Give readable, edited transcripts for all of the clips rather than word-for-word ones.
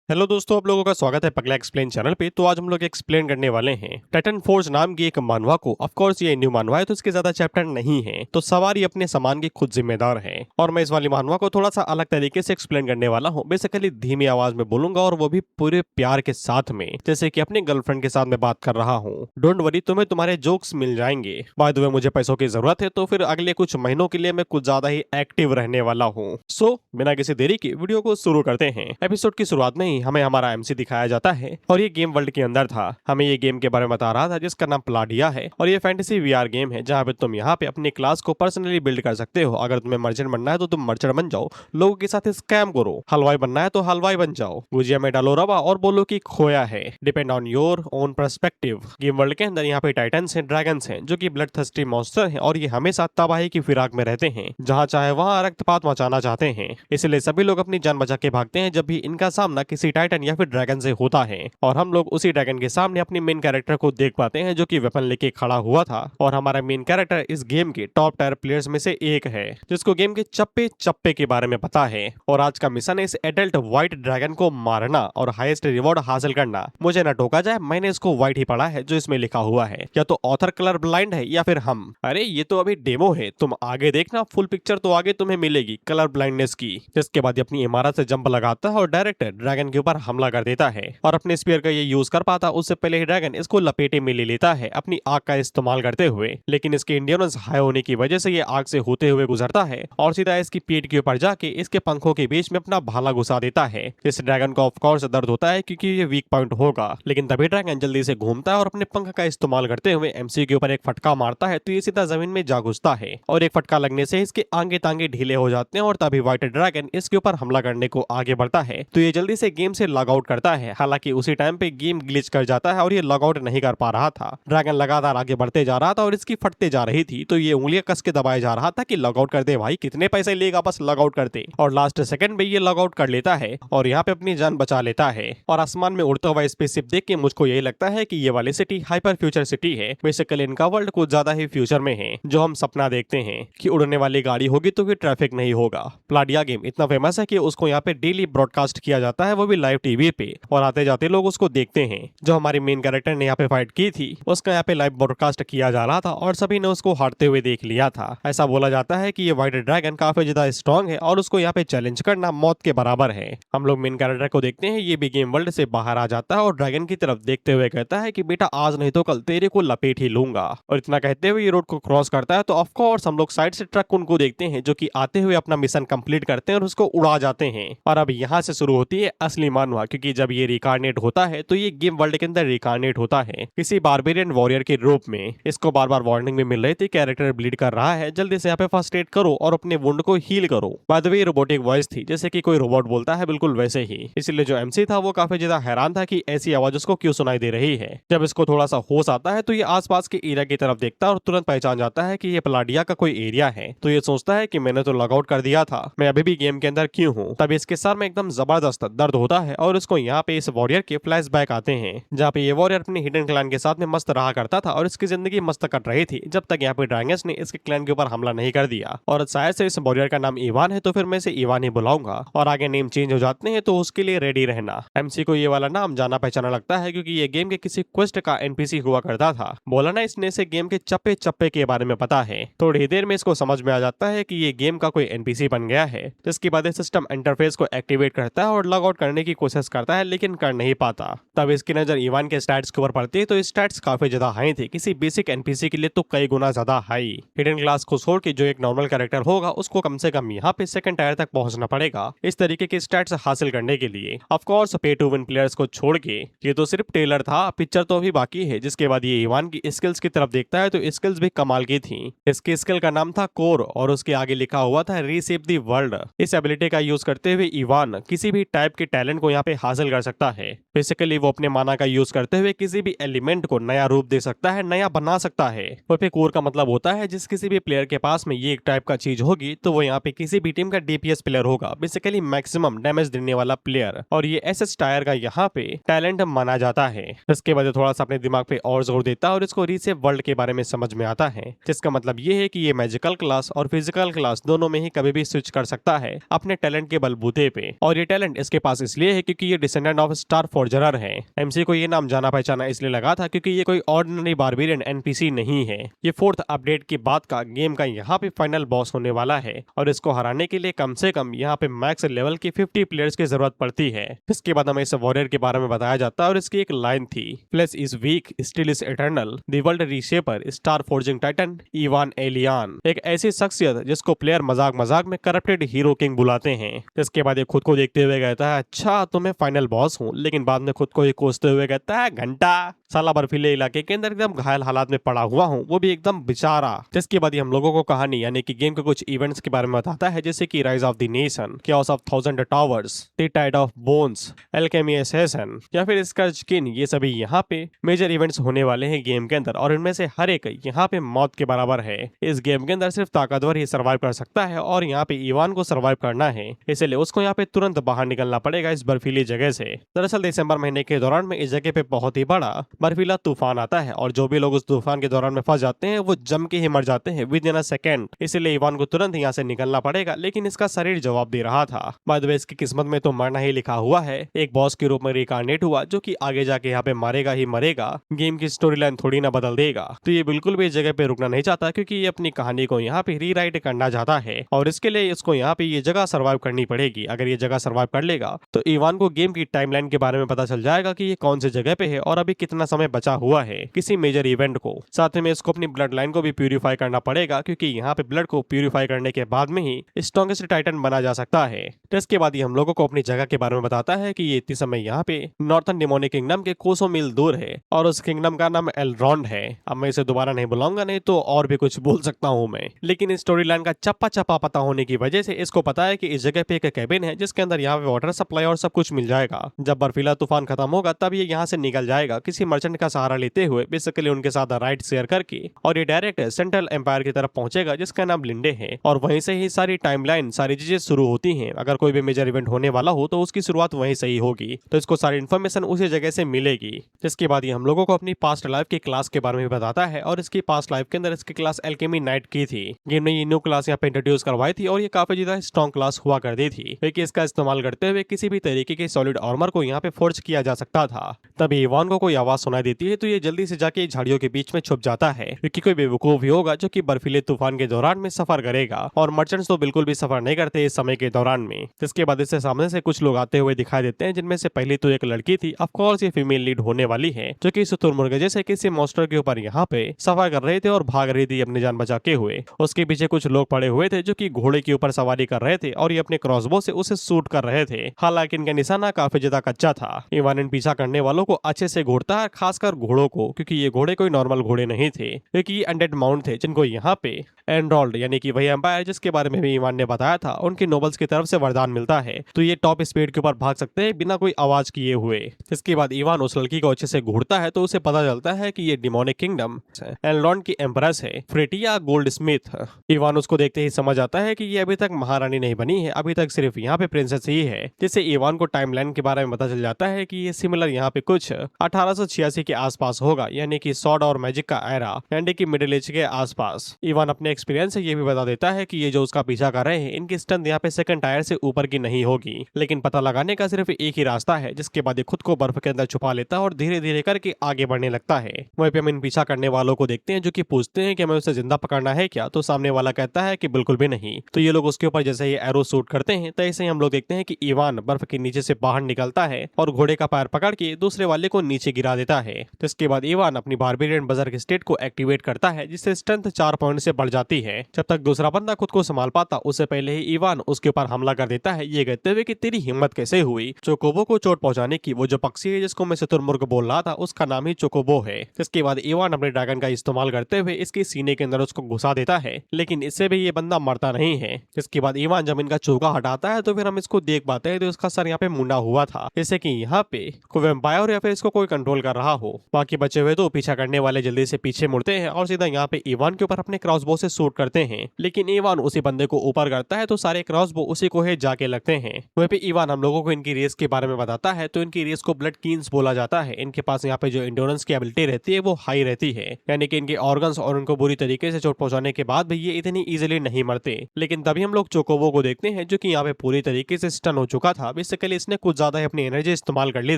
Hello दोस्तों, आप लोगों का स्वागत है पगला एक्सप्लेन चैनल पे। तो आज हम लोग एक्सप्लेन करने वाले हैं टाइटन फोर्स नाम की एक मानवा को। ऑफ कोर्स ये न्यू मानवा है तो इसके ज्यादा चैप्टर नहीं है, तो सवारी अपने सामान की खुद जिम्मेदार है। और मैं इस वाली मानवा को थोड़ा सा अलग तरीके से एक्सप्लेन करने वाला हूँ। बेसिकली धीमी आवाज में बोलूंगा और वो भी पूरे प्यार के साथ में, जैसे कि अपने गर्लफ्रेंड के साथ में बात कर रहा हूँ। डोंट वरी, तुम्हें तुम्हारे जोक्स मिल जाएंगे। बाय द वे, मुझे पैसों की जरूरत है, तो फिर अगले कुछ महीनों के लिए मैं कुछ ज्यादा ही एक्टिव रहने वाला हूँ। सो बिना किसी देरी के वीडियो को शुरू करते हैं। एपिसोड की शुरुआत में ही हमें हमारा एमसी दिखाया जाता है और ये गेम वर्ल्ड के अंदर था। हमें ये गेम के बारे में बता रहा था जिसका नाम प्लाडिया है और ये फैंटेसी वीआर गेम है जहाँ पे तुम यहाँ पे अपनी क्लास को पर्सनली बिल्ड कर सकते हो। अगर तुम्हें मर्चेंट बनना है तो तुम मर्चेंट बन जाओ, लोगों के साथ स्कैम करो। हलवाई बनना है तो हलवाई बन जाओ, गुजिया में डालो रवा और बोलो कि खोया है। Depend on your own perspective. Game world के अंदर यहाँ पे टाइटन्स हैं, ड्रैगन्स हैं जो कि ब्लड थर्स्टी मॉन्स्टर हैं और ये हमेशा तबाही की फिराक में रहते हैं। जहाँ चाहे वहाँ रक्तपात मचाना चाहते हैं, इसलिए सभी लोग अपनी जान बचा के भागते हैं जब भी इनका सामना किसी टाइटन या फिर ड्रैगन से होता है। और हम लोग उसी ड्रैगन के सामने अपनी मेन कैरेक्टर को देख पाते हैं जो कि वेपन लेके खड़ा हुआ था। और हमारा मेन कैरेक्टर इस गेम के टॉप टायर प्लेयर्स में से एक है जिसको गेम के चप्पे चप्पे के बारे में पता है। और आज का मिशन है इस एडल्ट व्हाइट ड्रैगन को मारना और हाईएस्ट रिवॉर्ड हासिल करना। मुझे न टोका जाए, मैंने इसको व्हाइट ही पढ़ा है जो इसमें लिखा हुआ है। या तो ऑथर कलर ब्लाइंड है या फिर हम। अरे ये तो अभी डेमो है, तुम आगे देखना, फुल पिक्चर तो आगे तुम्हें मिलेगी कलर ब्लाइंडनेस की। जिसके बाद अपनी इमारत से जंप लगाता है और डायरेक्ट ड्रैगन के ऊपर हमला कर देता है। और अपने स्पीयर का ये यूज कर पाता उससे पहले ही ड्रैगन इसको लपेटे में ले लेता है अपनी आग का इस्तेमाल करते हुए। लेकिन इसके इंडियनेंस हाई होने की वजह से ये आग से होते हुए गुजरता है और सीधा इसकी पीठ के ऊपर जाके इसके पंखों के बीच में अपना भाला घुसा देता है। इस ड्रैगन को ऑफ कोर्स दर्द होता है क्योंकि ये वीक पॉइंट होगा। लेकिन तभी ड्रैगन जल्दी से घूमता है और अपने पंख का इस्तेमाल करते हुए एमसी के ऊपर एक फटका मारता है तो ये सीधा जमीन में जा घुसता है। और एक फटका लगने से इसके आंगे तांगे ढीले हो जाते हैं और तभी व्हाइट ड्रैगन इसके ऊपर हमला करने को आगे बढ़ता है तो ये जल्दी से गेम से लॉग आउट करता है। हालांकि उसी टाइम पे गेम ग्लिच कर जाता है और ये लॉग आउट नहीं कर पा रहा था। ड्रैगन लगातार आगे बढ़ते जा रहा था और इसकी फटते जा रही थी तो ये उंगलियां कस के दबाए जा रहा था कि लॉग आउट कर दे भाई, कितने पैसे लेगा बस लॉग आउट करते। और लास्ट सेकंड में ये लॉग आउट कर लेता है और यहाँ पे अपनी जान बचा लेता है। और आसमान में उड़ता हुआ स्पेसशिप देख के मुझको यही लगता है कि ये वाली सिटी हाइपर फ्यूचर सिटी है। बेसिकली इनका वर्ल्ड कुछ ज्यादा ही फ्यूचर में है, जो हम सपना देखते हैं कि उड़ने वाली गाड़ी होगी तो फिर ट्रैफिक नहीं होगा। प्लाडिया गेम इतना फेमस है कि उसको यहाँ पे डेली ब्रॉडकास्ट किया जाता है, वो भी लाइव टीवी पे, और आते जाते लोग उसको देखते हैं। जो हमारी मेन कैरेक्टर ने यहाँ पे फाइट की थी उसका यहाँ पे लाइव ब्रॉडकास्ट किया जा रहा था और सभी ने उसको हारते हुए देख लिया था। ऐसा बोला जाता है कि ये व्हाइट ड्रैगन काफी ज्यादा स्ट्रॉन्ग है और उसको यहाँ पे चैलेंज करना मौत के बराबर है। हम लोग मेन कैरेक्टर को देखते हैं, ये भी गेम वर्ल्ड से बाहर आ जाता है और ड्रैगन की तरफ देखते हुए कहता है कि बेटा आज नहीं तो कल तेरे को लपेट ही लूंगा। और इतना कहते हुए ये रोड को क्रॉस करता है तो ऑफ कोर्स हम लोग साइड से ट्रक उनको देखते हैं जो कि आते हुए अपना मिशन कंप्लीट करते हैं और उसको उड़ा जाते हैं। और अब यहाँ से शुरू होती है असली मानवा, क्योंकि जब ये रिकार्नेट होता है तो ये गेम वर्ल्ड के अंदर रिकार्नेट होता है किसी बारबेरियन वॉरियर के रूप में। इसको बार बार वार्निंग में मिल रही थी कैरेक्टर ब्लीड कर रहा है, जल्दी से यहाँ पे फर्स्ट एड करो और अपने वुंड को हील करो। By the way robotic voice थी, जैसे कि कोई रोबोट बोलता है बिल्कुल वैसे ही। इसलिए जो एमसी था वो काफी ज्यादा हैरान था कि ऐसी आवाज उसको क्यों सुनाई दे रही है। जब इसको थोड़ा सा होश आता है तो ये आसपास के एरिया की तरफ देखता है और तुरंत पहचान जाता है कि ये प्लाडिया का कोई एरिया है। तो ये सोचता है कि मैंने तो लॉग आउट कर दिया था, मैं अभी भी गेम के अंदर क्यों हूँ। तब इसके सर में एकदम जबरदस्त दर्द होता है और उसको यहाँ पे इस वॉरियर के फ्लैशबैक आते हैं जहाँ पे ये वॉरियर अपने हिडन क्लैन के साथ में मस्त रहा करता था और इसकी जिंदगी मस्त कट रही थी जब तक यहाँ पे ड्रैगन्स ने इसके क्लैन के ऊपर हमला नहीं कर दिया। और शायद से इस वॉरियर का नाम इवान है तो फिर मैं इसे इवान ही बुलाऊंगा। और आगे नेम चेंज हो जाते हैं तो उसके लिए रेडी रहना। एमसी को ये वाला नाम जाना पहचाना लगता है क्योंकि ये गेम के किसी क्वेस्ट का एनपीसी हुआ करता था। बोला ना, इसने से गेम के चप्पे चप्पे के बारे में पता है। थोड़ी देर में इसको समझ में आ जाता है कि ये गेम का कोई एनपीसी बन गया है, जिसके बाद सिस्टम इंटरफेस को एक्टिवेट करता है और लॉग आउट करने की कोशिश करता है लेकिन कर नहीं पाता। तब इसकी नजर इवान के स्टैट्स के ऊपर पड़ती है तो स्टैट्स काफी ज्यादा हाई थे, किसी बेसिक एनपीसी के लिए तो कई गुना ज्यादा हाई। हिडन क्लास को छोड़ के जो एक नॉर्मल कैरेक्टर होगा उसको कम से कम यहाँ पे सेकंड टायर तक पहुंचना पड़ेगा इस तरीके के स्टैट्स हासिल करने के लिए। ऑफ कोर्स पे टू विन प्लेयर्स को छोड़ के ये तो सिर्फ ट्रेलर था, पिक्चर तो अभी बाकी है। जिसके बाद ये इवान की स्किल्स की तरफ देखता है तो स्किल्स भी कमाल की थी। इसकी स्किल का नाम था कोर और उसके आगे लिखा हुआ था रीसेप द वर्ल्ड। इस एबिलिटी का यूज करते हुए इवान किसी भी टाइप के टैलेंट को यहाँ पे हासिल कर सकता है। बेसिकली वो अपने माना का यूज करते हुए किसी भी एलिमेंट को नया रूप दे सकता है, नया बना सकता है। वह पे कोर का मतलब होता है जिस किसी भी प्लेयर के पास में ये एक टाइप का चीज होगी तो वो यहाँ पे किसी भी टीम का डीपीएस प्लेयर होगा, बेसिकली मैक्सिमम डैमेज देने वाला प्लेयर। और ये एसएस टायर का यहाँ पे टैलेंट माना जाता है। इसके बाद थोड़ा सा अपने दिमाग पे और जोर देता है और इसको रीसेप वर्ल्ड के बारे में समझ में आता है, जिसका मतलब ये है कि ये मैजिकल क्लास और फिजिकल क्लास दोनों में ही कभी भी स्विच कर सकता है अपने टैलेंट के बलबूते पे। और ये टैलेंट इसके पास इसलिए है क्योंकि ये डिसेंडेंट ऑफ स्टार फोर्जरर है। एमसी को ये नाम जाना पहचाना इसलिए लगा था क्योंकि ये कोई ऑर्डिनरी बारबेरियन एनपीसी नहीं है। ये 4th अपडेट के बाद का गेम का यहाँ पे फाइनल बॉस होने वाला है और इसको हराने के लिए कम से कम यहाँ पे मैक्स लेवल की 50 प्लेयर्स की जरूरत पड़ती है। इसके बाद हमें इस वॉरियर के बारे में बताया जाता है और इसकी एक लाइन थी, flesh is weak still is eternal, the world reshaper star forging titan Evan Elian. एक ऐसी शख्सियत जिसको प्लेयर मजाक मजाक में करप्टेड हीरो किंग बुलाते हैं। इसके बाद ये खुद को देखते हुए कहता है, अच्छा तो मैं फाइनल बॉस हूँ, लेकिन बाद में खुद को ही कोसते हुए कहता है, घंटा साला बर्फीले इलाके के अंदर एकदम घायल हालात में पड़ा हुआ हूँ, वो भी एकदम बेचारा। जिसके बाद हम लोगों को कहानी यानी कि गेम के कुछ इवेंट्स के बारे में बताता है, जैसे कि rise of the nation, chaos of 1000 towers, the tide of bones, alchemy assassin या फिर स्कर्च किन। ये सभी यहाँ पे मेजर इवेंट्स होने वाले हैं गेम के अंदर और इनमें से हर एक यहाँ पे मौत के बराबर है। इस गेम के अंदर सिर्फ ताकतवर ही सर्वाइव कर सकता है और यहाँ पे इवान को सर्वाइव करना है, इसलिए उसको यहाँ पे तुरंत बाहर निकलना पड़ेगा इस बर्फीली जगह से। दरअसल दिसंबर महीने के दौरान में इस जगह पे बहुत ही बड़ा बर्फीला तूफान आता है और जो भी लोग उस तूफान के दौरान में फंस जाते हैं वो जम के ही मर जाते हैं विद इन अ सेकेंड। इसलिए इवान को तुरंत यहाँ से निकलना पड़ेगा, लेकिन इसका शरीर जवाब दे रहा था। बाय द वे इसकी किस्मत में तो मरना ही लिखा हुआ है, एक बॉस के रूप में रिकार्नेट हुआ जो कि आगे जाके यहाँ पे मारेगा ही मरेगा, गेम की स्टोरी लाइन थोड़ी ना बदल देगा। तो ये बिल्कुल भी इस जगह पे रुकना नहीं चाहता क्योंकि ये अपनी कहानी को यहाँ पे रीराइट करना चाहता है और इसके लिए इसको यहाँ पे ये जगह सर्वाइव करनी पड़ेगी। अगर ये जगह सर्वाइव कर लेगा तो इवान को गेम की टाइमलाइन के बारे में पता चल जाएगा कि ये कौन सी जगह पे है और अभी कितना समय बचा हुआ है किसी मेजर इवेंट को। साथ में इसको अपनी ब्लड लाइन को भी प्यूरिफाई करना पड़ेगा क्योंकि यहाँ पे ब्लड को प्यूरिफाई करने के बाद में ही स्ट्रॉन्गेस्ट टाइटन बना जा सकता है। टेस्ट के बाद ही हम लोगों को अपनी जगह के बारे में बताता है कि ये इतनी समय यहाँ पे नॉर्थन डिमोनिक किंगडम के कोसों मील दूर है और उस किंगडम का नाम एलरॉन्ड है। अब मैं इसे दोबारा नहीं बुलाऊंगा, नहीं तो और भी कुछ बोल सकता हूँ मैं, लेकिन इस स्टोरी लाइन का चप्पा चप्पा पता होने की वजह से इसको पता है कि इस जगह पे एक कैबिन है जिसके अंदर यहाँ पे वाटर सप्लाई और सब कुछ मिल जाएगा। जब बर्फीला तूफान खत्म होगा तब ये यहाँ से निकल जाएगा किसी मर्चेंट का सहारा लेते हुए, बेसिकली उनके साथ राइड शेयर करके, और ये डायरेक्ट सेंट्रल एम्पायर की तरफ पहुंचेगा जिसका नाम लिंडे है और वहीं से ही सारी टाइमलाइन सारी चीजें शुरू होती हैं। अगर कोई भी मेजर इवेंट होने वाला हो तो उसकी शुरुआत वहीं से ही होगी, तो इसको सारी इन्फॉर्मेशन उसी जगह से मिलेगी। जिसके बाद ये हम लोगों को अपनी पास्ट लाइफ की क्लास के बारे में बताता है और इसकी पास्ट लाइफ के अंदर इसकी क्लास एल्केमी नाइट की थी। गेम ने ये न्यू क्लास यहाँ पे इंट्रोड्यूस करवाई थी और ये काफी ज्यादा स्ट्रॉन्ग क्लास हुआ करती थी क्योंकि इसका इस्तेमाल करते हुए किसी भी तरीके के सॉलिड आर्मर को यहाँ पे फोर्ज किया जा सकता था। तभी इवान को कोई आवाज सुनाई देती है तो ये जल्दी से जाके झाड़ियों के बीच में छुप जाता है क्योंकि कोई बेवकूफ ही होगा जो कि बर्फीले तूफान के दौरान में सफर करेगा और मर्चेंट्स तो बिल्कुल भी सफर नहीं करते इस समय के दौरान में। इसके बाद इससे सामने से कुछ लोग आते हुए दिखाई देते हैं जिनमें से पहली तो एक लड़की थी, ऑफ कोर्स ये फीमेल लीड होने वाली है, जो कि शुतुरमुर्ग जैसे किसी मॉन्स्टर के ऊपर यहाँ पे सफर कर रहे थे और भाग रही थी अपनी जान बचा के हुए। उसके पीछे कुछ लोग पड़े हुए थे जो कि घोड़े के ऊपर सवारी कर रहे थे और ये अपने क्रॉसबो से उसे शूट कर रहे थे। हालांकि इनका निशाना काफी ज्यादा कच्चा था। इवान इन पीछा करने वालों को अच्छे से घूरता है, खासकर घोड़ों को, क्योंकि ये घोड़े कोई नॉर्मल घोड़े नहीं थे क्योंकि ये अनडेड माउंट थे जिनको यहाँ पे एंड्रोल्ड यानी कि वही एम्पायर जिसके बारे में भी ईवान ने बताया था उनके नोबल्स की तरफ से वरदान मिलता है, तो ये टॉप स्पीड के ऊपर भाग सकते हैं बिना कोई आवाज किए हुए। इसके बाद ईवान उस लड़की को अच्छे से घूरता है तो उसे पता चलता है कि ये डिमोनिक किंगडम एल्रॉन्ड की एम्प्रेस है, फ्रेटिया गोल्ड स्मिथ। ईवान उसको देखते ही समझ आता है कि ये अभी तक महारानी नहीं बनी है, अभी तक सिर्फ यहाँ पे प्रिंसेस ही है। जिससे ईवान को टाइमलाइन के बारे में पता चल जाता है कि ये सिमिलर यहाँ पे कुछ 1886 के आसपास होगा, यानी कि सॉर्ड और मैजिक का एरा, यानी कि मिडिल एज के आसपास। ईवान अपने एक्सपीरियंस से ये भी बता देता है कि ये जो उसका पीछा कर रहे हैं इनकी स्ट्रेंथ यहाँ पे सेकंड टायर से ऊपर की नहीं होगी, लेकिन पता लगाने का सिर्फ एक ही रास्ता है। जिसके बाद ये खुद को बर्फ के अंदर छुपा लेता है और धीरे धीरे करके आगे बढ़ने लगता है। वहीं पे हम इन पीछा करने वालों को देखते हैं जो कि पूछते हैं कि हमें उसे जिंदा पकड़ना है क्या, तो सामने वाला कहता है कि बिल्कुल भी नहीं। तो ये लोग उसके ऊपर जैसे ही एरो शूट करते हैं तो ऐसे ही हम लोग देखते हैं कि ईवान बर्फ के नीचे से बाहर निकलता है और घोड़े का पैर पकड़ के दूसरे वाले को नीचे गिरा देता है। तो इसके बाद ईवान अपनी बारबेरियन बजर्ग स्टेट को एक्टिवेट करता है जिससे स्ट्रेंथ 4 पॉइंट से बढ़ जाती है। जब तक दूसरा बंदा खुद को संभाल पाता उससे पहले ही ईवान उसके ऊपर हमला कर देता है, ये कहते हुए कि तेरी हिम्मत कैसे हुई चोकोबो को चोट पहुंचाने की। वो जो पक्षी है जिसको मैं शुतुरमुर्ग बोल रहा था उसका नाम ही चोकोबो है। इसके बाद ईवान अपने ड्रैगन का इस्तेमाल करते हुए इसके सीने के अंदर उसको घुसा देता है, लेकिन इससे भी ये बंदा मरता नहीं है। इसके बाद ईवान जब इनका चोगा हटाता है तो फिर हम इसको देख पाते हैं तो इसका सर यहाँ पे मुंडा हुआ था, जैसे कि यहाँ पे कोई वैम्पायर या फिर इसको कोई कंट्रोल कर रहा हो। बाकी बचे हुए तो पीछा करने वाले जल्दी से पीछे मुड़ते हैं और सीधा यहाँ पे ईवान के ऊपर अपने क्रॉसबो से शूट करते हैं, लेकिन ईवान उसी बंदे को ऊपर करता है तो सारे क्रॉसबो उसी को ही जाके लगते हैं। वहीं पे ईवान हम लोगों को इनकी रेस के बारे में बताता है तो इनकी रेस को ब्लड कीन्स बोला जाता है। इनके पास यहाँ पे जो इंड्योरेंस की एबिलिटी रहती है वो हाई रहती है, यानी कि इनके ऑर्गन्स और उनको बुरी तरीके से चोट पहुंचाने के बाद भी ये इतनी इजीली नहीं मरते। लेकिन तभी हम लोग चोकोबो को देखते हैं जो कि यहाँ पे पूरी तरीके से स्टन हो चुका था, बेसिकली इसने कुछ ज्यादा ही अपनी एनर्जी इस्तेमाल कर ली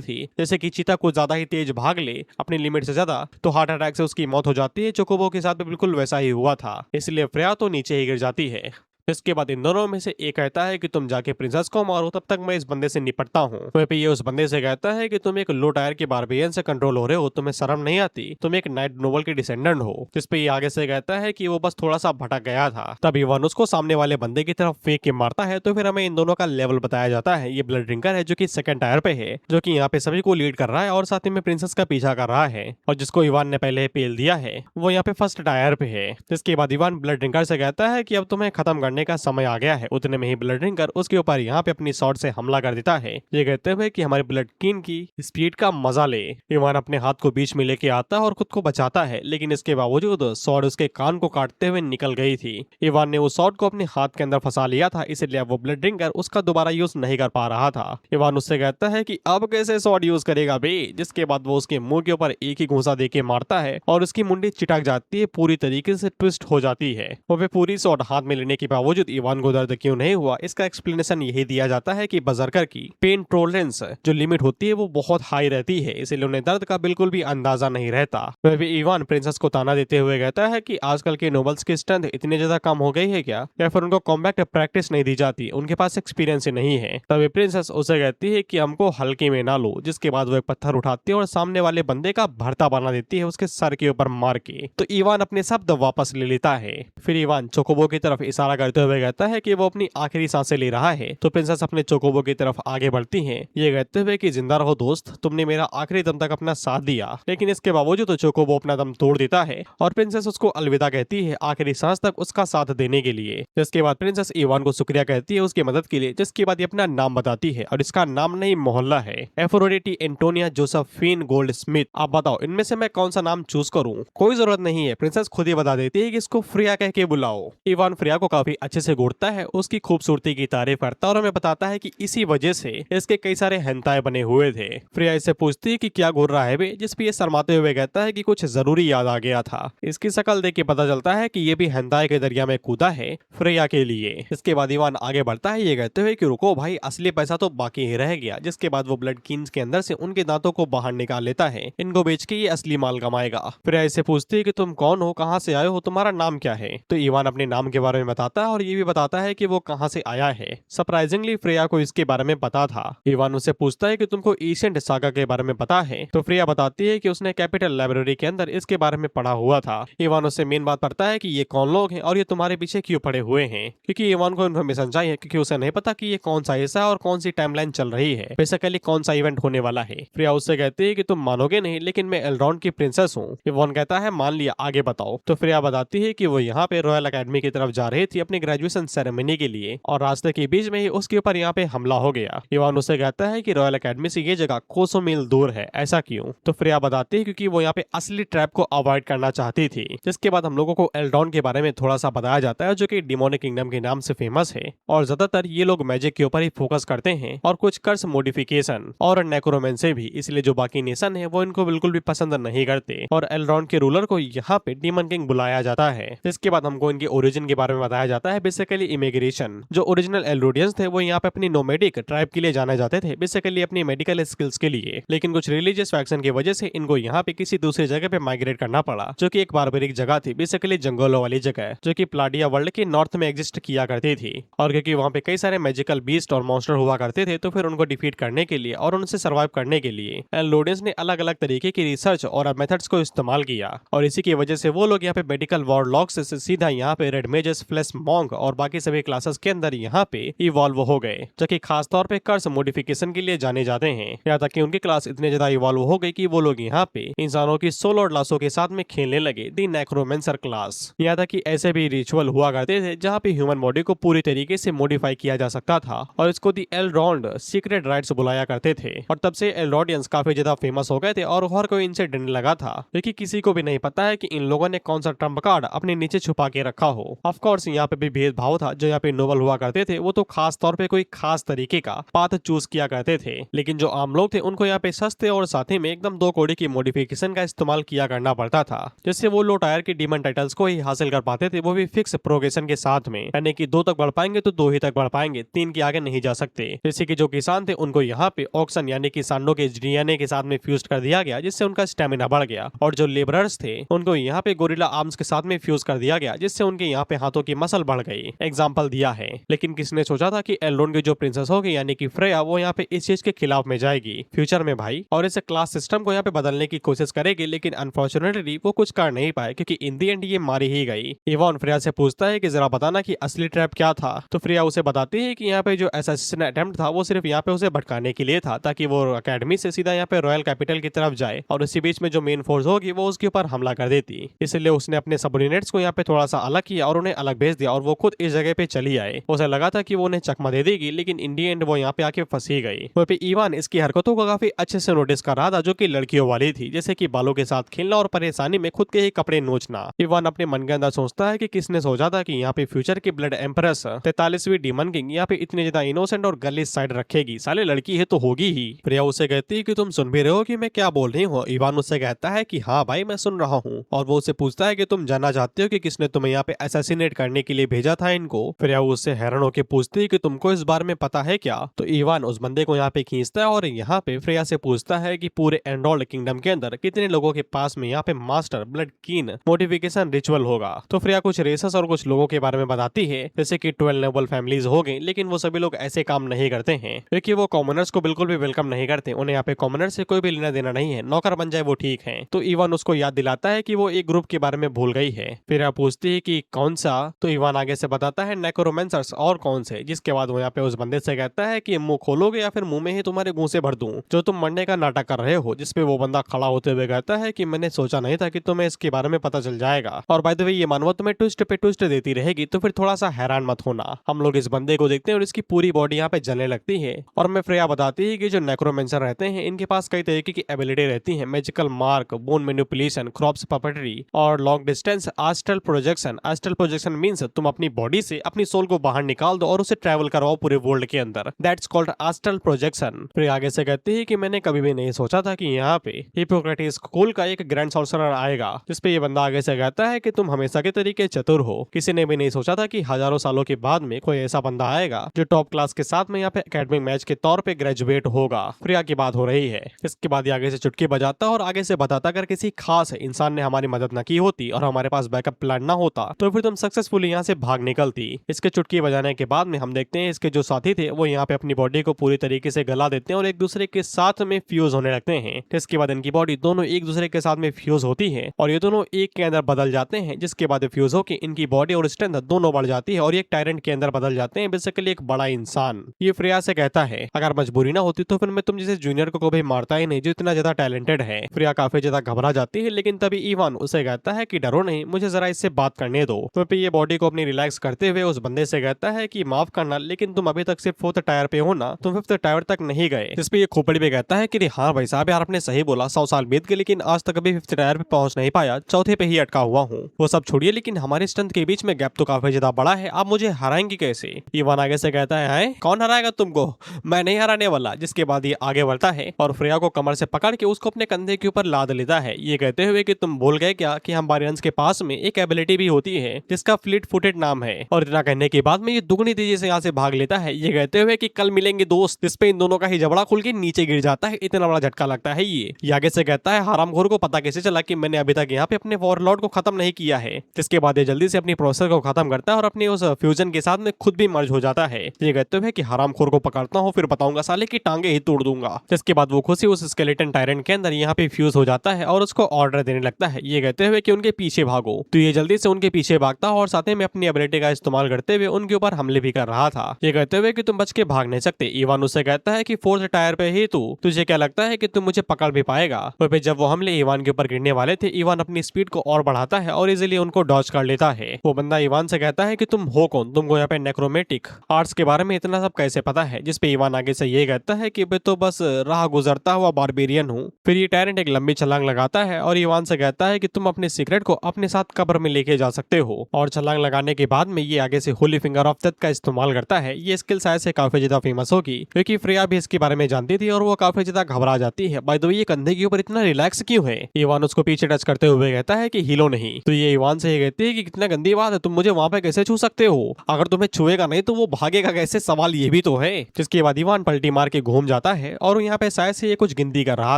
थी। जैसे कि चीता कुछ ज्यादा ही तेज भाग ले अपनी लिमिट से ज्यादा तो हार्ट अटैक से उसकी मौत हो जाती है। चोकोबो के साथ भी बिल्कुल वैसा ही हुआ था, इसलिए फ्रेया तो नीचे ही गिर जाती है। इसके बाद इन दोनों में से एक कहता है कि तुम जाके प्रिंसेस को मारो, तब तक मैं इस बंदे से निपटता हूँ। वहीं पे ये उस बंदे से कहता है कि तुम एक लो टायर के बारबियन से कंट्रोल हो रहे हो, तुम्हें शर्म नहीं आती, तुम एक नाइट नोबल के डिसेंडेंट हो। जिस पे ये आगे से कहता है कि वो बस थोड़ा सा भटक गया था। तब इवान उसको सामने वाले बंदे की तरफ फेंक के मारता है। तो फिर हमें इन दोनों का लेवल बताया जाता है। ये ब्लड ड्रिंकर है जो कि सेकंड टायर पे है, जो कि यहाँ पे सभी को लीड कर रहा है और साथ ही में प्रिंसेस का पीछा कर रहा है। और जिसको इवान ने पहले पेल दिया है वो यहाँ पे फर्स्ट टायर पे है। जिसके बाद इवान ब्लड ड्रिंकर से कहता है कि अब तुम्हें खत्म करने का समय आ गया है। उतने में ही ब्लड ड्रिंकर उसके ऊपर यहाँ पे अपनी शॉट से हमला कर देता है, ये कहते हुए कि हमारे ब्लड किंग की स्पीड का मजा ले। इवान अपने हाथ को बीच में लेके आता है और खुद को बचाता है, लेकिन इसके बावजूद शॉट उसके कान को काटते हुए निकल गई थी। इवान ने उस शॉट को अपने हाथ के अंदर फंसा लिया था, इसलिए वो ब्लड ड्रिंकर उसका दोबारा यूज नहीं कर पा रहा था। इवान उससे कहता है कि अब कैसे शॉट यूज करेगा बे। जिसके बाद वो उसके मुंह के ऊपर एक ही घूंसा देके मारता है और उसकी मुंडी चिटक जाती है, पूरी तरीके से ट्विस्ट हो जाती है। वो पूरी शॉट हाथ में लेने के बावजूद इवान को दर्द क्यों नहीं हुआ, इसका एक्सप्लेनेशन यही दिया जाता है कि बजरकर की पेन टॉलरेंस जो लिमिट होती है वो बहुत हाई रहती है, इसलिए उन्हें दर्द का बिल्कुल भी अंदाजा नहीं रहता। वह भी इवान प्रिंसेस को ताना देते हुए कहता है कि आजकल के नोबल्स की स्ट्रेंथ इतनी ज्यादा कम हो गई है क्या, या फिर उनको कॉम्बैट प्रैक्टिस नहीं दी जाती, उनके पास एक्सपीरियंस ही नहीं है। तभी प्रिंसेस उसे कहती है कि हमको हल्के में ना लो। जिसके बाद वो एक पत्थर उठाती है और सामने वाले बंदे का भरता बना देती है उसके सर के ऊपर मार के। तो इवान अपने शब्द वापस ले लेता है। फिर इवान चोकोबो की तरफ इशारा करते हुए कहता है कि वो अपनी आखिरी सांसें ले रहा है। तो प्रिंसेस अपने चोकोबो की तरफ आगे बढ़ती हैं, ये कहते हुए कि जिंदा रहो दोस्त, तुमने मेरा आखिरी दम तक अपना साथ दिया। लेकिन इसके बावजूद तो चोकोबो अपना दम तोड़ देता है और प्रिंसेस उसको अलविदा कहती है आखिरी सांस तक उसका साथ देने के लिए। जिसके बाद प्रिंसेस इवान को शुक्रिया कहती है उसकी मदद के लिए। जिसके बाद ये अपना नाम बताती है और इसका नाम नहीं मोहल्ला है, एफ्रोडिटी एंटोनिया जोसेफिन गोल्ड स्मिथ। आप बताओ इनमें से मैं कौन सा नाम चूज करूं। कोई जरूरत नहीं है, प्रिंसेस खुद ही बता देती है कि इसको फ्रिया कह के बुलाओ। इवान फ्रिया को काफी अच्छे से घूरता है, उसकी खूबसूरती की तारीफ करता है और हमें बताता है कि इसी वजह से इसके कई सारे हेंताए बने हुए थे। फ्रिया इससे पूछती है कि क्या घूर रहा है बे, जिस पे ये शर्माते हुए कहता है कि कुछ जरूरी याद आ गया था। इसकी शक्ल देख के पता चलता है कि ये भी हेंताए के दरिया में कूदा है फ्रिया के लिए। इसके बाद इवान आगे बढ़ता है ये कहते हुए कि रुको भाई, असली पैसा तो बाकी ही रह गया। जिसके बाद वो ब्लड किंग्स के अंदर से उनके दांतों को बाहर निकाल लेता है, इनको बेच के ये असली माल कमाएगा। फ्रिया इससे पूछती है कि तुम कौन हो, कहाँ से आए हो, तुम्हारा नाम क्या है। तो इवान अपने नाम के बारे में बताता है और ये भी बताता है कि वो कहाँ से आया है। सरप्राइजिंगली फ्रिया को इसके बारे में पता था। इवान उससे पूछता है कि तुमको एशियंट सागा के बारे में पता है। तो फ्रिया बताती है कि उसने कैपिटल लाइब्रेरी के अंदर इसके बारे में पढ़ा हुआ था। इवान उससे मेन बात पढ़ता है कि ये कौन लोग हैं और ये तुम्हारे पीछे क्यों पड़े हुए हैं, क्योंकि इवान को इन्फॉर्मेशन चाहिए, क्योंकि उसे नहीं पता कि ये कौन सा हिस्सा और कौन सी टाइमलाइन चल रही है, बेसिकली कौन सा इवेंट होने वाला है। फ्रिया उससे कहती है कि तुम मानोगे नहीं, लेकिन मैं एल्रॉन्ड की प्रिंसेस हूँ। इवान कहता है मान लिया, आगे बताओ। तो फ्रिया बताती है कि वो यहाँ पे रॉयल अकेडमी की तरफ जा रही थी अपनी ग्रेजुएशन सेरेमनी के लिए और रास्ते के बीच में ही उसके ऊपर यहाँ पे हमला हो गया। इवान उसे कहता है कि रॉयल अकेडमी से ये जगह कोसों मील दूर है, ऐसा क्यों। तो फ्रिया बताती है क्योंकि वो यहाँ पे असली ट्रैप को अवॉइड करना चाहती थी। जिसके बाद हम लोगों को एल्रॉन्ड के बारे में थोड़ा सा बताया जाता है, जो कि डिमोनिक किंगडम के नाम से फेमस है और ज्यादातर ये लोग मैजिक के ऊपर ही फोकस करते हैं और कुछ कर्स मॉडिफिकेशन और नेक्रोमेंसी भी, इसलिए जो बाकी नेशन है वो इनको बिल्कुल भी पसंद नहीं करते और एल्रॉन्ड के रूलर को यहाँ पे डीमन किंग बुलाया जाता है। इसके बाद हमको इनके ओरिजिन के बारे में बताया जाता है, बेसिकली इमिग्रेशन। जो ओरिजिनल एल्रोडियंस थे वो यहाँ पे अपनी नोमैडिक ट्राइब के लिए जाने जाते थे, बेसिकली अपनी मेडिकल स्किल्स के लिए। लेकिन कुछ रिलीजियस फैक्शन की वजह से इनको यहाँ पे किसी दूसरी जगह पे माइग्रेट करना पड़ा, जो कि एक बारबरिक जगह थी, बेसिकली जंगलों वाली जगह, जो कि प्लाडिया वर्ल्ड के नॉर्थ में एग्जिस्ट किया करती थी। और क्योंकि वहाँ पे कई सारे मैजिकल बीस्ट और मॉन्स्टर हुआ करते थे, तो फिर उनको डिफीट करने के लिए और उनसे सर्वाइव करने के लिए एल्रोडियंस ने अलग अलग तरीके की रिसर्च और मेथड्स को इस्तेमाल किया और इसी की वजह से वो लोग यहाँ पे मेडिकल वॉरलॉक्स से सीधा यहाँ पे रेड मेजेस, फ्लैश मॉन्क और बाकी सभी क्लासेस के अंदर यहाँ पे इवॉल्व हो गए, जो कि खास तौर पे कर्स मॉडिफिकेशन के लिए जाने जाते हैं। यहाँ तक कि उनकी क्लास इतने ज्यादा इवॉल्व हो गई कि वो लोग यहाँ पे इंसानों की सोल और लाशों के साथ में खेलने लगे, दी नेक्रोमेंसर क्लास। यहाँ तक कि ऐसे भी रिचुअल हुआ करते थे जहाँ पे ह्यूमन बॉडी को पूरी तरीके से मॉडिफाई किया जा सकता था और इसको दी एल्रॉन्ड सीक्रेट राइट्स बुलाया करते थे। और तब से एल्रोडियंस काफी ज्यादा फेमस हो गए थे और हर कोई इनसे डरने लगा था, क्योंकि किसी को भी नहीं पता है कि इन लोगों ने कौन सा ट्रम्प कार्ड अपने नीचे छुपा के रखा हो। ऑफ कोर्स यहाँ पे भी भी भेदभाव था जो यहाँ पे नोबल हुआ करते थे वो तो खास तौर पे कोई खास तरीके का पाथ चूज किया करते थे, लेकिन जो आम लोग थे उनको यहाँ पे सस्ते और साथ ही में एकदम दो कौड़ी की मॉडिफिकेशन का इस्तेमाल किया करना पड़ता था, जिससे वो लो टायर के डीमन टाइटल्स को ही हासिल कर पाते थे, वो भी फिक्स प्रोग्रेशन के साथ में, यानी कि 2 तक बढ़ पाएंगे तो 2 ही तक बढ़ पाएंगे, 3 के आगे नहीं जा सकते। जैसे कि जो किसान थे उनको यहाँ पे ऑक्सन यानी कि सांडों के डीएनए के साथ में फ्यूज कर दिया गया, जिससे उनका स्टेमिना बढ़ गया, और जो लेबरर्स थे उनको यहाँ पे गोरिल्ला आर्म्स के साथ में फ्यूज कर दिया गया, जिससे उनके यहाँ पे हाथों की मसल बढ़ गई। एग्जाम्पल दिया है, लेकिन किसने सोचा था कि एल्रोन की जो प्रिंसेस होगी यानी कि फ्रेया वो यहाँ पे इस चीज के खिलाफ में जाएगी फ्यूचर में भाई, और इस क्लास सिस्टम को यहाँ पे बदलने की कोशिश करेगी, लेकिन अनफॉर्चुनेटली वो कुछ कर नहीं पाए क्योंकि इन दी एंड ये मारी ही गई। इवान फ्रेया से पूछता है कि जरा बताना कि असली ट्रैप क्या था, तो फ्रेया उसे बताती है कि यहाँ पे जो असैसिनेशन अटेम्प्ट था वो सिर्फ यहाँ पे उसे भटकाने के लिए था, ताकि वो अकेडमी से सीधा यहाँ पे रॉयल कैपिटल की तरफ जाए और इसी बीच में जो मेन फोर्स होगी वो उसके ऊपर हमला कर देती। इसलिए उसने अपने सबऑर्डिनेट्स को यहाँ पे थोड़ा सा अलग किया और उन्हें अलग भेज दिया और वो खुद इस जगह पे चली आए। उसे लगा था कि वो उन्हें चकमा दे देगी, लेकिन इन दी एंड वो यहाँ पे आके फंसी गई। वहाँ पे इवान इसकी हरकतों को काफी अच्छे से नोटिस कर रहा था जो कि लड़कियों वाली थी, जैसे कि बालों के साथ खेलना और परेशानी में खुद के ही कपड़े नोचना। इवान अपने मन के अंदर सोचता है कि किसने सोचा था कि यहाँ पे फ्यूचर की ब्लड एम्प्रेस 43वीं डीमन किंग यहाँ पे इतनी ज्यादा इनोसेंट और गर्लिश साइड रखेगी, साले लड़की है तो होगी ही। प्रिया उसे कहती है कि तुम सुन भी रहे हो कि मैं क्या बोल रही हूँ। इवान उससे कहता है कि हाँ भाई मैं सुन रहा हूँ, और वो उससे पूछता है कि तुम जानना चाहते हो कि किसने तुम्हें यहाँ पे असैसिनेट करने के लिए भेजा था इनको। प्रिया उससे हैरान होकर पूछती है कि तुमको इस बारे में पता है क्या, तो इवान उस बंदे को यहाँ पे खींचता है और यहाँ पे फ्रेया से पूछता है कि पूरे एंडोल्ड किंगडम के अंदर कितने लोगों के पास में यहाँ पे मास्टर ब्लड कीन मोडिफिकेशन रिचुअल होगा। तो फ्रेया कुछ रेसेस और कुछ लोगों के बारे में बताती है, जैसे कि 12 नोबल फैमिलीज हो गई, लेकिन वो सभी लोग ऐसे काम नहीं करते हैं क्योंकि वो कॉमनर्स को बिल्कुल भी वेलकम नहीं करते, उन्हें यहाँ पे कॉमनर्स से कोई भी लेना देना नहीं है, नौकर बन जाए वो ठीक है। तो इवान उसको याद दिलाता है कि वो एक ग्रुप के बारे में भूल गई है। फिर आप पूछती है कि कौन सा, तो इवान आगे से बताता है नेक्रोमेंसर्स, और कौन से, जिसके बाद वो यहाँ पे उस बंदे से कहता है कि मुंह खोलोगे या फिर मुंह में ही तुम्हारे मुंह से भर दूं जो तुम मरने का नाटक कर रहे हो। जिसपे वो बंदा खड़ा होते हुए कहता है कि मैंने सोचा नहीं था कि तुम्हें इसके बारे में पता चल जाएगा, और बाय द वे ये मानव तुम्हें ट्विस्ट पे ट्विस्ट देती रहेगी, तो फिर थोड़ा सा हैरान मत होना। हम लोग इस बंदे को देखते हैं और इसकी पूरी बॉडी यहाँ पे जलने लगती है, और मैं फ्रेया बताती है कि जो नेक्रोमेंसर रहते हैं इनके पास कई तरीके की एबिलिटी रहती है, magical mark, bone manipulation, corpse puppetry और long distance astral projection. Astral projection means तुम अपनी बॉडी से अपनी सोल को बाहर निकाल दो और उसे ट्रैवल करवाओ पूरे वर्ल्ड के अंदर, दैट्स कॉल्ड एस्ट्रल प्रोजेक्शन। फिर आगे से कहती है कि मैंने कभी भी नहीं सोचा था कि यहाँ पे हिप्पोक्रेटिस स्कूल का एक ग्रैंड सॉर्सरर आएगा। जिसपे ये बंदा आगे से कहता है कि तुम हमेशा के तरीके चतुर हो, किसी ने भी नहीं सोचा था कि हजारों सालों के बाद में कोई ऐसा बंदा आएगा जो टॉप क्लास के साथ में यहाँ पे एकेडमिक मैच के तौर पे ग्रेजुएट होगा। फ्रिया की बात हो रही है। इसके बाद ये आगे से चुटकी बजाता और आगे से बताता अगर किसी खास इंसान ने हमारी मदद न की होती और हमारे पास बैकअप प्लान ना होता तो फिर तुम सक्सेसफुली यहाँ से भाग निकलती। इसके चुटकी बजाने के बाद में हम देखते हैं इसके जो साथी थे वो यहाँ पे अपनी बॉडी को पूरी तरीके से गला देते हैं और एक दूसरे के साथ में फ्यूज होने लगते हैं। इसके बाद इनकी बॉडी दोनों एक दूसरे के साथ में फ्यूज होती है और ये दोनों एक के अंदर बदल जाते हैं, जिसके बाद फ्यूज होकर इनकी बॉडी और स्ट्रेंथ दोनों बढ़ जाती है और एक टायरेंट के अंदर बदल जाते हैं, बेसिकली एक बड़ा इंसान। ये फ्रेया से कहता है अगर मजबूरी ना होती तो फिर मैं तुम जैसे जूनियर को कभी मारता ही नहीं जो इतना ज्यादा टैलेंटेड है। फ्रेया काफी ज्यादा घबरा जाती है, लेकिन तभी इवान उसे कहता है कि डरो नहीं, मुझे जरा इससे बात करने दो। तो फिर ये बॉडी को अपनी रिलैक्स करते हुए उस बंदे से कहता है कि माफ करना लेकिन तुम अभी तक सिर्फ 4th टायर पे हो ना, तुम 5th टायर तक नहीं गए। जिस पे ये खोपड़ी पे कहता है कि हाँ भाई साहब यार आपने सही बोला, 100 साल बीत गए लेकिन आज तक अभी 5th टायर पे पहुंच नहीं पाया, 4थे पे ही अटका हुआ हूँ। वो सब छोड़िए, लेकिन हमारे स्ट्रेंथ के बीच में गैप तो काफी ज्यादा बड़ा है, आप मुझे हराएंगे कैसे? इवान आगे से कहता है कौन हराएगा तुमको, मैं नहीं हराने वाला। जिसके बाद ये आगे बढ़ता है और फ्रेया को कमर से पकड़ के उसको अपने कंधे के ऊपर लाद लेता है, ये कहते हुए कि तुम भूल गए क्या कि हम बारियंस के पास में एक एबिलिटी भी होती है जिसका फ्लीट फुटेड नाम है। और इतना कहने के बाद में ये दुगनी तेजी से यहाँ से भाग लेता है, ये कहते हुए कि कल मिलेंगे दोस्त। जिस पे इन दोनों का ही जबड़ा खुल के नीचे गिर जाता है, इतना बड़ा झटका लगता है। ये आगे से कहता है हरामखोर को पता कैसे चला कि मैंने अभी तक यहाँ पे अपने वॉरलॉर्ड को खत्म नहीं किया है। जिसके बाद ये जल्दी से अपनी प्रोसेस को खत्म करता है और अपने उस फ्यूजन के साथ में खुद भी मर्ज हो जाता है। ये कहते हुए कि हरामखोर को पकड़ता हूँ फिर बताऊंगा साले की टांगे ही तोड़ दूंगा। जिसके बाद वो खुशी उस स्केलेटन टायरेंट के अंदर यहाँ पे फ्यूज हो जाता है और उसको ऑर्डर देने लगता है, ये कहते हुए कि उनके पीछे भागो। तो ये जल्दी से उनके पीछे भागता है और साथ में अपनी एबिलिटी का इस्तेमाल करते हुए उनके ऊपर हमले भी कर रहा था, ये कहते हुए कि तुम बच के भाग नहीं सकते। इवान उससे कहता है कि 4th टायर पे ही तुझे क्या लगता है कि तुम मुझे पकड़ भी पाएगा? तो जब वो हमले इवान के ऊपर गिरने वाले थे, इवान अपनी स्पीड को और बढ़ाता है और इजीली उनको डॉज कर लेता है। वो बंदा इवान से कहता है कि तुम हो कौन, तुमको यहाँ पे नेक्रोमेटिक आर्ट्स के बारे में इतना सब कैसे पता है? जिसपे इवान आगे से ये कहता है कि मैं तो बस राह गुजरता हुआ बारबेरियन हूँ। फिर ये टायरेंट एक लंबी छलांग लगाता है और इवान से कहता है कि तुम अपने सीक्रेट को अपने साथ कब्र में लेके जा सकते हो। और छलांग लगाने के बाद में ये आगे से होली फिंगर ऑफ डेथ का इस्तेमाल करता है। ये स्किल शायद से काफी ज्यादा फेमस होगी क्योंकि फ्रेया भी इसके बारे में जानती थी और वो काफी ज्यादा घबरा जाती है। बाय द वे ये कंधे के ऊपर इतना रिलैक्स क्यों है? इवान उसको पीछे टच करते हुए कहता है कि हिलो नहीं। तो ये इवान से ये कहती है कि कितना गंदी बात है, तुम मुझे वहां पे कैसे छू सकते हो? अगर तुम्हें छुएगा नहीं तो वो भागेगा कैसे? सवाल ये भी तो है। जिसके बाद इवान पलटी मार के घूम जाता है और यहाँ पे शायद से ये कुछ गिनती कर रहा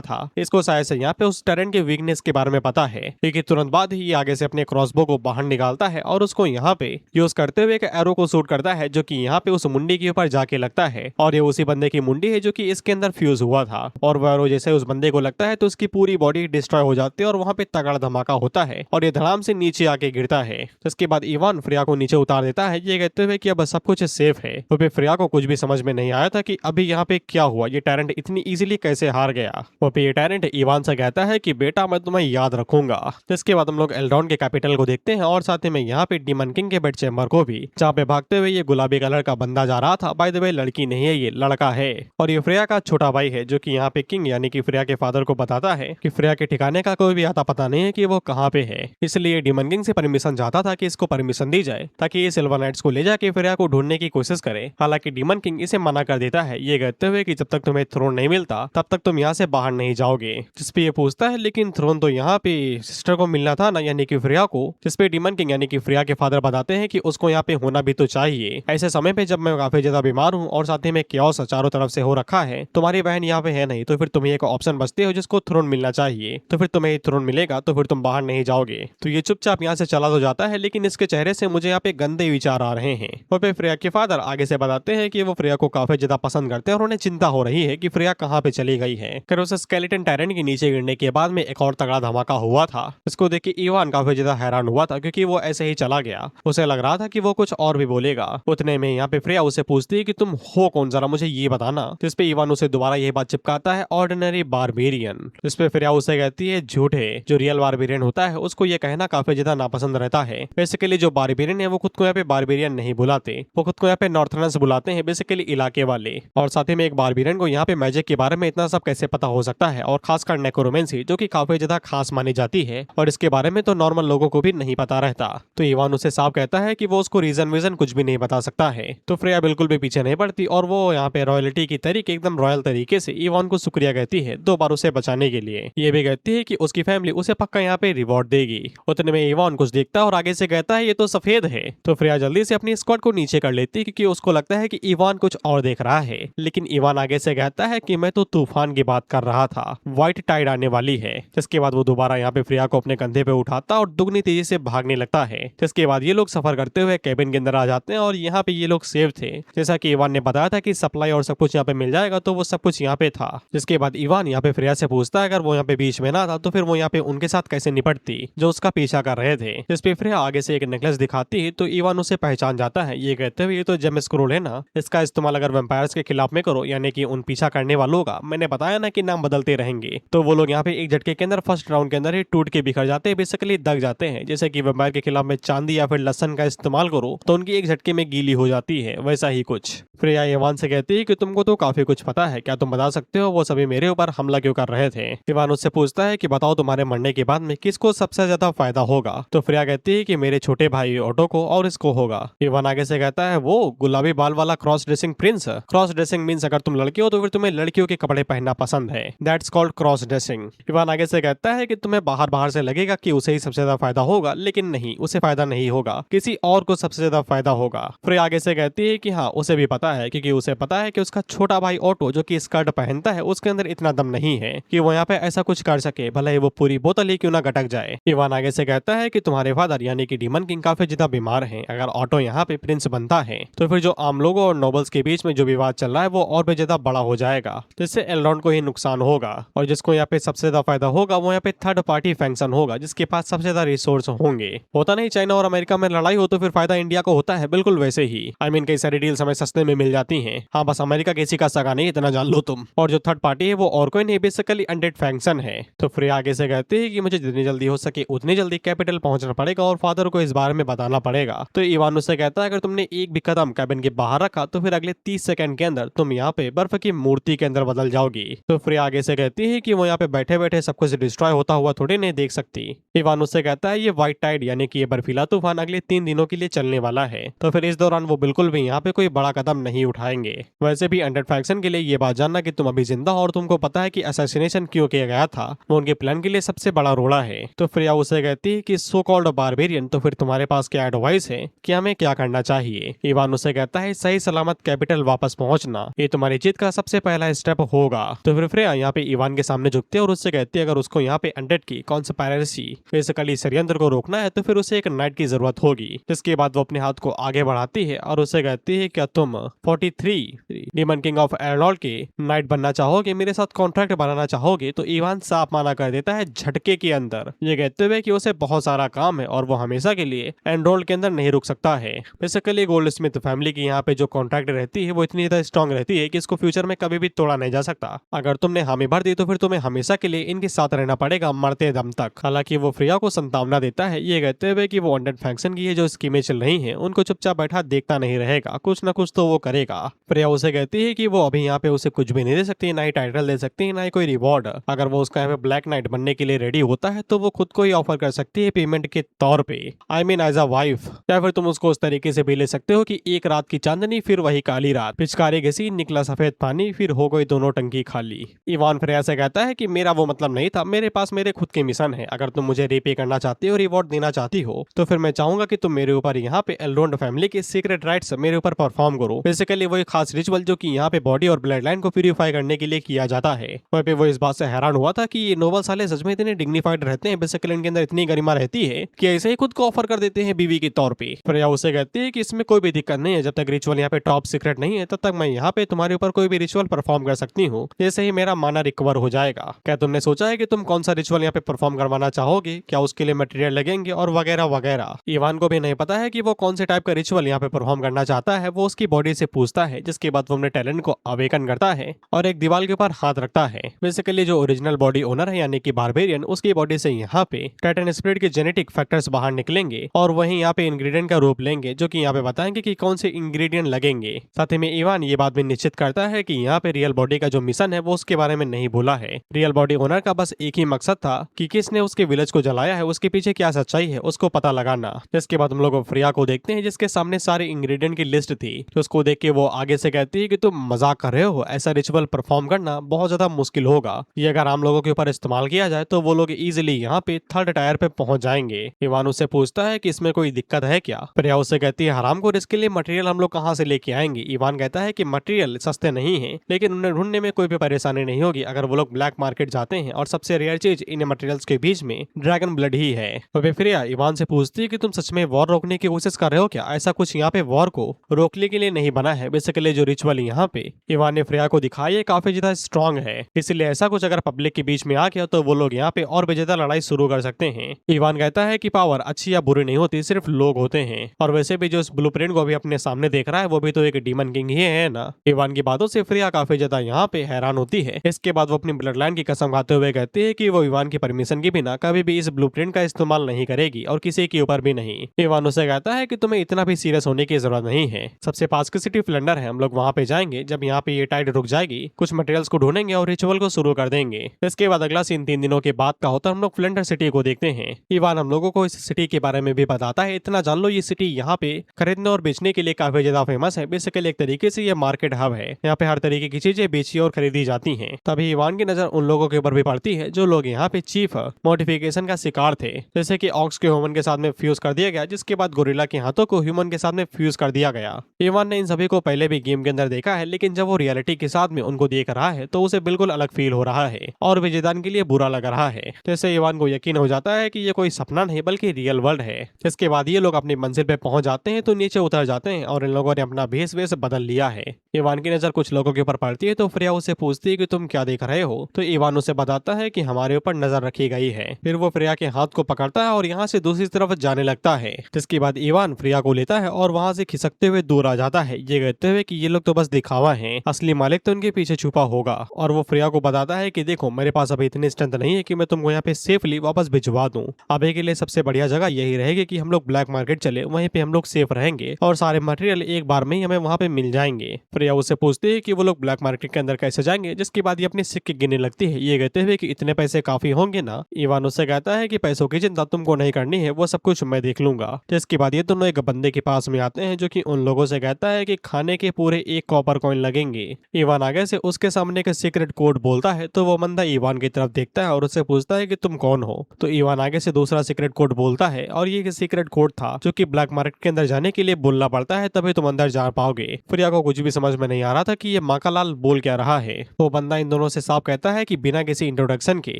था। इसको शायद से यहाँ पे उस टेरेंट के वीकनेस के बारे में पता है, लेकिन तुरंत बाद ही ये आगे से अपने क्रॉसबो को बाहर निकालता है और उसको यहाँ पे यूज करते हुए एक एरो को शूट करता है जो कि यहाँ पे उस मुंडी के ऊपर जाके लगता है। और ये उसी बंदे की मुंडी है जो कि इसके अंदर फ्यूज हुआ था। और वो एरो जैसे उस बंदे को लगता है तो उसकी पूरी बॉडी डिस्ट्रॉय हो जाती है और वहाँ पे तगड़ा धमाका होता है और ये धड़ाम से नीचे आके गिरता है। इसके बाद इवान फ्रेया को नीचे उतार देता है ये कहते हुए कि अब सब कुछ सेफ है। तो फिर फ्रेया को कुछ भी समझ में नहीं आया था कि अभी यहाँ पे क्या हुआ, ये टैरेंट इतनी इजीली कैसे हार गया। वो फिर ये टैरेंट इवान से कहता है कि बेटा मैं तुम्हें याद रखूंगा। जिसके बाद हम लोग एल्डॉन के कैपिटल को देखते हैं और साथ ही में यहाँ पे डीमन किंग के बेड चेंबर को भी, जहाँ पे भागते हुए ये गुलाबी कलर का बंदा जा रहा था। बाय द वे लड़की नहीं है, ये लड़का है और ये फ्रेया का छोटा भाई है जो कि यहाँ पे किंग यानी कि फ्रेया के फादर को बताता है कि फ्रेया के ठिकाने का कोई भी आता पता नहीं है कि वो कहाँ पे है। इसलिए डीमन किंग से परमिशन चाहता था कि इसको परमिशन दी जाए ताकि ये सिल्वर नाइट्स को ले जाके फ्रेया को ढूंढने की कोशिश करे। हालांकि डीमन किंग इसे मना कर देता है ये कहते हुए कि जब तक तुम्हें थ्रोन नहीं मिलता तब तक तुम यहाँ से बाहर नहीं जाओगे। जिसपे ये पूछता है लेकिन थ्रोन तो यहाँ पे सिस्टर को मिलना था ना, यानी कि फ्रेया को। जिसपे डीमन किंग यानी कि फ्रेया के फादर बताते हैं कि उसको यहाँ पे होना भी तो चाहिए। ऐसे समय पे जब मैं काफी ज्यादा बीमार हूँ और साथ ही में क्योस चारों तरफ से हो रखा है, तुम्हारी बहन यहाँ पे है नहीं, तो फिर तुम्हें एक ऑप्शन बचते हो जिसको थ्रोन मिलना चाहिए। तो फिर तुम्हें थ्रोन मिलेगा तो फिर तुम बाहर नहीं जाओगे। तो ये चुपचाप यहाँ से चला तो जाता है लेकिन इसके चेहरे से मुझे यहाँ पे गंदे विचार आ रहे हैं। वो पे फ्रेया के फादर आगे से बताते हैं कि वो फ्रेया को काफी ज्यादा पसंद करते हैं और उन्हें चिंता हो रही है कि फ्रेया कहाँ पे चली गई है। फिर उस स्केलेटन टैरेंट के नीचे गिरने के बाद में एक और तगड़ा धमाका हुआ था। इसको देख के इवान काफी ज्यादा हैरान हुआ था क्योंकि वो ऐसे ही चला गया। उसे लग रहा था कि वो कुछ और भी बोलेगा। उतने में यहाँ पे फ्रेया उसे पूछती है कि तुम हो कौन, जरा मुझे ये बताना। जिसपे इवान उसे दोबारा यही बात चिपकाता है, ऑर्डिनरी बारबेरियन। जिसपे फ्रेया उसे कहती है झूठे, जो रियल बारबेरियन होता है उसको ये कहना काफी ज्यादा नापसंद रहता है। बेसिकली जो बारबेरियन है वो खुद को यहाँ पे बारबेरियन नहीं बुलाते, वो खुद को यहाँ पे नॉर्थर्नर्स बुलाते हैं, बेसिकली इलाके वाले। और साथ ही में एक बारबेरियन को यहाँ पे मैजिक के बारे में इतना सब कैसे पता हो सकता है, और खासकर नेक्रोमेंसी जो कि काफी ज्यादा खास मानी जाती है और इसके बारे में तो नॉर्मल लोगों को भी नहीं पता रहता। तो इवान उसे साफ कहता है कि वो उसको रीजन वीजन कुछ भी नहीं बता सकता है। तो फ्रेया बिल्कुल भी पीछे नहीं पड़ती और वो यहाँ पे रॉयल्टी की तरीके एकदम रॉयल तरीके से इवान को शुक्रिया कहती है 2 बार उसे बचाने के लिए। ये भी कहती है कि उसकी फैमिली उसे पक्का यहाँ पे रिवॉर्ड देगी। उतने में इवान कुछ देखता है और आगे से कहता है ये तो सफेद है। तो फ्रेया जल्दी से अपनी स्क्वाड को नीचे कर लेती है क्योंकि उसको लगता है कि इवान कुछ और देख रहा है। लेकिन इवान आगे से कहता है कि मैं तो तूफान की बात कर रहा था, व्हाइट टाइड आने वाली है। जिसके बाद वो दोबारा यहाँ पे फ्रेया को अपने कंधे पे उठाता और दुगनी तेजी से भागने लगता है। जिसके बाद ये लोग सफर करते हुए केबिन के अंदर आ जाते हैं और यहाँ पे ये लोग सेफ थे। जैसा कि इवान ने बताया था कि सप्लाई और सब कुछ यहाँ पे मिल जाएगा, तो वो सब कुछ यहाँ पे था। जिसके बाद इवान यहाँ पे फ्रेया से पूछता है अगर वो यहाँ पे बीच में ना था तो फिर वो यहाँ पे उनके साथ कैसे निपटती जो उसका पीछा कर रहे थे। जिस पे फ्रेया आगे से एक नेकलेस दिखाती है तो इवान उसे पहचान जाता है, ये कहते हुए ये तो जेम स्क्रोल है ना, इसका इस्तेमाल अगर वैम्पायर्स के खिलाफ में करो, यानी कि उन पीछा करने वालों का। मैंने बताया ना कि नाम बदलते रहेंगे। तो वो लोग यहाँ पे एक झटके के अंदर फर्स्ट राउंड के अंदर ही टूट के बिखर जाते हैं, बेसिकली दग जाते हैं। जैसे कि वैम्पायर के खिलाफ में चांदी या फिर लहसन का इस्तेमाल करो तो उनकी एक झटके में गीली हो जाती है, वैसा ही कुछ। फ्रेया इवान से कहती है कि तुमको तो काफी कुछ पता है, क्या तुम बता सकते हो वो सभी मेरे ऊपर हमला क्यों कर रहे थे। इवान उससे पूछता है कि बताओ तुम्हारे मरने के बाद में किसको सबसे ज्यादा फायदा होगा। तो फ्रेया कहती है कि मेरे छोटे भाई ऑटो को और इसको होगा। इवान आगे से कहता है वो गुलाबी बाल वाला cross dressing Prince. Cross dressing means अगर तुम लड़की हो तो फिर तुम्हें लड़कियों के कपड़े पहनना पसंद है, that's called cross dressing. Ivan आगे से कहता है कि तुम्हें बाहर बाहर से लगेगा कि उसे ही सबसे ज्यादा फायदा होगा, लेकिन नहीं, उसे फायदा नहीं होगा, किसी और को सबसे ज्यादा फायदा होगा। फ्रेया आगे से कहती है कि हाँ उसे भी पता है, क्योंकि उसे पता है कि उसका छोटा भाई ऑटो जो कि स्कर्ट पहनता है उसके अंदर इतना दम नहीं है कि वो यहाँ पे ऐसा कुछ कर सके, भले ही वो पूरी बोतल ही क्यों ना गटक जाए। इवान आगे से कहता है कि तुम्हारे फादर यानी कि डीमन किंग काफी ज्यादा बीमार हैं, अगर ऑटो यहाँ पे प्रिंस बनता है तो फिर जो आम लोगों और नोबल्स के बीच में जो विवाद चल रहा है वो और भी ज्यादा बड़ा हो जाएगा, जिससे एल्रॉन्ड को ही नुकसान होगा। और जिसको यहाँ पे सबसे ज्यादा फायदा होगा वो यहाँ पे थर्ड पार्टी फैक्शन होगा जिसके पास सबसे ज्यादा रिसोर्स होंगे। होता नहीं चाइना और अमेरिका में लड़ाई हो तो फिर फायदा इंडिया को होता है, बिल्कुल वैसे ही। आई मीन कई सारी डील्स हमें सस्ते में मिल जाती हैं। हाँ बस अमेरिका किसी का सगा नहीं, इतना जान लो तुम। और जो थर्ड पार्टी है वो और कोई नहीं, बेसिकली अनडेड फैक्शन है। तो फ्रेया आगे से कहते हैं कि मुझे जितनी जल्दी हो सके उतनी जल्दी कैपिटल पहुंचना पड़ेगा और फादर को इस बारे में बताना पड़ेगा। तो इवान उससे कहता है अगर तुमने एक भी कदम कैबिन के बाहर रखा तो फिर अगले 30 सेकंड के अंदर तुम यहाँ पे बर्फ की मूर्ति के अंदर बदल जाओगी। तो फ्रेया आगे से कहती है कि वो यहाँ पे बैठे बैठे सब कुछ डिस्ट्रॉय होता हुआ थोड़ी नहीं देख सकती। इवान उससे कहता है ये व्हाइट टाइड यानी कि ये बर्फीला तूफान अगले 3 दिनों के लिए चलने वाला है, तो फिर इस दौरान वो बिल्कुल भी यहाँ पे कोई बड़ा कदम नहीं उठाएंगे। वैसे भी अंडर फैक्शन के लिए ये बात जानना कि तुम अभी जिंदा हो और तुमको पता है कि असैसिनेशन क्यों किया गया था, वो उनके प्लान के लिए सबसे बड़ा रोड़ा है। तो फ्रिया उसे कहती है कि सो कॉल्ड बारबेरियन, तो फिर तुम्हारे पास क्या एडवाइस है कि हमें क्या करना चाहिए। इवान उसे कहता है सही सलामत कैपिटल वापस पहुंचना, ये तुम्हारी जीत का सबसे पहला स्टेप होगा। तो फिर फ्रिया यहाँ पे इवान के सामने झुकती है और उससे कहती है अगर उसको यहाँ पे अंडेड की कॉन्स्पिरेसी बेसिकली षड्यंत्र को रोकना है तो फिर उसे एक नाइट की जरूरत होगी। जिसके बाद वो अपने हाथ को आगे बढ़ाती है और उसे कहती है क्या तुम 43 डीमन किंग ऑफ एर्नॉल्ड के नाइट बनना चाहोगे, मेरे साथ कॉन्ट्रैक्ट बनाना चाहोगे। तो इवान साफ माना कर देता है झटके के अंदर, ये कहते हुए कि उसे बहुत सारा काम है और वो हमेशा के लिए एनरोल्ड के अंदर नहीं रुक सकता है। बेसिकली गोल्ड स्मिथ फैमिली की यहाँ पे जो कॉन्ट्रैक्ट रहती है वो इतनी ज्यादा स्ट्रॉन्ग रहती है कि इसको फ्यूचर में कभी भी तोड़ा नहीं जा सकता। अगर तुमने हामी भर दी तो फिर तुम्हें हमेशा के लिए इनके साथ रहना पड़ेगा मरते दम तक। हालांकि वो फ्रिया को संतावना देता है, ये कहते हुए कि वो अंडर फैक्शन की जो स्कीमें चल रही हैं उनको चुपचाप बैठा देखता नहीं रहेगा, कुछ ना कुछ तो वो करेगा। फ्रिया उसे कहती है कि वो अभी यहाँ पे उसे कुछ भी नहीं दे सकती, ना ही टाइटल दे सकती, ना ही कोई रिवॉर्ड। अगर वो उसका यहाँ पे ब्लैक नाइट बनने के लिए रेडी होता है तो वो खुद को ही ऑफर कर सकती है पेमेंट के तौर पे, I mean as a wife. या फिर तुम उसको उस तरीके से भी ले सकते हो कि एक रात की चांदनी फिर वही काली रात, पिचकारी घसी निकला सफेद पानी, फिर हो गई दोनों टंकी खाली। इवान फ्रिया से कहता है कि मेरा वो मतलब नहीं था, मेरे पास मेरे खुद के मिशन है। अगर तुम मुझे रीपे करना चाहती हो, रिवॉर्ड देना चाहती हो, तो फिर मैं चाहूंगा कि तुम मेरे ऊपर यहाँ पे एल्रोंड फैमिली के सीक्रेट राइट्स मेरे ऊपर परफॉर्म करो। बेसिकली वो एक खास रिचुअल जो कि यहाँ पे बॉडी और ब्लड लाइन को प्यूरिफाई करने के लिए किया जाता है। वहाँ पे वो इस बात से हैरान हुआ था कि ये नोबल साले सच में इतने डिग्निफाइड रहते हैं, बेसिकली इनके अंदर इतनी गरिमा रहती है कि ऐसे ही खुद को ऑफर कर देते हैं बीवी के तौर पे। फ्रिया उसे कहती है कि इसमें कोई भी दिक्कत नहीं है, जब तक रिचुअल यहाँ पे टॉप सीक्रेट नहीं है तब तक मैं यहाँ पे तुम्हारे ऊपर कोई भी रिचुअल परफॉर्म कर सकती हूँ, जैसे ही मेरा माना रिकवर हो जाएगा। क्या तुमने सोचा है कि तुम कौन सा रिचुअल यहाँ पे परफॉर्म करवाना चाहोगे, क्या उसके लिए मटेरियल लगेंगे और वगैरह वगैरह। इवान को भी नहीं पता है कि वो कौन से टाइप का रिचुअल यहाँ पे परफॉर्म करना चाहता है। वो उसकी बॉडी से पूछता है, जिसके बाद वो अपने टैलेंट को अवेकन करता है और एक दीवार के ऊपर हाथ रखता है। बेसिकली जो ओरिजिनल बॉडी ओनर है यानी कि बारबेरियन, उसकी बॉडी से यहाँ पे टाइटन स्पिरिट के जेनेटिक फैक्टर्स बाहर निकलेंगे और वहीं यहाँ पे इंग्रेडिएंट का रूप लेंगे, जो कि यहाँ पे बताएंगे कि कौन से इंग्रेडिएंट लगेंगे। साथ ही में इवान ये बात भी निश्चित करता है कि यहाँ पे रियल बॉडी का जो मिशन है वो उसके बारे में नहीं बोला है। रियल बॉडी ओनर का बस एक ही मकसद था कि किसने उसके विलेज को जलाया है, उसके पीछे क्या सच्चाई है उसको पता लगाना। जिसके बाद हम लोग फ्रिया को देखते हैं, जिसके सामने सारे इंग्रेडिएंट की लिस्ट थी। तो उसको देख के वो आगे से कहती है कि तुम मजाक कर रहे हो, ऐसा रिचुअल परफॉर्म करना बहुत ज्यादा मुश्किल होगा। ये अगर आम लोगों के ऊपर इस्तेमाल किया जाए तो वो लोग इजीली यहाँ पे थर्ड टायर पे पहुंच जाएंगे। इवान उससे पूछता है कि इसमें कोई दिक्कत है क्या। प्रिया उससे कहती है हराम को इसके लिए मटेरियल हम लोग कहाँ से लेके आएंगे। इवान कहता है कि मटेरियल सस्ते नहीं है, लेकिन उन्हें ढूंढने में कोई भी परेशानी नहीं होगी अगर वो लोग ब्लैक मार्केट जाते हैं। और सबसे रेयर चीज इन मटेरियल्स के बीच में ड्रैगन ब्लड ही है। तो फिर प्रिया इवान से पूछती है कि तुम सच में वॉर रोकने की कोशिश कर रहे हो क्या। ऐसा कुछ यहाँ पे वॉर को रोकने के लिए नहीं बना है। बेसिकली जो रिचुअल यहाँ पे इवान ने फ्रिया को दिखाई है काफी ज्यादा स्ट्रॉन्ग है, इसलिए ऐसा कुछ अगर पब्लिक के बीच में आ गया तो वो लोग यहाँ पे और भी ज्यादा लड़ाई शुरू कर सकते हैं। इवान कहता है कि पावर अच्छी या बुरी नहीं होती, सिर्फ लोग होते हैं। और वैसे भी जो इस ब्लूप्रिंट को अभी अपने सामने देख रहा है वो भी तो एक डीमन किंग ही है ना। इवान की बातों से फ्रिया काफी ज्यादा यहाँ पे हैरान होती है। इसके बाद वो अपनी ब्लड लाइन की कसम खाते हुए कहती है कि वो इवान की परमिशन के बिना कभी भी इस ब्लूप्रिंट का इस्तेमाल नहीं करेगी और किसी के ऊपर भी नहीं। इवान उसे कहता है कि तुम्हें इतना भी सीरियस होने की जरूरत नहीं है, सबसे पास की सिटी फ्लंडर है, हम लोग वहाँ पे जाएंगे। जब यहाँ पे ये टाइड रुक जाएगी कुछ मटेरियल्स को ढूंढेंगे और रिचुअल को शुरू कर देंगे। इसके बाद अगला सीन 3 दिनों के बाद का होता है। हम लोग फ्लंडर सिटी को देखते हैं। इवान हम लोगों को इस सिटी के बारे में भी बताता है, इतना जान लो ये सिटी यहाँ पे खरीदने और बेचने के लिए काफी ज्यादा फेमस है। बेसिकली एक तरीके से ये मार्केट हब है, यहाँ पे हर तरीके की चीजें बेची और खरीदी जाती हैं। तभी इवान की नजर उन लोगों के ऊपर भी पड़ती है जो लोग यहाँ पे चीफ मॉडिफिकेशन का शिकार थे, जैसे कि ऑक्स के ह्यूमन के साथ में फ्यूज कर दिया गया, जिसके बाद गोरिल्ला के हाथों को ह्यूमन के साथ में फ्यूज कर दिया गया। इवान ने इन सभी को पहले भी गेम के अंदर देखा है, लेकिन जब वो रियलिटी के साथ में उनको देख रहा है तो उसे बिल्कुल अलग फील हो रहा है और विजेदान के लिए बुरा लग रहा है। जैसे इवान को यकीन हो जाता है कि ये कोई सपना नहीं बल्कि रियल वर्ल्ड है। इसके बाद ये लोग अपनी मंजिल पे पहुंच जाते हैं तो नीचे उतर जाते हैं और इन लोगों ने अपना भेष वेश बदल लिया है। इवान की नजर कुछ लोगों के ऊपर पड़ती है तो फ्रिया उसे पूछती है कि तुम क्या देख रहे हो। तो इवान उसे बताता है कि हमारे ऊपर नजर रखी गई है। फिर वो फ्रिया के हाथ को पकड़ता है और यहाँ से दूसरी तरफ जाने लगता है। जिसके बाद इवान फ्रिया को लेता है और वहाँ से खिसकते हुए दूर आ जाता है, ये कहते हुए कि ये लोग तो बस दिखावा है, असली मालिक तो उनके पीछे छुपा होगा। और वो फ्रिया को बताता है कि देखो मेरे पास अभी इतनी स्ट्रेंथ नहीं है कि मैं तुमको यहाँ पे सेफली वापस भिजवा दूं। अभी के लिए सबसे बढ़िया जगह यही रहेगी कि हम लोग ब्लैक मार्केट चले, वहीं पे हम लोग सेफ रहेंगे और सारे मटेरियल एक बार में ही हमें वहाँ पे मिल जाएंगे। फ्रिया उससे पूछती है कि वो लोग ब्लैक मार्केट के अंदर कैसे जाएंगे। जिसके बाद ये अपने सिक्के गिनने लगती है, ये कहते हुए कि इतने पैसे काफी होंगे ना। इवान उससे कहता है कि पैसों की चिंता तुमको नहीं करनी है, वो सब कुछ मैं देख लूंगा। लूंगा। जिसके बाद ये दोनों एक बंदे के पास में आते हैं जो कि उन लोगों से कहता है कि खाने के पूरे 1 कॉपर कॉइन लगेंगे। इवान आगे से उसके सामने एक सीक्रेट कोड बोलता है तो वो बंदा इवान की तरफ देखता है और उससे पूछता है कि तुम कौन हो। तो इवान आगे से दूसरा सीक्रेट कोड बोलता है और ये एक सीक्रेट कोड था जो कि ब्लैक मार्केट के अंदर जाने के लिए बोलना पड़ता है, तभी तुम अंदर जा पाओगे। प्रिया को कुछ भी समझ में नहीं आ रहा था कि ये माकालाल बोल क्या रहा है। वो बंदा इन दोनों से साफ कहता है कि बिना किसी इंट्रोडक्शन के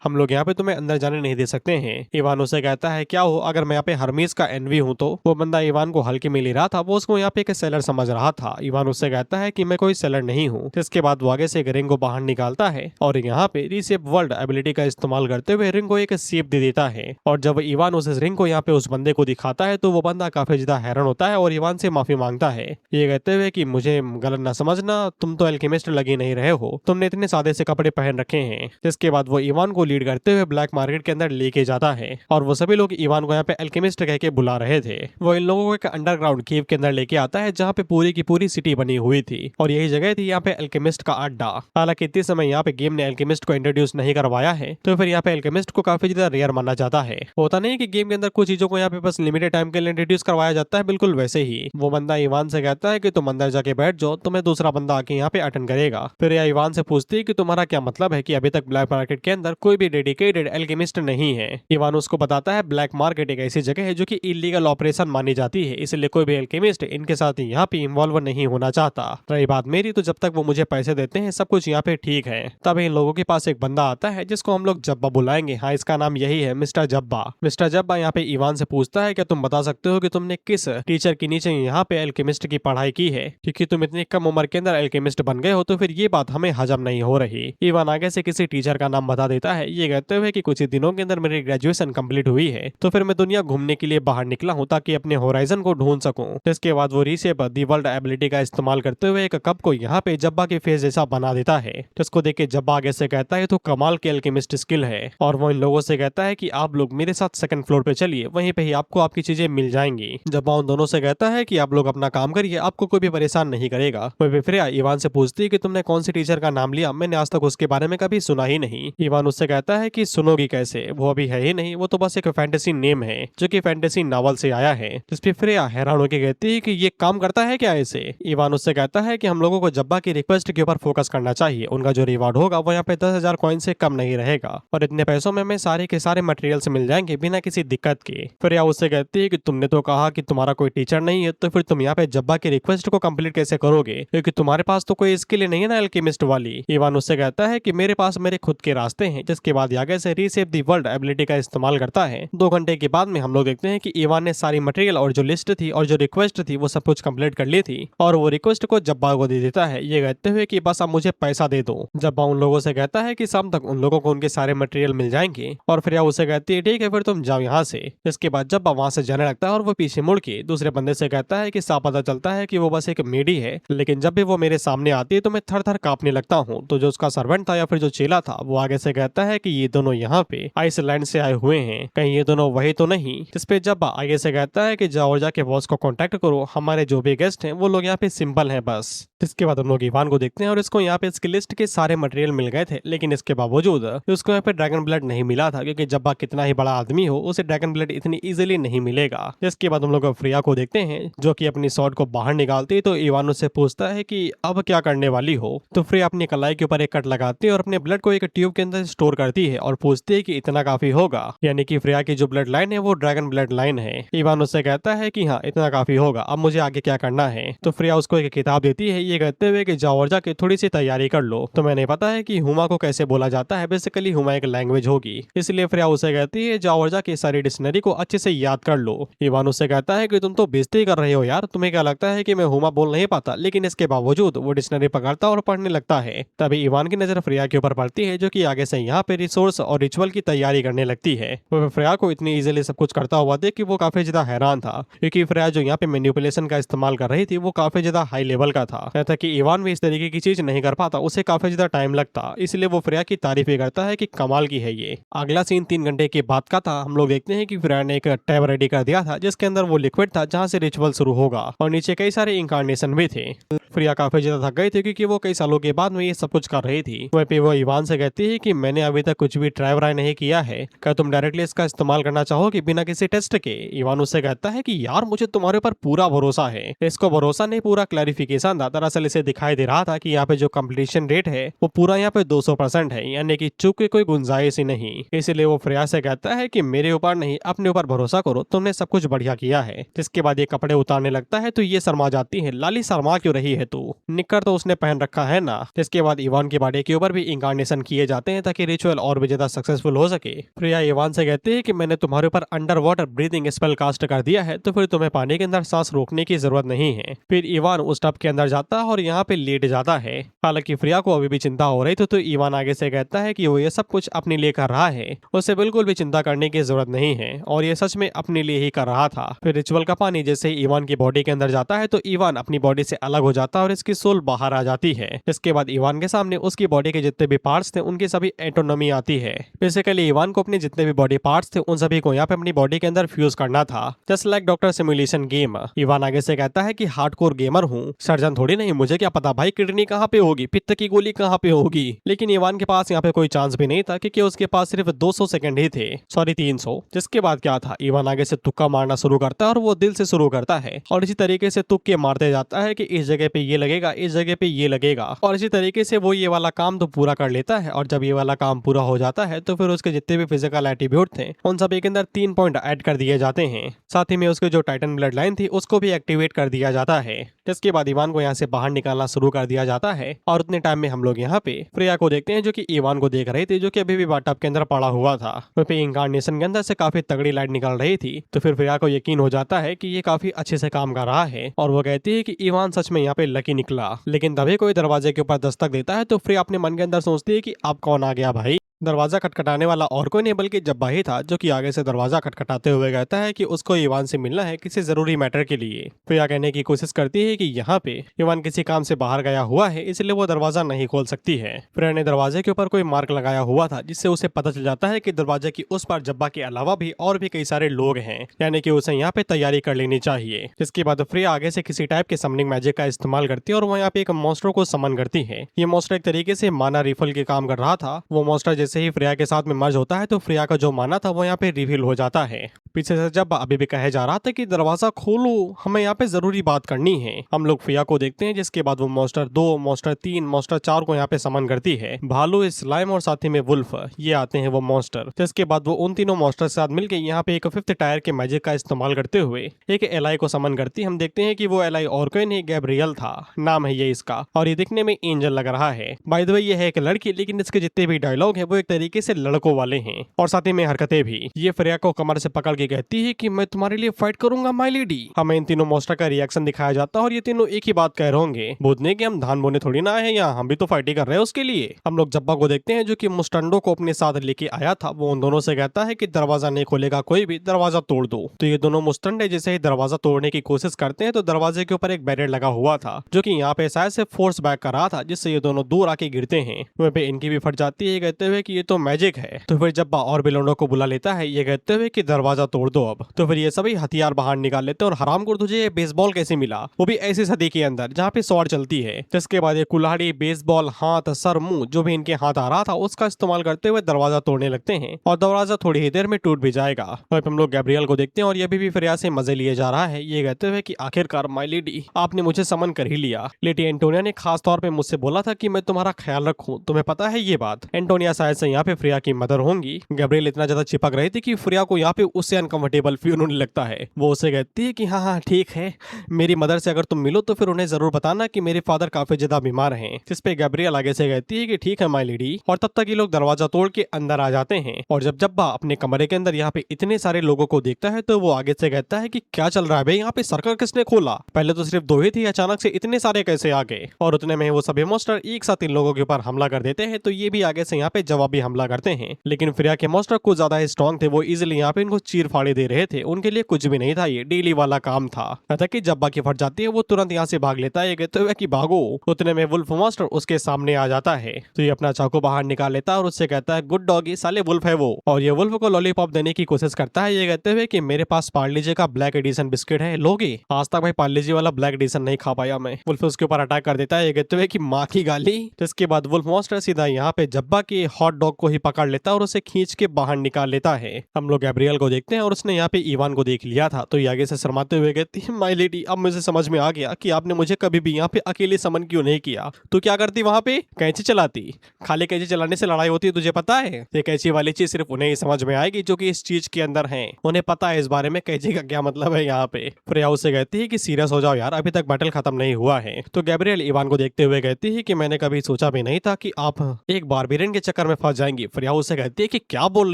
हम लोग यहाँ पे तुम्हें अंदर जाने नहीं दे सकते हैं। इवान उसे कहता है क्या हो अगर मैं यहाँ पे हरमीज का एनवी हूँ तो। वो बंदा इवान को हल्के में ले रहा था, वो उसको यहाँ पे एक सेलर समझ रहा था। इवान उससे कहता है कि मैं कोई सेलर नहीं हूँ। इसके बाद वो आगे से एक रिंग को बाहर निकालता है और यहाँ पे रीसेप वर्ल्ड एबिलिटी का इस्तेमाल करते हुए रिंग को एक शेप दे देता है। और जब इवान उस रिंग को यहाँ पे उस बंदे को दिखाता है तो वो बंदा काफी ज्यादा हैरान होता है और इवान से माफी मांगता है, ये कहते हुए कि मुझे गलत ना समझना, तुम तो एल्केमिस्ट लगे नहीं रहे हो, तुमने इतने सादे से कपड़े पहन रखे हैं। जिसके बाद वो इवान को लीड करते हुए ब्लैक मार्केट के अंदर लेके जाता है और वो सभी लोग इवान को यहाँ पे एल्केमिस्ट कह के बुला रहे थे। वो इन लोगों को एक अंडरग्राउंड केव के अंदर लेके आता है जहाँ पे पूरी की पूरी सिटी बनी हुई थी और यही जगह थी यहाँ पे एल्केमिस्ट का अड्डा। हालांकि इतने समय यहाँ पे गेम ने एल्केमिस्ट को इंट्रोड्यूस नहीं करवाया है तो फिर यहाँ पे एल्केमिस्ट को काफी ज्यादा रेयर माना जाता है। होता नहीं कि गेम के अंदर कुछ चीजों को यहाँ पे बस लिमिटेड टाइम के लिए इंट्रोड्यूस करवाया जाता है, बिल्कुल वैसे ही वो बंदा इवान से कहता है कि तुम अंदर जाके बैठ जाओ, तुम्हें दूसरा बंदा आके यहाँ पे अटेंड करेगा। फिर यह इवान से पूछती है कि तुम्हारा क्या मतलब है कि अभी तक ब्लैक मार्केट के अंदर कोई भी डेडिकेटेड एल्केमिस्ट नहीं है। इवान उसको बताता है ब्लैक मार्केट एक ऐसी जगह है जो कि इलीगल ऑपरेशन मानी जाती है, इसलिए कोई भी एल्केमिस्ट इनके साथ यहाँ पे इन्वॉल्व नहीं होना चाहता। रही बात मेरी तो जब तक वो मुझे पैसे देते हैं सब कुछ यहाँ पे ठीक है। तब इन लोगों के पास एक बंदा आता है जिसको हम लोग जब्बा बुलाएंगे, हाँ इसका नाम यही है, मिस्टर जब्बा। मिस्टर जब्बा यहाँ पे इवान से पूछता है क्या तुम बता सकते हो कि तुमने किस टीचर के नीचे यहाँ पे एल्केमिस्ट की पढ़ाई की है, क्योंकि तुम इतनी कम उम्र के अंदर एल्केमिस्ट बन गए हो तो फिर ये बात हमें हजम नहीं हो रही। इवान आगे से किसी टीचर का नाम बता देता है, ये कहते हुए कि कुछ ही दिनों के अंदर मेरी ग्रेजुएशन कंप्लीट हुई है तो फिर मैं दुनिया घूमने के लिए बाहर निकला हूँ ताकि अपने होराइजन को ढूंढ सकूं। इसके बाद वो रीसेप दी वर्ल्ड एबिलिटी का इस्तेमाल करते हुए एक कप को यहाँ पे जब्बा के फेस जैसा बना देता है, जिसको देख के जब्बा आगे से कहता है तो कमाल के एल्केमिस्ट स्किल है। और वो इन लोगों से कहता है कि आप लोग मेरे साथ सेकंड फ्लोर पे चलिए, वहीं पे ही आपको आपकी चीजें मिल जाएंगी। जब्बा उन दोनों से कहता है कि आप लोग अपना काम करिए, आपको कोई भी परेशान नहीं करेगा। वही फिर इवान से पूछती है कि तुमने कौन सी टीचर का नाम लिया, मैंने आज तक उसके बारे में कभी सुना ही नहीं। इवान उससे कहता है कि सुनोगी कैसे, वो अभी है ही नहीं, वो तो बस एक फैंटेसी नेम है जो कि फैंटेसी नॉवल से आया है। जिस पे फ्रेया हैरान होकर कहती है कि ये काम करता है क्या ऐसे। इवान उससे कहता है कि हम लोगों को जब्बा की रिक्वेस्ट के ऊपर फोकस करना चाहिए, उनका जो रिवार्ड होगा वो यहाँ पे 10,000 कॉइन से कम नहीं रहेगा और इतने पैसों में हमें सारे के सारे मटेरियल्स मिल जाएंगे बिना किसी दिक्कत के। फ्रेया उससे कहती है कि तुमने तो कहा कि तुम्हारा कोई टीचर नहीं है तो फिर तुम यहाँ पे जब्बा की रिक्वेस्ट को कंप्लीट कैसे करोगे, क्योंकि तुम्हारे पास तो कोई स्किल नहीं है ना एल्केमिस्ट वाली। इवान उससे कहता है कि मेरे पास मेरे खुद के रास्ते हैं। जिसके बाद आगे से रीसेप दी वर्ल्ड एबिलिटी का इस्तेमाल करता है। 2 घंटे के बाद में हम लोग देखते हैं कि इवान ने सारी मटेरियल और जो लिस्ट थी और जो रिक्वेस्ट थी वो सब कुछ कंप्लीट कर ली थी और वो रिक्वेस्ट को जब्बा को दे देता है, ये कहते हुए कि बस अब मुझे पैसा दे दो। जब्बा उन लोगों से कहता है कि शाम तक उन लोगों को उनके सारे मटेरियल मिल जाएंगे और फ्रेया उसे कहती है ठीक है फिर तुम जाओ यहाँ से। इसके बाद जब्बा वहां से जाने लगता है और वो पीछे मुड़ के दूसरे बंदे से कहता है कि साफ पता चलता है कि वो बस एक मेडी है, लेकिन जब भी वो मेरे सामने आती है तो मैं थर थर कांपने लगता हूँ। तो जो उसका सर्वेंट था या फिर जो चेला था वो आगे से कहता है कि ये दोनों यहाँ पे आइसलैंड से आए हुए हैं, कहीं ये दोनों वही तो नहीं। जिसपे जब्बा आगे से कहता है कि जाओ जाके बॉस को कांटेक्ट करो, हमारे जो भी गेस्ट हैं वो लोग यहाँ पे सिंपल हैं बस। इसके बाद हम लोग इवान को देखते हैं और इसको यहाँ पे इसकी लिस्ट के सारे मटेरियल मिल गए थे, लेकिन इसके बावजूद उसको यहाँ पे ड्रैगन ब्लड नहीं मिला था, क्योंकि जब्बा कितना ही बड़ा आदमी हो उसे ड्रैगन ब्लड इतनी इजीली नहीं मिलेगा। इसके बाद हम लोग फ्रिया को देखते हैं जो कि अपनी शॉर्ट को बाहर निकालती है तो इवान उससे पूछता है कि अब क्या करने वाली हो। तो फ्रिया अपनी कलाई के ऊपर एक कट लगाती है और अपने ब्लड को एक ट्यूब के अंदर स्टोर करती है और पूछती है कि इतना काफी होगा, यानी कि फ्रिया की जो ब्लड लाइन है वो ड्रैगन ब्लड लाइन है। इवान उससे कहता है कि हाँ इतना काफी होगा, अब मुझे आगे क्या करना है। तो फ्रिया उसको एक किताब देती है, ये कहते हुए कि जाओ और जाके थोड़ी सी तैयारी कर लो। तो मैंने पता है कि हुमा को कैसे बोला जाता है, बेसिकली हुमा एक लैंग्वेज होगी, इसलिए फ्रिया उसे कहती है जाओ और जाके सारी डिक्शनरी को अच्छे से याद कर लो। इवान उससे कहता है कि तुम तो बेइज्जती कर रहे हो यार, तुम्हें क्या लगता है कि मैं हुमा बोल नहीं पाता, लेकिन इसके बावजूद वो डिक्शनरी पकड़ता और पढ़ने लगता है। तभी इवान की नजर फ्रिया के ऊपर पड़ती है जो कि आगे से यहाँ पे रिसोर्स और रिचुअल की तैयारी करने लगती है। वो फ्रिया को इतनी इजीली सब कुछ करता हुआ देख कि वो काफी ज्यादा हैरान था, क्योंकि फ्रिया जो यहाँ पे मैनिपुलेशन का इस्तेमाल कर रही थी वो काफी ज्यादा हाई लेवल का था, कहता कि इवान भी इस तरीके की चीज नहीं कर पाता, उसे काफी ज्यादा टाइम लगता, इसलिए वो फ्रिया की तारीफ ही करता है कि कमाल की है ये। अगला सीन 3 घंटे के बाद का था। हम लोग देखते हैं कि फ्रिया ने एक टैब रेडी कर दिया था जिसके अंदर वो लिक्विड था जहाँ से रिचुअल शुरू होगा और नीचे कई सारे इंकारनेशन भी थे। फ्रिया काफी ज्यादा थक गई थी क्योंकि वो कई सालों के बाद में ये सब कुछ कर रही थी। वहीं पे वो इवान से कहती है कि मैंने अभी तक कुछ भी ट्राई व्राई नहीं किया है, क्या तुम डायरेक्टली इसका इस्तेमाल करना चाहोगे बिना किसी टेस्ट के इवान उससे कहता है कि यार मुझे तुम्हारे ऊपर पूरा भरोसा है। इसको भरोसा नहीं, पूरा क्लैरिफिकेशन था। दरअसल इसे दिखाई दे रहा था कि यहाँ पे जो कंप्लीशन रेट है वो पूरा यहाँ पे 200% है, यानी कि चूक की कोई गुंजाइश ही नहीं। इसलिए वो फ्रेया से कहता है कि मेरे ऊपर नहीं, अपने ऊपर भरोसा करो, तुमने सब कुछ बढ़िया किया है। जिसके बाद ये कपड़े उतारने लगता है तो ये शर्मा जाती है। लाली शर्मा क्यों रही है तू, निक्कर तो उसने पहन रखा है ना। जिसके बाद इवान की बॉडी के ऊपर भी इंकारनेशन किए जाते हैं ताकि रिचुअल और भी ज्यादा सक्सेसफुल हो सके। फ्रेया इवान से कहती है कि मैंने तुम्हारे ऊपर underwater breathing spell cast कर दिया है, तो फिर तुम्हें पानी के अंदर सांस रोकने की जरूरत नहीं है। फिर इवान उस टब के अंदर जाता है और यहाँ पे लेट जाता है। हालांकि फ्रेया को अभी भी चिंता हो रही थी तो इवान आगे से कहता है कि वो ये सब कुछ अपने लिए कर रहा है, उसे बिल्कुल भी चिंता करने की जरूरत नहीं है और ये सच में अपने लिए ही कर रहा था। फिर रिचुअल का पानी जैसे ही इवान की बॉडी के अंदर जाता है तो इवान अपनी बॉडी से अलग हो जाता है और इसकी सोल बाहर आ जाती है। इसके बाद इवान के सामने उसकी बॉडी के जितने भी पार्ट्स थे उनकी सभी एटोनॉमी आती है। बेसिकली इवान को अपने जितने भी बॉडी पार्ट्स थे उन सभी को यहाँ पे अपनी बॉडी के अंदर फ्यूज करना था, just like doctor simulation game. Ivan आगे से कहता है कि हार्डकोर गेमर हूँ, सर्जन थोड़ी नहीं, मुझे क्या पता भाई किडनी कहाँ पे होगी, पित्त की गोली कहाँ पे होगी। लेकिन इवान के पास यहाँ पे कोई चांस भी नहीं था क्योंकि उसके पास सिर्फ 200 सेकंड ही थे, सॉरी 300। जिसके बाद क्या था, इवान आगे से तुक्का मारना शुरू करता है और वो दिल से शुरू करता है और इसी तरीके से तुक्के मारते जाता है कि इस जगह पे ये लगेगा, इस जगह पे ये लगेगा, और इसी तरीके से वो ये वाला काम तो पूरा कर लेता है। और जब ये वाला काम पूरा हो जाता है तो फिर उसके जितने भी फिजिकल एट्रीब्यूट थे उन सभी के अंदर 3 पॉइंट ऐड कर दिए जाते हैं। साथ ही में उसके जो टाइटन ब्लड लाइन थी उसको भी एक्टिवेट कर दिया जाता है। जिसके बाद इवान को यहाँ से बाहर निकालना शुरू कर दिया जाता है और उतने टाइम में हम लोग यहाँ पे फ्रेया को देखते हैं जो कि इवान को देख रही थी, जो कि अभी भी बाथटब के अंदर पड़ा हुआ था। वहीं पे इंकारनेशन के अंदर से काफी तगड़ी लाइट निकल रही थी। तो फिर फ्रेया को यकीन हो जाता है कि ये काफी अच्छे से काम कर रहा है और वो कहती है कि इवान सच में यहाँ पे लकी निकला। लेकिन तभी कोई दरवाजे के ऊपर दस्तक देता है तो फ्रेया अपने मन के अंदर सोचती है कि अब कौन आ गया भाई। दरवाजा खटखटाने वाला और कोई नहीं बल्कि जब्बा ही था, जो कि आगे से दरवाजा खटखटाते हुए कहता है कि उसको इवान से मिलना है किसी जरूरी मैटर के लिए। फ्रेया कहने की कोशिश करती है कि यहाँ पे इवान किसी काम से बाहर गया हुआ है, इसलिए वो दरवाजा नहीं खोल सकती है। फ्रेया ने दरवाजे के ऊपर कोई मार्क लगाया हुआ था जिससे उसे पता चल जाता है कि दरवाजे की उस पार जब्बा के अलावा भी और भी कई सारे लोग हैं, यानी कि उसे यहाँ पे तैयारी कर लेनी चाहिए। जिसके बाद फ्रेया आगे से किसी टाइप के समनिंग मैजिक का इस्तेमाल करती है और वो यहाँ पे एक मॉन्स्टर को समन करती है। ये मॉन्स्टर एक तरीके से माना रिफल के काम कर रहा था। वो मॉन्स्टर जैसे ही फ्रेया के साथ में मर्ज होता है तो फ्रेया का जो माना था वो यहाँ पे रिवील हो जाता है। पीछे से जब अभी भी कहे जा रहा था कि दरवाजा खोलो, हमें यहाँ पे जरूरी बात करनी है। हम लोग फ्रेया को देखते हैं जिसके बाद वो मॉन्स्टर 2, मॉन्स्टर 3, मॉन्स्टर 4 को यहाँ पे समन करती है। भालू, स्लाइम और साथ ही में वुल्फ, ये आते हैं वो मॉन्स्टर। जिसके बाद वो उन तीनों मॉन्स्टर के साथ मिलकर यहाँ पे एक 5th टायर के मैजिक का इस्तेमाल करते हुए एक एलाई को समन करती। हम देखते हैं कि वो एलाई और कोई नहीं, गैब्रियल था, नाम है ये इसका, और ये दिखने में एंजल लग रहा है। बाय द वे ये है एक लड़की, लेकिन इसके जितने भी डायलॉग है वो एक तरीके से लड़कों वाले हैं और साथ ही में हरकतें भी। ये फ्रेया को कमर से पकड़ के कहती है कि मैं तुम्हारे लिए फाइट करूंगा माय लेडी। हमें इन तीनों मॉन्स्टर का रिएक्शन दिखाया जाता है और ये तीनों एक ही बात कह रहे होंगे, बोलने कि हम धान बोने थोड़ी ना आए हैं यहाँ, हम भी तो फाइट ही कर रहे हैं उसके लिए। हम लोग जब्बा को देखते हैं जो कि मुस्टंडो को अपने साथ लेके आया था। वो उन दोनों से कहता है कि दरवाजा नहीं खोलेगा कोई भी, दरवाजा तोड़ दो। तो ये दोनों मुस्टंडे जैसे ही दरवाजा तोड़ने की कोशिश करते हैं तो दरवाजे के ऊपर एक बैरियर लगा हुआ था जो कि यहाँ पे शायद से फोर्स बैक कर रहा था, जिससे ये दोनों दूर आके गिरते हैं। वहीं पे इनकी भी फट जाती है कहते हुए कि ये तो मैजिक है। तो फिर जब्बा और बिलोंडो को बुला लेता है ये कहते हुए कि दरवाजा तोड़ दो अब। तो फिर ये सभी हथियार बाहर निकाल लेते हैं और हरामखोर तुझे ये बेसबॉल कैसे मिला, वो भी ऐसी सदी के अंदर जहाँ पे स्वॉर्ड चलती है। जिसके बाद ये कुल्हाड़ी, बेसबॉल, हाथ, सर, मुंह जो भी इनके हाथ आ रहा था उसका इस्तेमाल करते हुए दरवाजा तोड़ने लगते हैं और दरवाजा थोड़ी ही देर में टूट भी जाएगा। और हम लोग गैब्रियल को देखते हैं और ये भी फ्रेया से मजे लिए जा रहा है, ये कहते हुए कि आखिरकार माय लेडी आपने मुझे समन कर ही लिया। लेडी एंटोनिया ने खास तौर पे मुझसे बोला था कि मैं तुम्हारा ख्याल रखूं, तुम्हें पता है ये बात। एंटोनिया शायद से यहाँ पे फ्रेया की मदर होंगी। गैब्रियल इतना ज्यादा चिपक रही थी कि फ्रेया को यहाँ पे उससे अनकंफर्टेबल फील होने लगता है। वो उसे कहती है कि हाँ हाँ ठीक है, मेरी मदर से अगर तुम मिलो तो फिर उन्हें जरूर बताना कि मेरे फादर काफी ज्यादा बीमार हैं। जिस पे गैब्रियल आगे से कहती है कि ठीक है माय लेडी। और तब तक ये लोग दरवाजा तोड़ के अंदर आ जाते हैं और जब जब्बा अपने कमरे के अंदर यहाँ पे इतने सारे लोगों को देखता है तो वो आगे से कहता है कि क्या चल रहा है भाई, यहाँ पे सर्कल किसने खोला, पहले तो सिर्फ 2 ही थी, अचानक से इतने सारे कैसे आ गए। और उतने में वो सभी मॉन्स्टर एक साथ इन लोगों के ऊपर हमला कर देते हैं। तो ये भी आगे से यहाँ पे जवाबी हमला करते हैं, लेकिन फ्रेया के मॉन्स्टर कुछ ज्यादा ही स्ट्रॉन्ग थे, वो इजिली यहाँ पे इनको चीर फाड़े दे रहे थे। उनके लिए कुछ भी नहीं था, ये डेली वाला काम था। तक कि जब्बा की फट जाती है, वो तुरंत यहाँ से भाग लेता है कहते हुए कि भागो। उतने में वुल्फ मॉन्स्टर उसके सामने आ जाता है तो ये अपना चाकू बाहर निकाल लेता है और उससे कहता है गुड डॉगी, साले वुल्फ है वो। और ये वुल्फ को लॉलीपॉप देने की कोशिश करता है ये कहते हुए कि मेरे पास पार्ले-जी का ब्लैक एडिशन बिस्किट है, लोगे। आज तक भाई पार्ले-जी वाला ब्लैक एडिशन नहीं खा पाया मैं। वुल्फ उसके ऊपर अटैक कर देता है ये कहते हुए कि माँ की गाली। जिसके बाद वुल्फ मॉन्स्टर सीधा यहाँ पे जब्बा के हॉट डॉग को ही पकड़ लेता है और उसे खींच के बाहर निकाल लेता है। हम लोग गैब्रियल को देखते हैं और उसने यहाँ पे इवान को देख लिया था। तो ये आगे से शर्माते हुए कहती है, माय लेडी, अब मुझे समझ में आ गया कि आपने मुझे कभी भी यहाँ पे अकेले समन क्यों नहीं किया। तो क्या करती वहाँ पे? कैंची चलाती। खाली कैंची चलाने से लड़ाई होती है, तुझे पता है? ये कैंची वाली चीज सिर्फ उन्हें ही समझ में आएगी जो कि इस चीज के अंदर है। उन्हें पता है इस बारे में कैंची का क्या मतलब है यहाँ पे। फ्रेया उससे कहती है कि सीरियस हो जाओ यार, अभी तक बैटल खत्म नहीं हुआ है। तो गैब्रियल इवान को देखते हुए कहती है कि मैंने कभी सोचा भी नहीं था कि आप एक बारबेरियन के चक्कर में फंस जाएंगी। फ्रेया उससे कहती है कि क्या बोल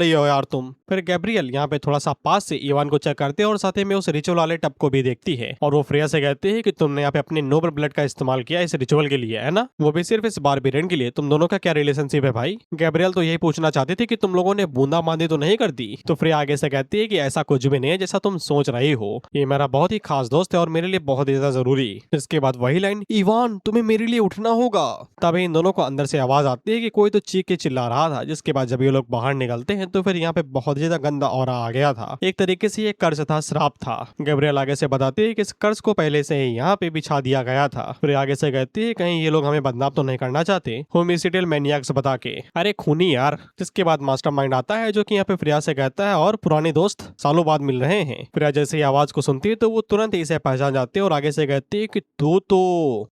रही हो यार तुम। फिर गैब्रियल यहाँ पे थोड़ा सा पास से इवान को चेक करते हैं और साथ में उस रिचुअल वाले टब को भी देखती है और वो फ्रेया से कहती है कि तुमने यहाँ पे अपने नोबल ब्लड का इस्तेमाल किया इस रिचुअल के लिए, है ना? वो भी सिर्फ इस बारबेरियन के लिए। तुम दोनों का क्या रिलेशनशिप है भाई? गैब्रियल तो यही पूछना चाहती थी कि तुम लोगों ने बूंदाबांदी तो नहीं कर दी। तो फ्रेया आगे से कहती है कि ऐसा कुछ भी नहीं है जैसा तुम सोच रही हो। ये मेरा बहुत ही खास दोस्त है और मेरे लिए बहुत ही ज्यादा जरूरी। इसके बाद वही लाइन, इवान तुम्हें मेरे लिए उठना होगा। तभी इन दोनों को अंदर से आवाज आती है कि कोई तो चीख के चिल्ला रहा था। जिसके बाद जब ये लोग बाहर निकलते हैं तो फिर यहाँ पे बहुत ज्यादा गंदा ऑरा आ गया था। एक तरीके से ये कर्ज था, श्राप था। गैब्रियल आगे से बताती है कि इस कर्ज को पहले से ही यहाँ पे बिछा दिया गया था। फिर आगे से कहती है कहीं ये लोग हमें बदनाम तो नहीं करना चाहते होमिसिडियल मैनियाक्स बता के। अरे खूनी यार। जिसके बाद मास्टरमाइंड आता है जो कि यहाँ पे फ्रेया से कहता है और पुराने दोस्त सालों बाद मिल रहे हैं। फ्रेया जैसे ही आवाज को सुनती है तो वो तुरंत इसे पहचान जाती है और आगे से कहती है कि तू तो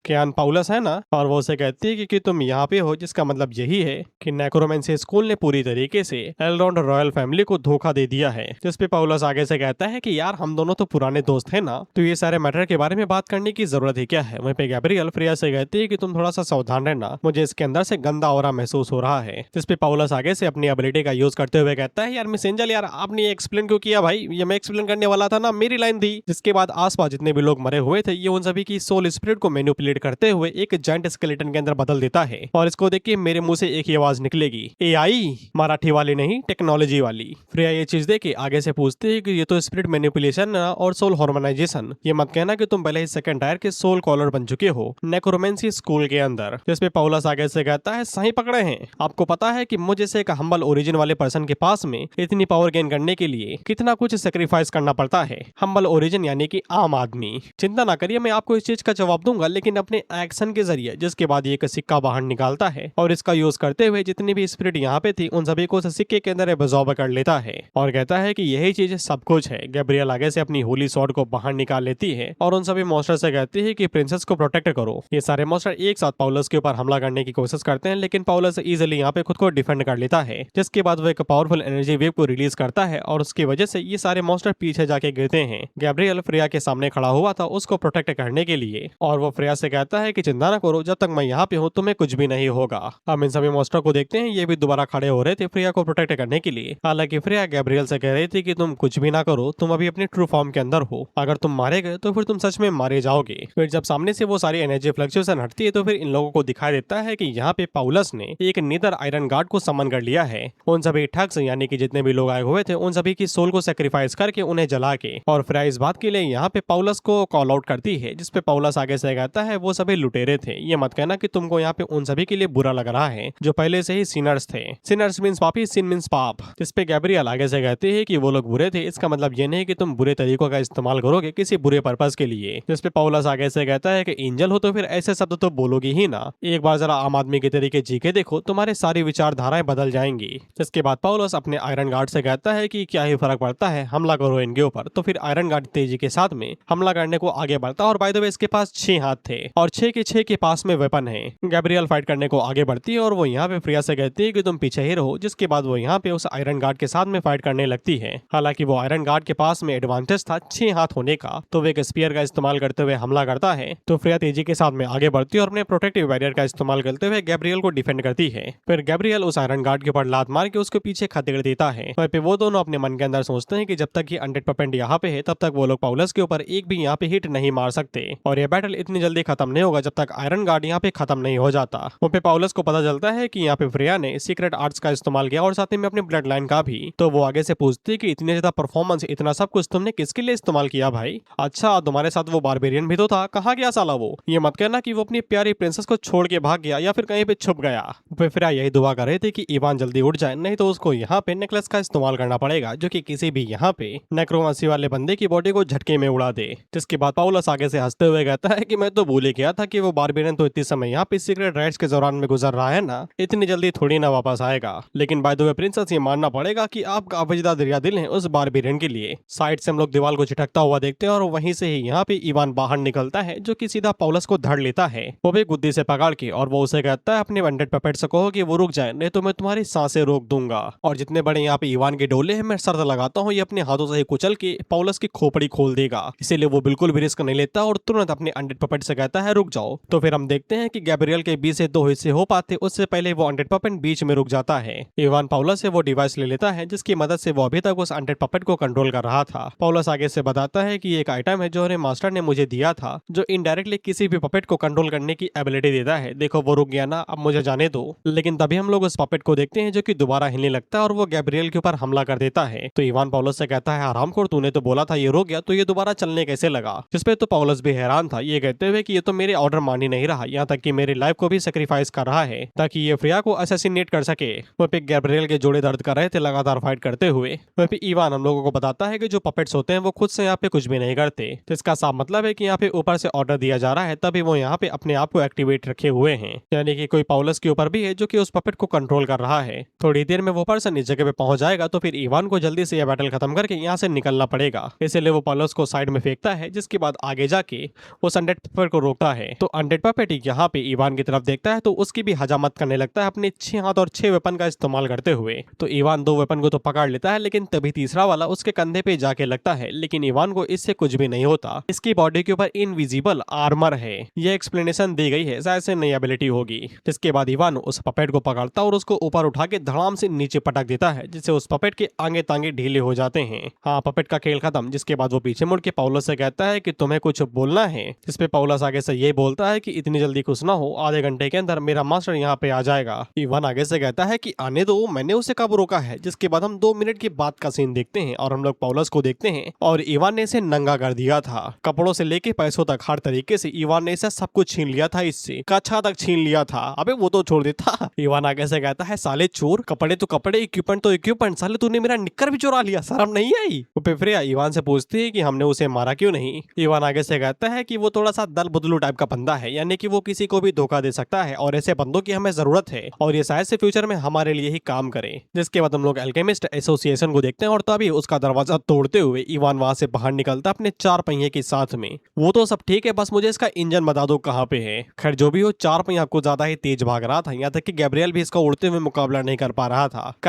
कियान पाउलस है ना? और वो उसे कहती है कि तुम यहाँ पे हो, जिसका मतलब यही है कि नेक्रोमेंसी स्कूल ने पूरी तरीके से एल्रोंड रॉयल फैमिली को धोखा दे दिया है। जिस पे पाउलस आगे से कहता है कि यार हम दोनों तो पुराने दोस्त हैं ना, तो ये सारे मैटर के बारे में बात करने की जरूरत है क्या है? वहीं पे गैब्रियल फ्रेया से कहती है कि तुम थोड़ा सा सावधान रहना, मुझे इसके अंदर से गंदा ऑरा महसूस हो रहा है। जिस पे पाउलस आगे से अपनी एबिलिटी का यूज करते हुए कहता है, यार मिस एंजल यार आपने ये एक्सप्लेन क्यों किया भाई? ये मैं एक्सप्लेन करने वाला था ना, मेरी लाइन थी। जिसके बाद आसपास जितने भी लोग मरे हुए थे ये उन सभी की सोल स्पिरिट को मैनिपुलेट करते हुए एक जायंट स्केलेटन के अंदर बदल देता है और इसको देख के मेरे मुंह से एक ही आवाज निकलेगी, एआई, मराठी वाली नहीं, टेक्नोलॉजी वाली। फ्रेया ये चीज देख के आगे से पूछती है कि ये तो स्पिरिट मैनिपुलेशन और सोल हार्मोनाइजेशन, ये मत कहना कि तुम पहले ही सेकंड टायर के सोल कॉलर बन चुके हो नेक्रोमेंसी स्कूल के अंदर। जिसपे पाउलस आगे से कहता है, सही पकड़े हैं। आपको पता है कि मुझे से एक हम्बल ओरिजिन वाले पर्सन के पास में इतनी पावर गेन करने के लिए कितना कुछ सेक्रीफाइस करना पड़ता है। हम्बल ओरिजिन यानी कि आम आदमी। चिंता ना करिए, मैं आपको इस चीज का जवाब दूंगा, लेकिन अपने एक्शन के जरिए। जिसके बाद ये एक सिक्का बाहर निकालता है और इसका यूज करते हुए जितनी भी स्पिरिट यहाँ पे थी उन सभी को सिक्के के अंदर एब्जॉर्ब कर लेता है और कहता है कि यही चीज सब कुछ है। गैब्रियल आगे से अपनी होली स्वॉर्ड को बाहर निकाल लेती है और उन सभी मॉन्स्टर से कहती है कि प्रिंसेस को प्रोटेक्ट करो। ये सारे मॉन्स्टर एक साथ पाउलस के ऊपर हमला करने की कोशिश करते हैं, लेकिन पाउलस इजीली यहाँ पे खुद को डिफेंड कर लेता है। जिसके बाद वो एक पावरफुल एनर्जी वेव को रिलीज करता है और उसकी वजह से ये सारे मॉन्स्टर पीछे जाके गिरते हैं। गैब्रियल फ्रेया के सामने खड़ा हुआ था उसको प्रोटेक्ट करने के लिए और वो फ्रेया से कहता है कि चिंता ना करो, जब तक मैं यहाँ पे हूँ तुम्हें कुछ भी नहीं होगा। हम इन सभी मॉन्स्टर को देखते हैं, ये भी दोबारा खड़े हो रहे थे फ्रेया को प्रोटेक्ट करने के लिए। हालांकि फ्रेया गैब्रियल से कह रही थी कि तुम कुछ भी ना करो, तुम अभी अपने ट्रू फॉर्म के अंदर हो, अगर तुम मारे गए तो फिर तुम सच में मारे जाओगे। फिर जब सामने से वो सारी एनर्जी फ्लक्चुएशन हटती है तो फिर इन लोगों को दिखाई देता है कि यहाँ पे पाउलस ने एक नीदर आयरन गार्ड को समन कर लिया है। उन सभी ठग्स यानी कि जितने भी लोग आए हुए थे उन सभी की सोल को सेक्रीफाइस करके उन्हें जला के, और फ्रेया इस बात के लिए यहाँ पे पाउलस को कॉल आउट करती है। जिसपे पाउलस आगे से कहता है वो सभी लुटेरे थे, ये मत कहना कि तुमको यहाँ पे उन सभी के लिए बुरा लग रहा है जो पहले से ही सिनर्स थे। सिनर्स मींस पापी, सिन मींस पाप। जिसपे गैब्रियल आगे से कहती है कि वो लोग बुरे थे, इसका मतलब ये नहीं कि तुम बुरे तरीकों का इस्तेमाल करोगे किसी बुरे पर्पस के लिए। जिसपे पाउलस आगे से कहता है कि एंजल हो तो फिर ऐसे शब्द तो बोलोगी ही ना, एक बार जरा आम आदमी के तरीके जी के देखो, तुम्हारे सारी विचारधाराएं बदल जाएंगी। जिसके बाद पाउलस अपने आयरन गार्ड से कहता है कि क्या ही फर्क पड़ता है, हमला करो इनके ऊपर। तो फिर आयरन गार्ड तेजी के साथ में हमला करने को आगे बढ़ता और बाय द वे इसके पास 6 हाथ थे और 6 के पास में वेपन है। गैब्रियल फाइट करने को आगे बढ़ती है और वो यहाँ पे फ्रेया से कहती है कि तुम पीछे ही रहो। जिसके बाद वो यहाँ पे उस आयरन गार्ड के साथ में फाइट करने लगती है। हालांकि वो आयरन गार्ड के पास में एडवांटेज था 6 हाथ होने का, तो वो एक स्पीयर का इस्तेमाल करते हुए हमला करता है। तो फ्रेया तेजी के साथ में आगे बढ़ती है और अपने प्रोटेक्टिव बैरियर का इस्तेमाल करते हुए गैब्रियल को डिफेंड करती है। फिर गैब्रियल उस आयरन गार्ड के ऊपर लात मार के उसको पीछे खदेड़ देता है। वहीं पे वो दोनों अपने मन के अंदर सोचते हैं कि जब तक ये 100% यहाँ पे है तब तक वो लोग पाउलस के ऊपर एक भी यहाँ पे हिट नहीं मार सकते और ये बैटल इतनी जल्दी खत्म नहीं होगा जब तक आयरन गार्ड यहाँ पे खत्म नहीं हो जाता। वहाँ पे पाउलस को पता चलता है कि यहाँ पे फ्रेया ने सीक्रेट आर्ट्स का इस्तेमाल किया और साथ ही में अपने ब्लड लाइन का भी। तो वो आगे से पूछती है कि इतने ज्यादा परफॉर्मेंस, इतना सब कुछ तुमने किसके लिए इस्तेमाल किया भाई? अच्छा तुम्हारे साथ वो बारबेरियन भी तो था, कहाँ गया साला वो? ये मत कहना कि वो अपनी प्यारी प्रिंसेस को छोड़ के भाग गया या फिर कहीं पे छुप गया। फिर फ्रेया यही दुआ कर रहे थे कि इवान जल्दी उठ जाए, नहीं तो उसको यहाँ पे नेकलेस का इस्तेमाल करना पड़ेगा जो कि किसी भी यहाँ पे नेक्रोमेंसी वाले बंदे की बॉडी को झटके में उड़ा दे। जिसके बाद पाउलस आगे से हंसते हुए कहता है कि मैं तो भूल ही गया था कि वो बारबेरियन तो इतने समय यहाँ पे सीक्रेट राइट्स के दौरान में गुजर रहा है ना, इतनी जल्दी थोड़ी ना वापस आएगा। लेकिन बाय द वे प्रिंसेस ये मानना पड़ेगा कि आपका अवजदा दरिया दिल हैं उस बारबेरियन के लिए। साइड से हम लोग दीवार को झटकता हुआ देखते हैं और वहीं से ही यहाँ पे इवान बाहर निकलता है, जो कि सीधा पॉलस को धड़ लेता है, वो भी गुद्दी से पकड़ के, और वो उसे कहता है अपने बंडेड पपेट से कहो कि वो रुक जाए, नहीं तो मैं तुम्हारी सांसें रोक दूंगा। और जितने बड़े यहाँ पे इवान के डोले हैं, मैं शर्त लगाता हूँ ये अपने हाथों से ही कुचल के पॉलस की खोपड़ी खोल देगा। इसीलिए वो बिल्कुल भी रिस्क नहीं लेता और तुरंत अपने अनडेड पपेट से कहता है रुक जाओ। तो फिर हम देखते हैं कि गैब्रियल के बीच से दो हिस्से हो पाते, उससे पहले वो अनडेड पपेट बीच में रुक जाता है। इवान पॉलस से वो डिवाइस ले लेता है जिसकी मदद से वो अभी तक उस अनडेड पपेट को कंट्रोल कर रहा था। पॉलस आगे से बताता है कि एक आइटम है जो उन्हें मास्टर ने मुझे दिया था, जो इनडायरेक्टली किसी भी पपेट को कंट्रोल करने की एबिलिटी देता है। देखो वो रुक गया ना, अब मुझे जाने दो। लेकिन तभी हम लोग उस पपेट को देखते हैं जो कि दोबारा हिलने लगता है और वो गैब्रियल के ऊपर हमला कर देता है। तो इवान पॉलस से कहता है आरामखोर, तूने तो बोला था ये रुक गया, तो ये दोबारा चलने कैसे लगा? जिसपे तो पॉलस भी हैरान था, ये कहते हुए कि ये तो मेरे ऑर्डर मान ही नहीं रहा, यहाँ तक कि मेरी लाइफ को भी सेक्रीफाइस कर रहा है ताकि ये फ्रिया को असैसिनेट कर सके। वहाँ पे गैब्रियल के जोड़े दर्द कर रहे थे लगातार फाइट करते हुए। वहाँ पे इवान हम लोगों को बताता है कि जो पपेट्स होते हैं वो खुद से यहाँ पे कुछ भी नहीं करते, तो इसका साफ मतलब है कि यहाँ पे ऊपर से ऑर्डर दिया जा रहा है, तभी वो यहाँ पे अपने आप को एक्टिवेट रखे हुए हैं। यानी कि कोई पॉलस के ऊपर भी है जो कि उस पपेट को कंट्रोल कर रहा है। थोड़ी देर में वो पर्सन इस जगह पे पहुंच जाएगा, तो फिर इवान को जल्दी से यह बैटल खत्म करके यहाँ से निकलना पड़ेगा। इसलिए वो पॉलस को साइड में फेंकता है, जिसके बाद आगे जाके वो अनडेड पपेट को रोकता है। तो अनडेड पपेट यहाँ पे इवान की तरफ देखता है तो उसकी भी हजामत करने लगता है अपने 6 हाथ और 6 वेपन का इस्तेमाल करते हुए। तो इवान 2 वेपन को तो पकड़ लेता है, लेकिन तभी तीसरा वाला उसके कंधे पे जाके लगता है, लेकिन इवान को इससे कुछ भी नहीं होता। इसकी बॉडी के ऊपर इनविजिबल आर्मर है, यह एक्सप्लेनेशन दी गई है, शायद से नई एबिलिटी होगी। जिसके बाद इवान उस पपेट को पकड़ता और उसको ऊपर उठा के धड़ाम से नीचे पटक देता है, जिससे उस पपेट के आगे तांगे ढीले हो जाते हैं। हाँ, पपेट का खेल खत्म। जिसके बाद वो पीछे मुड़ के पॉलस से कहता है कि तुम्हें कुछ बोलना है, जिसपे पॉलस आगे से ये बोलता है कि इतनी जल्दी खुश ना हो, आधे घंटे के अंदर मेरा मास्टर यहाँ पे आ जाएगा। इवान आगे से कहता है कि आने दो, मैंने उसे कब रोका है। जिसके बाद हम 2 मिनट की बात का सीन देखते हैं और हम लोग पॉलस को देखते हैं और इवान ने इसे नंगा कर दिया था, कपड़ों से लेके पैसों तक, हर तरीके से इवान ने इसे सब कुछ छीन लिया था, इससे कच्छा तक छीन लिया था। अबे वो तो छोड़ देता। इवान आगे से कहता है साले चोर, कपड़े तो कपड़े, इक्विपमेंट तो इक्विपमेंट, साले तूने मेरा निक्कर भी चुरा लिया, शर्म नहीं आई? वो पिफरिया इवान से पूछती है कि हमने उसे मारा क्यों नहीं। इवान आगे से कहता है कि वो थोड़ा सा दल बदलू टाइप का बंदा है, यानी कि वो किसी को भी धोखा दे सकता है और ऐसे बंदों की हमें जरूरत है और ये शायद से फ्यूचर में हमारे लिए ही काम करे। जिसके बाद हम लोग अल्केमिस्ट एसोसिएशन को देखते हैं और तभी उसका दरवाजा तोड़ते हुए इवान वहां से बाहर निकलता अपने 4 पहिए के साथ में। वो तो सब ठीक है, बस मुझे इसका इंजन बता दो कहाँ पे है। खैर जो भी हो, 4 पहिया कुछ ज्यादा ही तेज भाग रहा था, यहाँ तक कि गैब्रियल भी इसका उड़ते हुए मुकाबला नहीं कर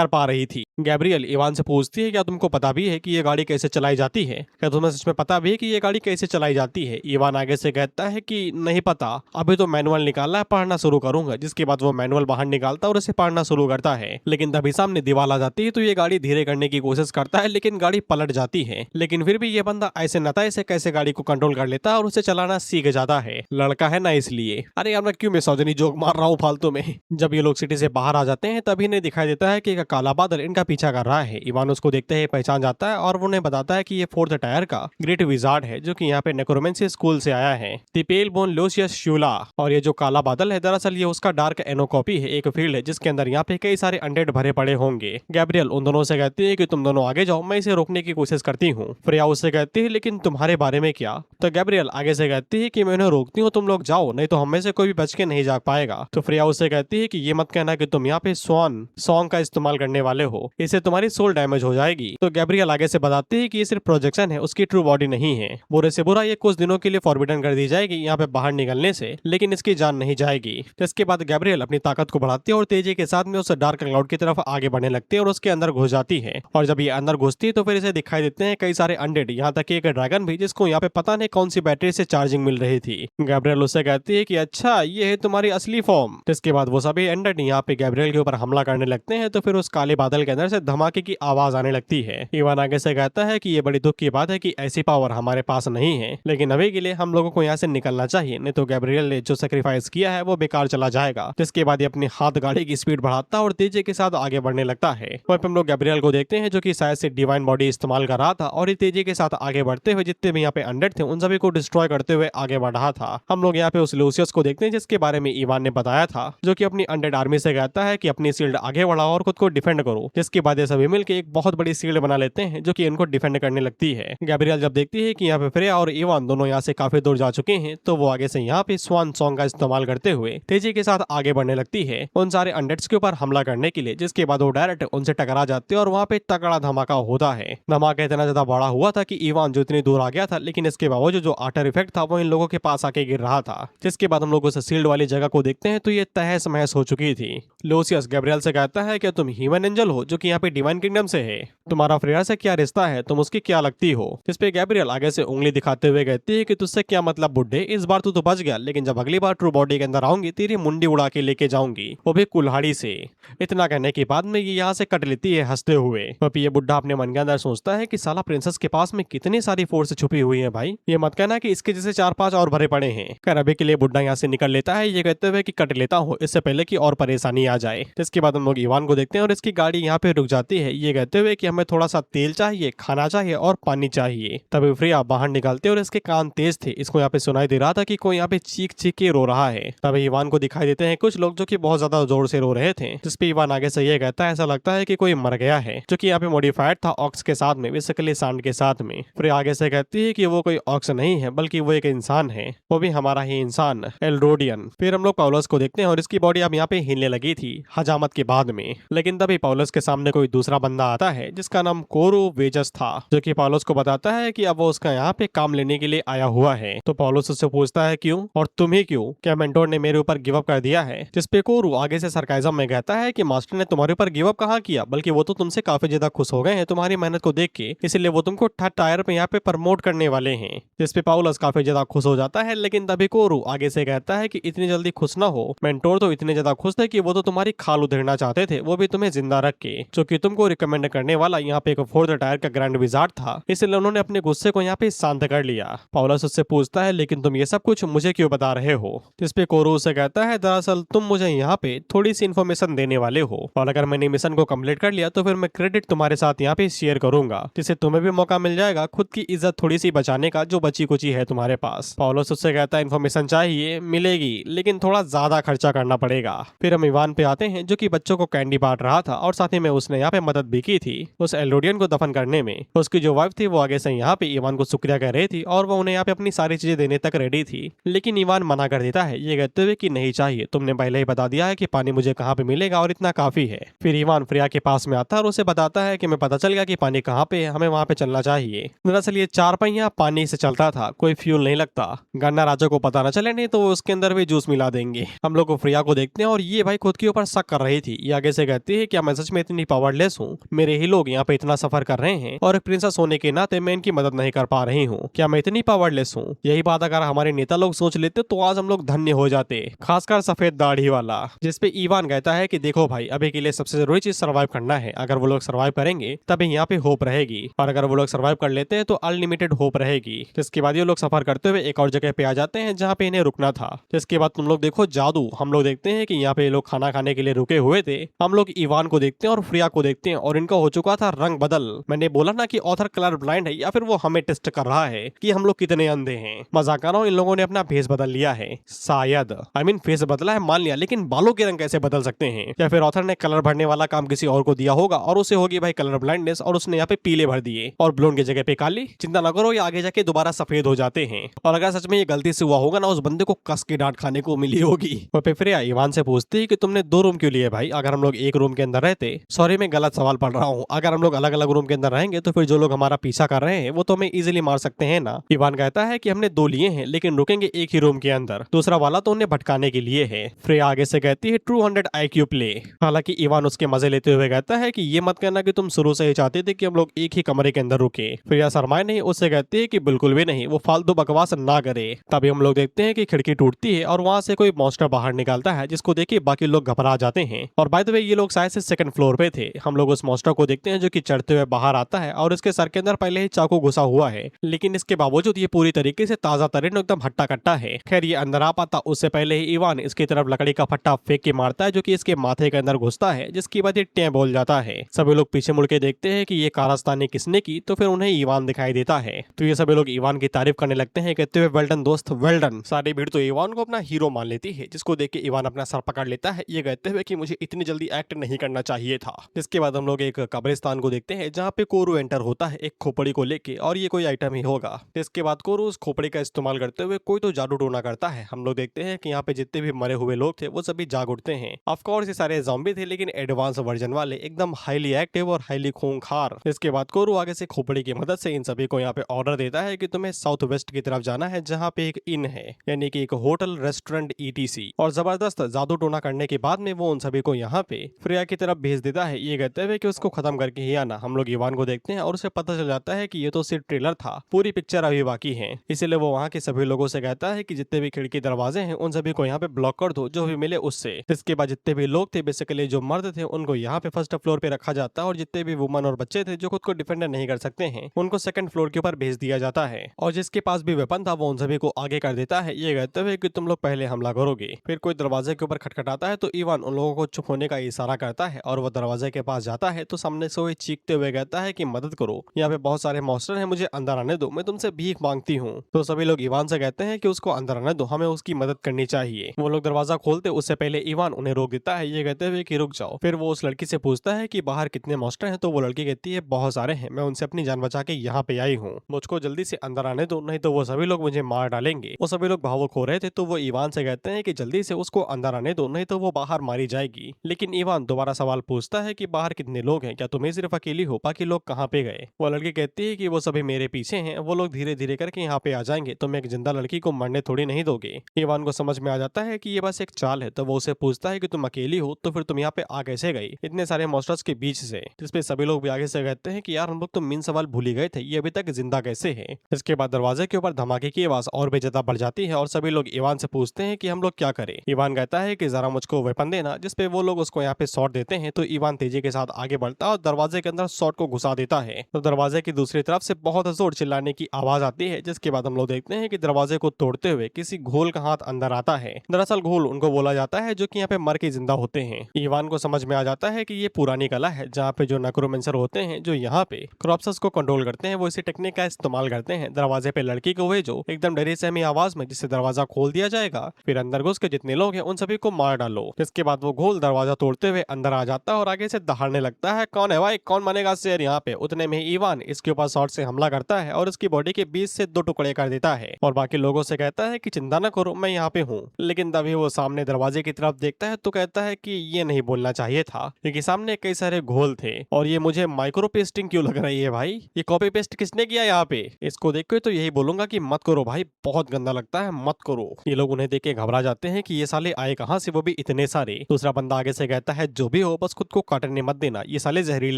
पा रही थी। गैब्रियल इवान से पूछती है क्या तुमको पता भी है कि ये गाड़ी कैसे चलाई जाती है? क्या तुम्हें सच में पता भी है कि ये गाड़ी कैसे चलाई जाती है? इवान आगे से कहता है कि नहीं पता, अभी तो मैनुअल निकाला है, पढ़ना शुरू करूंगा। जिसके बाद वो मैनुअल बाहर निकालता और इसे पढ़ना शुरू करता है, लेकिन तभी सामने दीवार आ जाती है तो ये गाड़ी धीरे करने की कोशिश करता है, लेकिन गाड़ी पलट जाती है। लेकिन फिर भी ये बंदा ऐसे नताए से कैसे गाड़ी को कंट्रोल कर लेता है और उसे चलाना सीख जाता है, लड़का है ना इसलिए। अरे यार मैं क्यों मिसोजिनी जोक मार रहा हूँ फालतू में। जब ये लोग सिटी से बाहर आ जाते हैं तभी इन्हें दिखाई देता है कि एक काला बादल इनका पीछा कर रहा है। इवान उसको देखते ही पहचान जाता है और वो उन्हें बताता है कि ये 4th टायर का ग्रेट विजार्ड है, जो कि यहाँ पे नेक्रोमेंसी स्कूल से आया है, तिपेल बोन लोसियस श्यूला। और ये जो काला बादल है दरअसल ये उसका डार्क एनो कॉपी है, एक फील्ड है जिसके अंदर यहाँ पे कई सारे अनडेड भरे पड़े होंगे। गैब्रियल उन दोनों से कहती है कि तुम दोनों आगे जाओ, मैं इसे रोकने की कोशिश करती हूँ। फ्रिया उससे कहती है लेकिन तुम्हारे बारे में क्या? तो गैब्रियल आगे से कहती है कि मैं उन्हें रोकती हूँ, तुम लोग जाओ, नहीं तो हम में से कोई भी बच के नहीं जा पाएगा। तो फ्रिया उससे कहती है कि ये मत कहना कि तुम यहाँ पे स्वान सॉन्ग का इस्तेमाल करने वाले हो, इससे तुम्हारी सोल डैमेज हो जाएगी। तो गैब्रियल आगे से बताती है कि ये सिर्फ प्रोजेक्शन है, उसकी ट्रू बॉडी नहीं है। बुरे से बुरा ये कुछ दिनों के लिए फॉरबिडन कर दी जाएगी यहाँ पे बाहर निकलने से, लेकिन इसकी जान नहीं जाएगी। इसके बाद गैब्रियल अपनी ताकत को बढ़ाती है और तेजी के साथ में उस डार्क क्लाउड की तरफ आगे बढ़ने लगती है और उसके अंदर घुस जाती है। और जब ये अंदर घुसती है तो फिर इसे दिखाई देते हैं कई सारे अनडेड, यहाँ तक कि एक ड्रैगन भी, जिसको यहाँ पे पता नहीं कौन सी बैटरी से चार्जिंग मिल रही थी। गैब्रियल उससे कहती है कि अच्छा ये है तुम्हारी असली फॉर्म। इसके बाद वो सभी अनडेड यहाँ पे गैब्रियल के ऊपर हमला करने लगते हैं, तो फिर उस काले बादल के अंदर से धमाके की आवाज आने लगती है। इवान आगे से कहता है कि ये बड़ी दुख की बात है कि ऐसी पावर हमारे पास नहीं है, लेकिन अभी के लिए हम लोगों को यहाँ से निकलना चाहिए, नहीं तो गैब्रियल ने जो सेक्रीफाइस किया है वो बेकार चला जाएगा। जिसके बाद ये अपने हाथ गाड़ी की स्पीड बढ़ाता और तेजी के साथ आगे बढ़ने लगता है। वहीं पे हम लोग गैब्रियल को देखते हैं जो कि शायद से डिवाइन बॉडी इस्तेमाल कर रहा था और ये तेजी के साथ आगे बढ़ते हुए जितने भी यहाँ पे अनडेड थे उन सभी को डिस्ट्रॉय करते हुए आगे बढ़ रहा था। हम लोग यहाँ पे उस लूसियस को देखते हैं जिसके बारे में इवान ने बताया था, जो कि अपनी अनडेड आर्मी से कहता है कि अपनी शील्ड आगे बढ़ाओ और खुद को डिफेंड करो। जिसके बाद ये सभी मिलकर एक बहुत बड़ी शील्ड बना लेते हैं जो कि इनको डिफेंड करने लगती है। गैब्रियल जब देखती है कि यहाँ पे फ्रेया और इवान दोनों यहाँ से काफी दूर जा चुके हैं, तो वो आगे से यहाँ पे स्वान सॉन्ग का इस्तेमाल करते हुए तेजी के साथ आगे बढ़ने लगती है उन सारे अनडेड्स के ऊपर हमला करने के लिए। जिसके बाद वो डायरेक्ट उनसे टकरा जाते हैं और वहाँ पे तगड़ा बड़ा धमाका होता है। धमाका इतना ज्यादा बड़ा हुआ था कि इवान जो इतनी दूर आ गया था, लेकिन इसके बावजूद जो आटर इफेक्ट था वो इन लोगों के पास आके गिर रहा था। जिसके बाद हम लोग उस सील्ड वाली जगह को देखते हैं तो ये तहस महस हो चुकी थी। लूसियस गैब्रियल से कहता है कि तुम ह्यूमन एंजल हो जो कि यहाँ पे डिवाइन किंगडम से है, तुम्हारा फ्रेया से क्या रिश्ता है, तुम उसकी क्या लगती हो। जिसपे गैब्रियल आगे से उंगली दिखाते हुए कहती है कि तुझसे क्या मतलब बुड्ढे, इस बार तू तो बच गया, लेकिन जब अगली बार ट्रू बॉडी के अंदर आऊंगी तेरी मुंडी उड़ा के लेके जाऊंगी, वो भी कुल्हाड़ी से। इतना कहने के बाद में ये यहाँ से कट लेती है हंसते हुए। तो ये बुड्ढा अपने मन के अंदर सोचता है कि साला प्रिंसेस के पास में कितनी सारी फोर्स छुपी हुई है भाई, ये मत कहना कि इसके जैसे 4-5 और भरे पड़े हैं। खैर अभी के लिए बुड्ढा यहाँ से निकल लेता है ये कहते हुए कि कट लेता हूँ इससे पहले कि और परेशानी आ जाए। इसके बाद हम लोग इवान को देखते हैं और इसकी गाड़ी यहाँ पे रुक जाती है ये कहते हुए कि हमें थोड़ा सा तेल चाहिए, खाना चाहिए और पानी चाहिए। तभी फ्रेया बाहर निकलते और इसके कान तेज थे, इसको यहाँ पे सुनाई दे रहा था कि कोई यहाँ पे चीख चीख के रो रहा है। तभी इवान को दिखाई देते हैं कुछ लोग जो कि बहुत ज्यादा जोर से रो रहे थे। जिसपे इवान आगे से ये कहता है ऐसा लगता है कि कोई मर गया है, जो कि यहाँ पे मॉडिफाइड था ऑक्स के साथ में, बेसिकली सांड के साथ में। फ्रेया आगे से कहती है कि वो कोई ऑक्स नहीं है बल्कि वो एक इंसान है, वो भी हमारा ही इंसान एल्ड्रोडियन। फिर हम लोग पॉलस को देखते हैं और इसकी बॉडी अब यहाँ पे हिलने लगी थी हजामत के बाद में। लेकिन तभी पॉलस के सामने कोई दूसरा बंदा आता है जिसका नाम कोरू वेजस था, जो कि पॉलस को बताता है कि अब वो उसका यहाँ पे काम लेने के लिए आया हुआ है। तो पॉलस उससे पूछता है क्यों और तुम ही क्यों, क्या मेंटोर ने मेरे ऊपर गिव अप कर दिया है। जिसपे कोरू आगे से सरकाइजम में कहता है कि मास्टर ने तुम्हारे ऊपर गिव अप कहाँ किया, बल्कि वो तो तुमसे काफी ज्यादा खुश हो गए हैं तुम्हारी मेहनत को देख के, इसलिए वो तुमको थर्ड टायर पे यहाँ पे प्रमोट करने वाले हैं। जिसपे पॉलस काफी ज्यादा खुश हो जाता है। लेकिन तभी कोरू आगे से कहता है कि इतनी जल्दी खुश ना हो, मेंटोर तो इतने ज्यादा खुश थे कि वो तो तुम्हारी खाल उधेड़ना चाहते थे, वो भी तुम्हें जिंदा रख के, जो कि तुमको रिकमेंड करने वाला यहाँ पे एक 4th टायर का ग्रैंड विजार्ड था, इसलिए उन्होंने अपने गुस्से को यहाँ पे शांत कर लिया। पॉलस उससे पूछता है लेकिन तुम ये सब कुछ मुझे क्यों बता रहे हो। जिसपे कोरू से कहता है दरअसल तुम मुझे यहाँ पे थोड़ी सी इन्फॉर्मेशन देने वाले हो, और अगर मैंने मिशन को कंप्लीट कर लिया तो फिर मैं क्रेडिट तुम्हारे साथ यहाँ पे शेयर करूंगा, जिससे तुम्हें भी मौका मिल जाएगा खुद की इज्जत थोड़ी सी बचाने का जो बची कुची है तुम्हारे पास। पॉलस उससे कहता है इन्फॉर्मेशन चाहिए, मिलेगी, लेकिन थोड़ा ज्यादा खर्चा करना पड़ेगा। फिर हम इवान पे आते हैं जो कि बच्चों को कैंडी बांट रहा था और साथ ही में उसने यहाँ पे मदद भी की थी उस एल्ड्रोडियन को दफन करने में। उसकी जो वाइफ थी वो आगे से यहाँ पे इवान को शुक्रिया कह रही थी और वो उन्हें यहाँ पे अपनी सारी चीजें देने तक रेडी थी। लेकिन इवान मना कर देता है ये कहते हुए कि नहीं चाहिए, तुमने पहले ही बता दिया है कि पानी मुझे कहाँ पे मिलेगा और इतना काफी है। फिर इवान फ्रेया के पास में आता है और उसे बताता है कि मैं पता चल गया कि पानी कहाँ पे है, हमें वहाँ पे चलना चाहिए। दरअसल ये 4 पहिया पानी से चलता था, कोई फ्यूल नहीं लगता। गन्ना राजा को पता न चले नहीं तो वो उसके अंदर भी जूस मिला देंगे। हम लोग फ्रेया को देखते हैं और ये भाई खुद के ऊपर शक कर रही थी। ये आगे से कहती है क्या मैं सच में इतनी पावरलेस हूँ, मेरे ही लोग यहाँ पे इतना सफर कर रहे हैं और एक प्रिंसेस होने के नाते मैं इनकी मदद नहीं कर पा रही हूँ, क्या मैं इतनी पावरलेस हूँ। यही बात अगर हमारे नेता लोग सोच लेते तो आज हम लोग धन्य हो जाते, खासकर सफेद दाढ़ी वाला। जिसपे इवान कहता है कि देखो भाई अभी के लिए सबसे जरूरी चीज सर्वाइव करना है, अगर वो लोग सर्वाइव करेंगे तभी यहाँ पे होप रहेगी, और अगर वो लोग सर्वाइव कर लेते हैं तो अनलिमिटेड होप रहेगी। जिसके बाद ये लोग सफर करते हुए एक और जगह पे आ जाते हैं जहाँ पे इन्हें रुकना था। जिसके बाद तुम लोग देखो जादू, हम लोग देखते हैं कि यहाँ पे ये लोग खाना खाने के लिए रुके हुए थे। हम लोग इवान को देखते हैं और फ्रेया को देखते हैं और इनका हो चुका था रंग बदल। मैंने बोला ना कि ऑथर कलर ब्लाइंड है या फिर वो हमें टेस्ट कर रहा है कि हम लोग कितने अंधे हैं। मजाक कर रहा हूं, इन लोगों ने अपना फेस बदल लिया है शायद, फेस बदला है मान लिया, लेकिन बालों के रंग कैसे बदल सकते हैं। या फिर ऑथर ने कलर भरने वाला काम किसी और को दिया होगा और उसे होगी भाई कलर ब्लाइंडनेस और उसने यहाँ पे पीले भर दिए और ब्लोंड की जगह पे काली। चिंता न करो, ये आगे जाके दोबारा सफेद हो जाते हैं। और अगर सच में ये गलती से हुआ होगा ना, उस बंदे को कस के डांट खाने को मिली होगी। और फिर फ्रेया इवान से पूछती है कि तुमने 2 रूम क्यों लिए भाई, अगर हम लोग एक रूम के अंदर रहते। सॉरी मैं गलत सवाल पढ़ रहा हूँ, अगर हम लोग अलग अलग रूम के अंदर रहेंगे तो फिर जो लोग हमारा पीछा कर रहे हैं वो तो हमें इजिली मार सकते हैं ना। इवान कहता है कि हमने 2 लिए हैं लेकिन रुकेंगे एक ही रूम के अंदर, दूसरा वाला तो उन्हें भटकाने के लिए है। फ्रेया आगे से कहती है 200 IQ प्ले। हालांकि इवान उसके मजे लेते हुए कहता है कि ये मत कहना कि तुम शुरू से ही चाहते थे कि हम लोग एक ही कमरे के अंदर रुके। फ्रेया शर्माए नहीं, उससे कहती है कि बिल्कुल भी नहीं, वो फालतू बकवास ना करे। तभी हम लोग देखते हैं कि खिड़की टूटती है और वहां से कोई मॉन्स्टर बाहर निकलता है, जिसको देखिए बाकी लोग घबरा जाते हैं। और बाय द वे ये लोग शायद से 2nd फ्लोर पे थे। हम लोग उस मॉन्स्टर को देखते हैं जो कि चढ़ते हुए बाहर आता है और इसके सर के अंदर पहले ही चाकू घुसा हुआ है, लेकिन इसके बावजूद ये पूरी तरीके से ताजा तरीन एकदम हट्टा कट्टा है। खैर ये अंदर आ पाता उससे पहले ही इवान इसकी तरफ लकड़ी का फट्टा फेंक के मारता है जो कि इसके माथे के अंदर घुसता है, जिसकी बाद ये टें बोल जाता है। सभी लोग पीछे मुड़ के देखते हैं कि ये कारस्तानी किसने की, तो फिर उन्हें इवान दिखाई देता है। तो ये सभी लोग इवान की तारीफ करने लगते हैं कहते हुए वेल्डन दोस्त वेल्डन। सारी भीड़ तो इवान को अपना हीरो मान लेती है, जिसको देख के इवान अपना सर पकड़ लेता है ये कहते हुए कि मुझे इतनी जल्दी एक्ट नहीं करना चाहिए था। जिसके बाद हम लोग एक कब्रिस्तान को देखते हैं जहाँ पे कोरू एंटर होता है एक खोपड़ी को लेके, और ये कोई आइटम ही होगा। इसके बाद कोरू उस खोपड़ी का इस्तेमाल करते हुए कोई तो जादू टोना करता है। हम लोग देखते हैं कि यहाँ पे जितने भी मरे हुए लोग थे वो सभी जाग उठते हैं। ऑफ कोर्स ये सारे ज़ॉम्बी थे, लेकिन एडवांस वर्जन वाले एकदम हाईली एक्टिव और हाईली खूंखार। इसके बाद कोरू आगे से खोपड़ी की मदद से इन सभी को यहाँ पे ऑर्डर देता है कि तुम्हें साउथ वेस्ट की तरफ जाना है, जहाँ पे एक इन है, यानी कि एक होटल, रेस्टोरेंट, ईटीसी। और जबरदस्त जादू टोना करने के बाद में वो उन सभी को यहाँ पे फ्रेया की तरफ भेज देता है, ये कहते हुए कि उसको खत्म करके ही आना। हम लोग इवान को देखते हैं और उसे पता चल जाता है कि ये तो सिर्फ ट्रेलर था, पूरी पिक्चर अभी बाकी है। इसीलिए वो वहाँ के सभी लोगों से कहता है कि जितने भी खिड़की दरवाजे हैं उन सभी को यहाँ पे ब्लॉक कर दो, जो भी मिले उससे। इसके बाद जितने भी लोग थे, बेसिकली जो मर्द थे, उनको यहाँ पे फर्स्ट फ्लोर पे रखा जाता है, और जितने भी वुमन और बच्चे थे जो खुद को डिफेंड नहीं कर सकते हैं, उनको सेकंड फ्लोर के ऊपर भेज दिया जाता है। और जिसके पास भी वेपन था वो उन सभी को आगे कर देता है, ये कहते हुए कि तुम लोग पहले हमला करोगे। फिर कोई दरवाजे के ऊपर खटखटाता है तो इवान उन लोगों को चुप होने का इशारा करता है और वो दरवाजे के पास जाता है तो सामने से वो चीखते हुए कहता है कि मदद करो, यहाँ पे बहुत सारे मॉन्स्टर हैं, मुझे अंदर आने दो, मैं तुमसे भीख मांगती हूँ। तो सभी लोग इवान से कहते हैं कि उसको अंदर आने दो, हमें उसकी मदद करनी चाहिए। वो लोग दरवाजा खोलते उससे पहले इवान उन्हें रोक देता है, ये कहते हुए कि रुक जाओ। फिर वो उस लड़की से पूछता है कि बाहर कितने मॉन्स्टर हैं, तो वो लड़की कहती है बहुत सारे हैं, मैं उनसे अपनी जान बचा के यहाँ पे आई हूँ, मुझको जल्दी से अंदर आने दो, नहीं तो वो सभी लोग मुझे मार डालेंगे। वो सभी लोग भावुक हो रहे थे तो वो इवान से कहते हैं कि जल्दी से उसको अंदर आने दो, नहीं तो वो बाहर मारी जाएगी। लेकिन इवान दोबारा सवाल पूछता है कि बाहर कितने लोग हैं, क्या तुम्हें सिर्फ अकेली हो, बाकी लोग कहाँ पे गए। वो लड़की कहती है कि वो सभी मेरे पीछे हैं, वो लोग धीरे धीरे करके यहाँ पे आ जाएंगे, तुम एक जिंदा लड़की को मरने थोड़ी नहीं दोगे। इवान को समझ में आ जाता है कि ये बस एक चाल है, तो वो उसे पूछता है कि तुम अकेली हो तो फिर तुम यहाँ पे आ कैसे गई इतने सारे मॉन्स्टर्स के बीच से। जिसपे सभी लोग भी आगे से कहते हैं कि यार हम लोग तो मेन सवाल भूल ही गए थे, ये अभी तक जिंदा कैसे है। इसके बाद दरवाजे के ऊपर धमाके की आवाज और भी ज्यादा बढ़ जाती है और सभी लोग इवान से पूछते हैं कि हम लोग क्या करें। इवान कहता है कि जरा मुझको वेपन देना, जिसपे वो लोग उसको यहाँ पे शॉट देते हैं। तो इवान तेजी के साथ आगे बढ़ता है और दरवाजे के अंदर शॉट को घुसा देता है। तो दरवाजे की दूसरी तरफ से बहुत जोर चिल्लाने की आवाज आती है, जिसके बाद हम लोग देखते हैं कि दरवाजे को तोड़ते हुए किसी घोल का हाथ अंदर आता है। दरअसल घोल उनको बोला जाता है जो कि यहाँ पे मर के जिंदा होते हैं। इवान को समझ में आ जाता है कि ये पुरानी कला है, जहाँ पे जो नेक्रोमेंसर होते हैं जो यहाँ पे क्रॉप्सस को कंट्रोल करते हैं, वो इसी टेक्निक का इस्तेमाल करते हैं। दरवाजे पे लड़की को भेजो एकदम डरी सहमी आवाज में, जिससे दरवाजा खोल दिया जाएगा, फिर अंदर घुस के जितने लोग हैं उन सभी को मार डालो। इसके बाद वो घोल दरवाजा तोड़ते हुए अंदर आ जाता है और आगे से दहाड़ने लगता है, कौन है भाई, कौन बनेगा शेर यहाँ पे। उतने में इवान इसके ऊपर शॉट से हमला करता है और इसकी बॉडी के बीच से 2 टुकड़े कर देता है और बाकी लोगों से कहता है कि चिंता न करो, मैं यहाँ पे हूँ। लेकिन तभी वो सामने दरवाजे की तरफ देखता है तो कहता है कि ये नहीं बोलना चाहिए था, क्योंकि सामने कई सारे घोल थे और ये मुझे माइक्रो पेस्टिंग क्यों लग रही है भाई, ये कॉपी पेस्ट किसने किया यहाँ पे। इसको देख के तो यही बोलूंगा कि मत करो भाई, बहुत गंदा लगता है, मत करो। ये लोग उन्हें देख के घबरा जाते हैं कि ये साले आए कहाँ से, वो भी इतने सारे। दूसरा बंदा आगे से कहता है जो भी हो बस खुद को काटने मत देना, ये साले जहरीले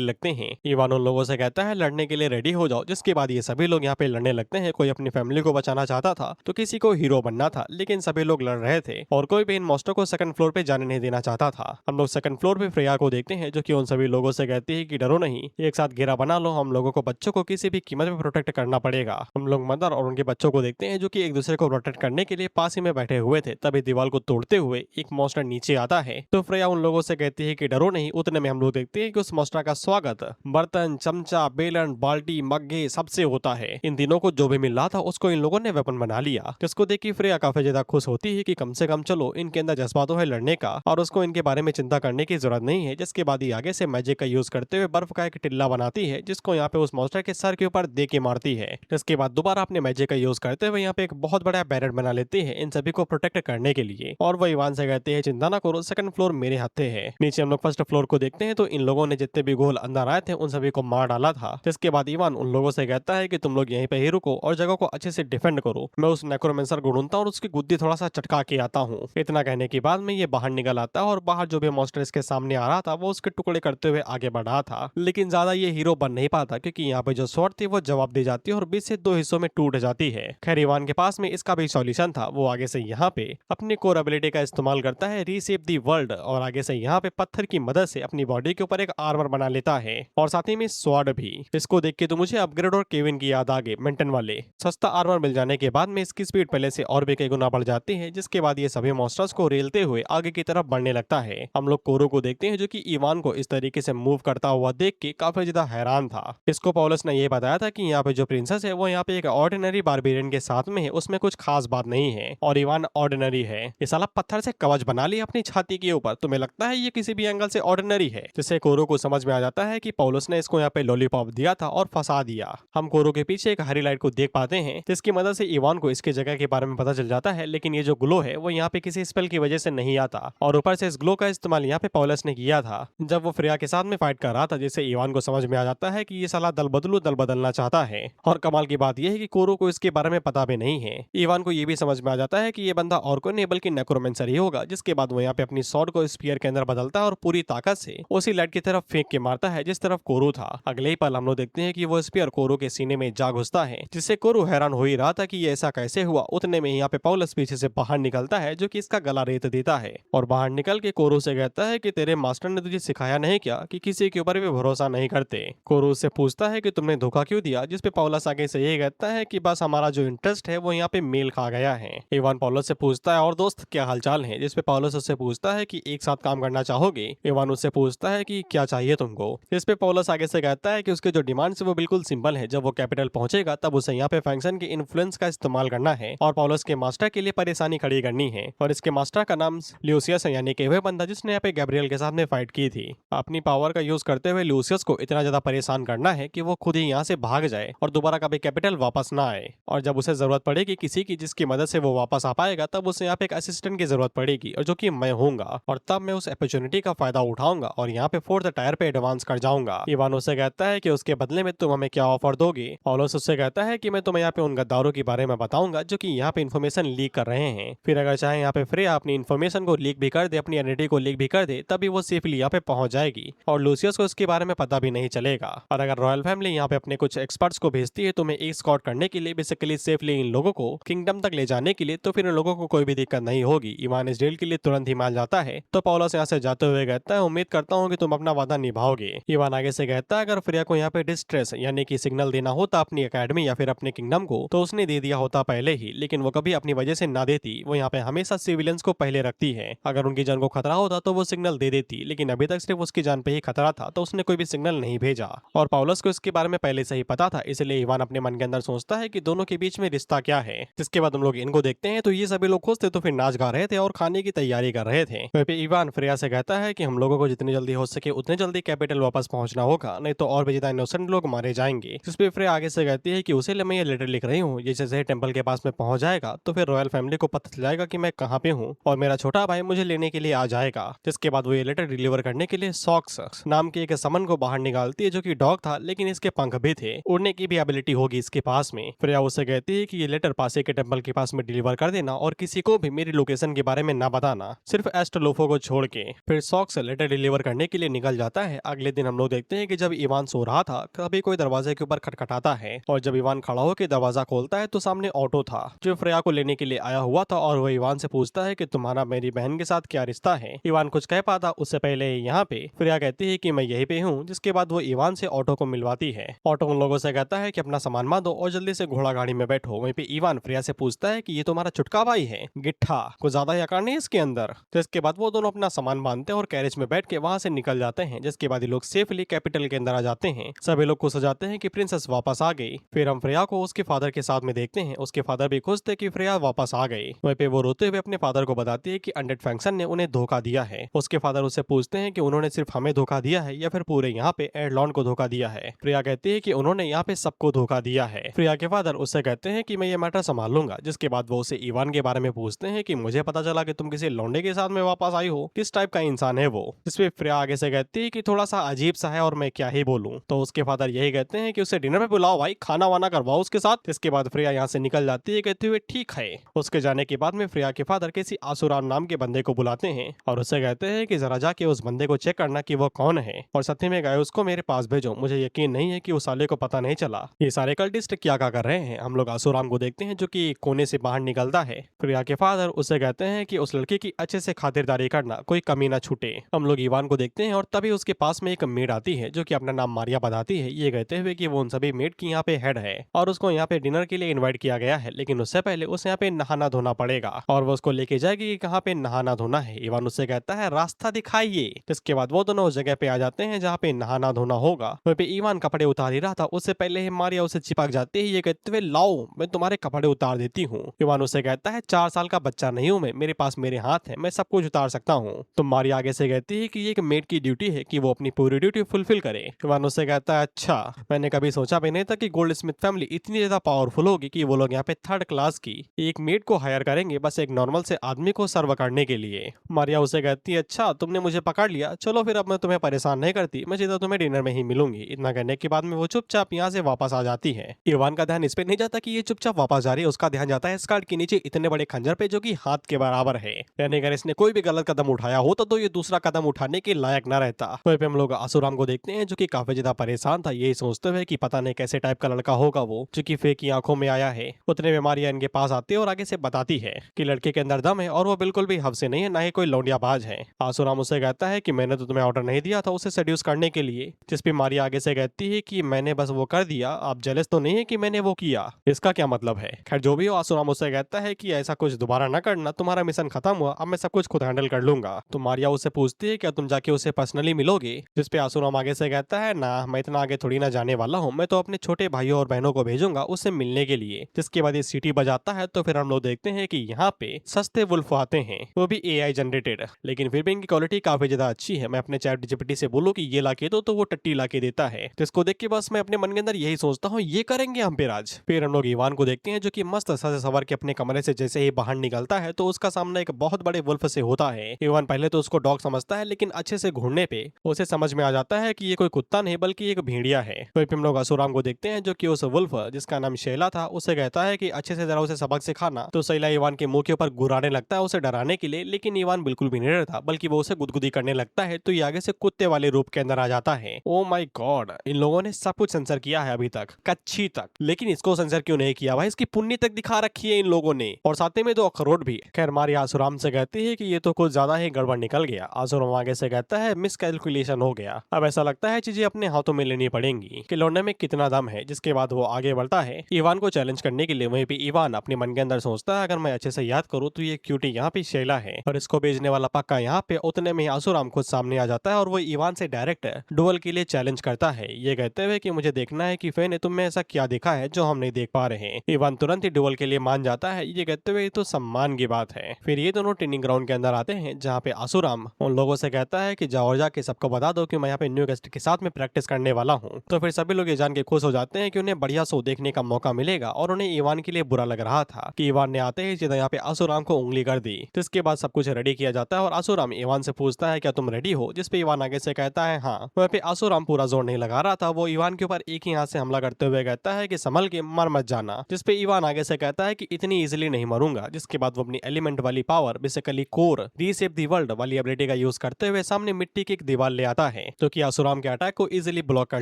लगते हैं। इवान उन लोगों से कहता है लड़ने के लिए रेडी हो जाओ। जिसके बाद ये सभी लोग यहाँ पे लड़ने लगते हैं। कोई अपनी फैमिली को बचाना चाहता था तो किसी को हीरो बनना था, लेकिन सभी लोग लड़ रहे थे और कोई भी इन मॉन्स्टर को सेकंड फ्लोर पे जाने नहीं देना चाहता था। हम लोग सेकंड फ्लोर पे फ्रेया को देखते हैं जो कि उन सभी लोगों से कहती है कि डरो नहीं, एक साथ घेरा बना लो, हम लोगों को बच्चों को किसी भी कीमत पे प्रोटेक्ट करना पड़ेगा। हम लोग मदर और उनके बच्चों को देखते हैं जो कि एक दूसरे को प्रोटेक्ट करने के लिए पास ही में बैठे हुए थे। तभी दीवार को तोड़ते हुए एक मॉन्स्टर नीचे आता है तो फ्रेया उन लोगों से कहती है कि डरो नहीं। उतने में हम लोग देखते हैं कि उस मॉन्स्टर का स्वागत बर्तन, चमचा, बेलन, बाल्टी, मग्गे सबसे होता है। इन तीनों को जो भी मिल रहा था उसको इन लोगों ने वेपन बना लिया, जिसको देख के फ्रेया काफी ज्यादा खुश होती है कि कम से कम चलो इनके अंदर जज्बा तो है लड़ने का और उसको इनके बारे में चिंता करने की जरूरत नहीं है। जिसके बाद ये आगे से मैजिक का यूज करते हुए बर्फ का एक टिल्ला बनाती है, जिसको यहाँ पे उस मॉन्स्टर के सर के ऊपर दे के मारती है। इसके बाद दोबारा अपने मैजिक का यूज करते हुए यहाँ पे एक बहुत बड़ा बैरर बना लेती है इन सभी को प्रोटेक्ट करने के लिए। और वो इवान से कहते हैं चिंता ना करो, सेकंड फ्लोर मेरे हाथे है। नीचे हम लोग फर्स्ट फ्लोर को देखते हैं तो इन लोगों ने जितने भी घोल अंदर आए थे उन सभी को मार डाला था। जिसके बाद इवान उन लोगों से कहता है कि तुम लोग यहीं पे ही रुको और जगह को अच्छे से डिफेंड करो, मैं उस नेक्रोमेंसर को ढूंढता हूं और उसकी गुद्दी थोड़ा सा चटका के आता हूँ। इतना कहने के बाद में ये बाहर निकल आता है और बाहर जो भी मॉन्स्टर इसके सामने आ रहा था वो उसके टुकड़े करते हुए आगे बढ़ा था। लेकिन ज्यादा ये हीरो बन नहीं पाता क्योंकि यहाँ पे जो स्वॉर्ड थी वो जवाब दे जाती है और बीच से 2 हिस्सों में टूट जाती है। खैर इवान के पास में इसका भी सॉल्यूशन था। वो आगे से यहाँ पे अपनी कोर एबिलिटी का इस्तेमाल करता है, रीसेप दी वर्ल्ड, और आगे से यहाँ पे पत्थर की मदद से अपनी बॉडी के ऊपर एक आर्मर बना लेता है और साथ ही में स्वॉर्ड भी। इसको देख के तो मुझे अपग्रेड और केविन की याद आ गई, मेंटन वाले। सस्ता आर्मर मिल जाने के बाद में इसकी स्पीड पहले से और भी कई गुना बढ़ जाती है। जिसके बाद ये सभी मॉन्स्टर्स को रेलते हुए आगे की तरफ बढ़ने लगता है। हम लोग कोरो को देखते हैं जो कि इवान को इस तरीके से मूव करता हुआ देख के काफी ज्यादा हैरान था। इसको पॉलस ने ये बताया था कि यहाँ पे जो प्रिंसेस है वो यहाँ पे एक ऑर्डिनरी बारबेरियन के साथ में है, उसमें कुछ खास बात नहीं है और इवान ऑर्डिनरी है। ये साला पत्थर से कवच बना लिया अपनी छाती के ऊपर, तुम्हें लगता है ये किसी भी एंगल से ऑर्डिनरी है। जिससे कोरो को समझ में आ जाता है कि पॉलस ने इसको यहाँ पे लॉलीपॉप दिया था और फंसा दिया। हम कोरो के पीछे एक हरी लाइट को देख पाते हैं जिसकी मदद से इवान को इसके जगह के बारे में पता चल जाता है। लेकिन ये जो ग्लो है वो यहाँ पे किसी स्पेल की वजह से नहीं आता और ऊपर से इस ग्लो का इस्तेमाल यहाँ पे पॉलस ने किया था जब वो फ्रेया के साथ में फाइट कर कर रहा था, जिससे इवान को समझ में आ जाता है कि ये साला दल बदलना चाहता है। और कमाल की बात यह है कि कोरो को इसके बारे में पता भी नहीं है। इवान को ये भी समझ में आ जाता है कि ये बंदा और कोई नहीं बल्कि नेक्रोमेंसर ही होगा, जिसके बाद वो यहाँ पे अपनी स्वॉर्ड को स्पीयर के अंदर बदलता है और पूरी ताकत से उसी लाइट की तरफ फेंक के मारता है जिस तरफ कोरो था। अगले ही पल हम लोग देखते हैं कि वो स्पीयर कोरो के सीने में जा घुसता है, जिससे कोरो हैरान हो ही रहा था कि ये ऐसा कैसे हुआ। उतने में यहाँ पे पॉलस पीछे से बाहर निकलता है, जो कि इसका गला रेत देता है और बाहर निकल के कोरो से कहता है कि तेरे मास्टर ने तुझे सिखाया नहीं क्या कि किसी के ऊपर भी भरोसा नहीं करते। कोरो उससे पूछता है कि तुमने धोखा क्यों दिया, जिसपे पॉलस आगे से यही कहता है कि बस हमारा जो इंटरेस्ट है वो यहाँ पे मेल खा गया है। इवान पॉलस से पूछता है और दोस्त क्या हालचाल है, जिसपे पॉलस उससे पूछता है कि एक साथ काम करना चाहोगे। इवान उससे पूछता है कि क्या चाहिए तुमको, जिसपे पॉलस आगे से कहता है कि उसके जो डिमांड्स है वो बिल्कुल सिंपल है। जब वो कैपिटल पहुंचेगा तब उसे यहाँ पे फैंक्शन के इन्फ्लुएंस का इस्तेमाल करना है और पॉलस के मास्टर के लिए परेशानी खड़ी करनी है। और इसके मास्टर का नाम ल्यूसियस है, यानी कि वह बंदा जिसने यहाँ पे गैब्रियल के साथ में फाइट की थी। अपनी पावर का यूज करते हुए ल्यूसियस को इतना ज्यादा परेशान करना है कि वो खुद ही यहाँ से भाग जाए और दोबारा कभी कैपिटल वापस ना आए। और जब उसे जरूरत पड़ेगी किसी की जिसकी मदद से वो वापस आ पाएगा, तब उसे यहाँ पे एक असिस्टेंट की जरूरत पड़ेगी और जो कि मैं होऊंगा। और तब मैं उस अपॉर्चुनिटी का फायदा उठाऊंगा और यहाँ पे 4th टायर पे एडवांस कर जाऊंगा। इवान उससे कहता है कि उसके बदले में तुम हमें क्या ऑफर दोगे। पॉलस उससे कहता है कि मैं तुम्हें यहाँ पे उन गद्दारों के बारे में बताऊंगा जो कि यहाँ पे इन्फॉर्मेशन लीक कर रहे हैं। फिर अगर चाहे यहाँ पे फ्रेया अपनी इन्फॉर्मेशन को लीक भी कर दे, अपनी आइडेंटिटी को लीक भी कर दे, तभी वो सेफली यहाँ पे पहुंच जाएगी और लूसियस को इसके बारे में पता भी नहीं चलेगा। और अगर रॉयल फैमिली यहाँ पे अपने कुछ एक्सपर्ट्स को भेजती है तुम्हें एस्कॉर्ट करने के लिए, बेसिकली सेफली इन लोगों को किंगडम तक ले जाने के लिए, तो फिर इन लोगों को कोई भी दिक्कत नहीं होगी। इवान इस डील के लिए तुरंत ही मान जाता है। तो पॉलस यहाँ से जाते हुए कहता है उम्मीद करता हूँ कि तुम अपना वादा निभाओगे। इवान आगे से कहता है अगर फ्रेया को यहाँ पे डिस्ट्रेस यानी कि सिग्नल देना होता अपनी एकेडमी या फिर अपने किंगडम को, तो उसने दे दिया होता पहले ही, लेकिन वो कभी अपनी वजह से ना देती। वो यहाँ पे हमेशा सिविलियंस को पहले रखती है। अगर उनकी जान को खतरा होता तो वो सिग्नल दे देती, लेकिन अभी तक सिर्फ उसकी जान पे ही खतरा था, तो उसने कोई भी सिग्नल नहीं भेजा। और पॉलस को इसके बारे में पहले से ही पता था, इसलिए इवान अपने मन के अंदर सोचता है कि दोनों के बीच में रिश्ता क्या है। जिसके बाद हम लोग इनको देखते हैं तो ये सभी लोग खुश थे, तो फिर नाच गा रहे थे और खाने की तैयारी कर रहे थे। वहीं पे इवान फ्रेया से कहता है कि हम लोगों को जितनी जल्दी हो सके उतने जल्दी कैपिटल वापस पहुंचना होगा, नहीं तो और भी ज्यादा इनोसेंट लोग मारे जाएंगे। जिसपे फ्रेया आगे से कहती है कि उसे लिए मैं ये लेटर लिख रही हूँ, ये जैसे टेंपल के पास में पहुंच जाएगा तो फिर रॉयल फैमिली को पता चल जाएगा कि मैं कहाँ पे हूँ और मेरा छोटा भाई मुझे लेने के लिए आ जाएगा। जिसके बाद वो ये लेटर डिलीवर करने के लिए सॉक्स नाम के एक समन को बाहर निकालती है, जो कि डॉग था लेकिन इसके पंख भी थे, उड़ने की भी एबिलिटी होगी इसके पास में। फ्रेया उससे कहती है कि ये लेटर पासे के टेंपल के पास में डिलीवर कर देना और किसी को भी मेरी लोकेशन के बारे में ना बताना, सिर्फ एस्ट्रोलोफो को छोड़ के। फिर सॉक्स लेटर डिलीवर करने के लिए निकल जाता है। अगले दिन हम लोग देखते हैं कि जब इवान सो रहा था कभी कोई दरवाजे के ऊपर खटखटाता है और जब इवान खड़ा होकर दरवाजा खोलता है तो सामने ऑटो था जो फ्रेया को लेने के लिए आया हुआ था और वो इवान से पूछता है कि तुम्हारा मेरी बहन के साथ क्या रिश्ता है। इवान कुछ कह पाता उससे पहले यहाँ पे फ्रेया कहती है कि मैं यहीं पे हूँ। जिसके बाद वो इवान से ऑटो को मिलवाती है। ऑटो उन लोगों से कहता है कि अपना सामान बांधो और जल्दी से घोड़ा गाड़ी में बैठो। वहीं पे इवान फ्रेया से पूछता है कि ये तुम्हारा चुटका भाई है, गिट्ठा कुछ ज्यादा ही आकार नहीं इसके अंदर। तो इसके बाद वो दोनों अपना सामान बांधते हैं और कैरेज में बैठ के वहां से निकल जाते हैं। जिसके बाद ये लोग सेफली कैपिटल के अंदर आ जाते हैं। सभी लोग खुश हो जाते हैं कि प्रिंसेस वापस आ गई। फिर हम फ्रेया को उसके फादर के साथ में देखते हैं। उसके फादर भी खुश थे कि फ्रेया वापस आ गई। वहीं पे वो रोते हुए अपने फादर को बताती है कि अनडेड फैंक्शन ने उन्हें धोखा दिया है। उसके फादर उससे पूछते हैं कि उन्होंने सिर्फ हमें धोखा दिया है या फिर पूरे यहाँ पे एडलॉन को धोखा दिया है। फ्रेया कहती है कि उन्होंने यहाँ पे सबको धोखा दिया है। फ्रेया के फादर उससे कहते हैं कि मैं ये मैटर संभाल लूंगा। जिसके बाद वो उसे इवान के बारे में पूछते हैं कि मुझे पता चला कि तुम किसी लौंडे के साथ में वापस आई हो, किस टाइप का इंसान है वो। जिसपे फ्रेया आगे से कहती है कि थोड़ा सा अजीब सा है और मैं क्या ही बोलूं। तो उसके फादर यही कहते हैं कि उसे डिनर पे बुलाओ भाई, खाना वाना करवाओ उसके साथ। इसके बाद फ्रेया यहाँ से निकल जाती है कहते हुए ठीक है। उसके जाने के बाद में फ्रेया के फादर किसी आसुराम नाम के बंदे को बुलाते हैं और उससे कहते हैं कि जरा जाके उस बंदे को चेक करना कि वो कौन है और सत्य में गए उसको मेरे पास भेजो। मुझे यकीन नहीं है कि उस साले को पता नहीं चला ये सारे कल्टिस्ट क्या कर रहे हैं। हम लोग आसुराम को देखते हैं जो कि कोने से बाहर निकलता है। फ्रेया के फादर उससे कहते हैं कि उस लड़के की अच्छे से खातिरदारी करना, कोई कमी ना छूटे। हम लोग इवान को देखते हैं और तभी उसके पास में एक मेड आती है जो कि अपना नाम मारिया बताती है, ये कहते हुए कि वो उन सभी मेड की यहाँ पे हेड है और उसको यहाँ पे डिनर के लिए इन्वाइट किया गया है, लेकिन उससे पहले उसे यहाँ पे नहाना धोना पड़ेगा और वो उसको लेके जाएगी कि कहाँ पे नहाना धोना है। इवान उससे कहता है रास्ता दिखाइए। जिसके बाद वो दोनों उस जगह पे आ जाते हैं जहाँ पे नहाना धोना होगा। वहीं पे इवान कपड़े उतार ही रहा था, उससे पहले ही मारिया उसे चिपक जाती है, ये कहते हुए लाओ मैं तुम्हारे कपड़े उतार देती हूँ। इवान उससे कहता है 4 साल का बच्चा नहीं हूँ मैं, मेरे पास मेरे हाथ है, मैं सब कुछ उतार सकता हूँ। तो मारिया आगे से कहती है कि ये एक मेड की ड्यूटी है कि वो अपनी पूरी ड्यूटी फुलफिल करे। इवान उससे कहता है अच्छा, मैंने कभी सोचा भी नहीं था कि गोल्ड स्मिथ फैमिली इतनी ज्यादा पावरफुल होगी कि वो लोग यहाँ पे 3rd क्लास की एक मेड को हायर करेंगे बस एक नॉर्मल से आदमी को सर्व करने के लिए। मारिया उसे कहती है अच्छा तुमने मुझे पकड़ लिया, चलो फिर अब मैं तुम्हें परेशान नहीं करती मैं सीधा तुम्हें डिनर में ही मिलूंगी। इतना कहने के बाद में वो चुपचाप यहाँ से वापस आ जाती है। इवान का ध्यान इस पे नहीं जाता कि ये चुपचाप वापस जा रही है, उसका ध्यान जाता है स्कर्ट के नीचे इतने बड़े खंजर पे जो कि हाथ के बराबर है। यानी अगर इसने कोई भी गलत कदम उठाया होता तो ये दूसरा कदम उठाने के लायक न रहता। वहीं पे हम लोग आसूराम को देखते हैं जो कि काफी ज्यादा परेशान था, यही सोचते हुए कि पता नहीं कैसे टाइप का लड़का होगा वो जो कि फे की आंखों में आया है। उतने बीमारियां इनके पास आती है और आगे से बताती है कि लड़के के अंदर दम है और वो बिल्कुल भी हव से नहीं है, ना ही कोई लौंडियाबाज है। आसूराम उसे कहता है कि मैंने तो तुम्हें ऑर्डर नहीं दिया था उसे सेड्यूस करने के लिए, जिस पे मारिया आगे से कहती है कि मैंने बस वो कर दिया, आप जेलस तो नहीं है कि मैंने वो किया, इसका क्या मतलब है। खैर जो भी हो, आसूराम उसे कहता है कि ऐसा कुछ दोबारा न करना, तुम्हारा मिशन खत्म हुआ, अब मैं सब कुछ खुद हैंडल कर लूंगा। तो मारिया उससे पूछती है क्या तुम जाके उसे पर्सनली मिलोगे, जिस पे आसूराम आगे से कहता है ना, मैं इतना आगे थोड़ी ना जाने वाला हूँ, मैं तो अपने छोटे भाइयों और बहनों को भेजूंगा उससे मिलने के लिए। जिसके बाद ये सीटी बजाता है तो फिर हम लोग देखते हैं कि यहाँ पे सस्ते वुल्फ आते हैं, वो भी AI जनरेटेड, लेकिन फिर भी इनकी क्वालिटी काफी ज्यादा अच्छी है। मैं अपने चैट जीपीटी से बोलूं कि ये लाके दो तो वो टट्टी लाके देता है, जिसको देख के बस मैं अपने मन के अंदर यही सोचता हूँ ये करेंगे हम पे राज। फिर हम लोग इवान को देखते हैं जो कि मस्त सज सवर के अपने कमरे से जैसे ही बाहर निकलता है तो उसका सामना एक बहुत बड़े वुल्फ से होता है। इवान पहले तो उसको डॉग समझता है, लेकिन अच्छे से घूरने पे उसे समझ में आ जाता है कि ये कोई कुत्ता नहीं बल्कि एक भेड़िया है। तो फिर हम लोग आसूराम को देखते हैं जो कि उस वुल्फ जिसका नाम शैला था उसे कहता है कि अच्छे से जरा उसे सबक सिखाना। तो शैला इवान के मुंह के ऊपर गुर्राने लगता है उसे डराने के लिए, लेकिन इवान बिल्कुल भी नहीं डरता बल्कि वो उसे गुदगुदी करने लगता है। तो ये आगे से कुत्ते वाले रूप के अंदर आ जाता है। ओ माय गॉड, इन लोगों ने सब कुछ सेंसर किया है अभी तक, कच्ची तक, लेकिन इसको सेंसर क्यों नहीं किया भाई, इसकी पुण्य तक दिखा रखी है इन लोगों ने, और साथ में 2 अखरोट भी। खैर मारी आसूराम से कहती है कि ये तो कुछ ज्यादा ही गड़बड़ निकल गया। आसूराम आगे से कहता है मिसकैलकुलेशन हो गया, अब ऐसा लगता है चीजें अपने हाथों में लेनी पड़ेंगी कि लौंडे में कितना दम है। जिसके बाद वो आगे बढ़ता है इवान को चैलेंज करने के लिए। वहीं पे इवान अपने मन के अंदर सोचता है अगर मैं अच्छे से याद करूँ तो ये क्यूटी यहाँ पे शैला है और इसको भेजने वाला पक्का यहाँ पे। उतने में आसूराम खुद सामने आ जाता है और वो इवान से डायरेक्ट डुअल के लिए चैलेंज करता है, ये कहते हुए कि मुझे देखना है कि फे ने तुम में ऐसा क्या देखा है जो हम नहीं देख पा रहे हैं। इवान तुरंत ही डुअल के लिए मान जाता है, ये कहते हुए तो सम्मान की बात है। फिर ये दोनों ट्रेनिंग ग्राउंड के अंदर आते हैं जहाँ पे आसूराम उन लोगों से कहता है कि जाओ जाके सबको बता दो कि मैं यहाँ पे न्यू गेस्ट के साथ में प्रैक्टिस करने वाला हूँ। तो फिर सभी लोग ये जान के खुश हो जाते हैं कि उन्हें बढ़िया शो देखने का मौका मिलेगा, और उन्हें इवान के लिए बुरा लग रहा था कि इवान ने आते ही सीधा यहाँ पे आसूराम को उंगली कर दी। जिसके बाद सब कुछ रेडी किया जाता है और आसूराम इवान से पूछता है क्या तुम रेडी हो, जिसपे इवान आगे से कहता है हाँ। वहाँ पे आसूराम पूरा जोर नहीं लगा रहा था, वो इवान के ऊपर एक ही हाथ से हमला करते हुए कहता है कि संभल के मर मत जाना। जिसपे इवान आगे से कहता है कि इतनी इजीली नहीं मरूंगा। जिसके बाद वो अपनी एलिमेंट वाली power basically core रीसेप the world वाली एबिलिटी का यूज करते हुए सामने मिट्टी की एक दीवार ले आता है जो कि आसूराम के अटैक को इजीली ब्लॉक कर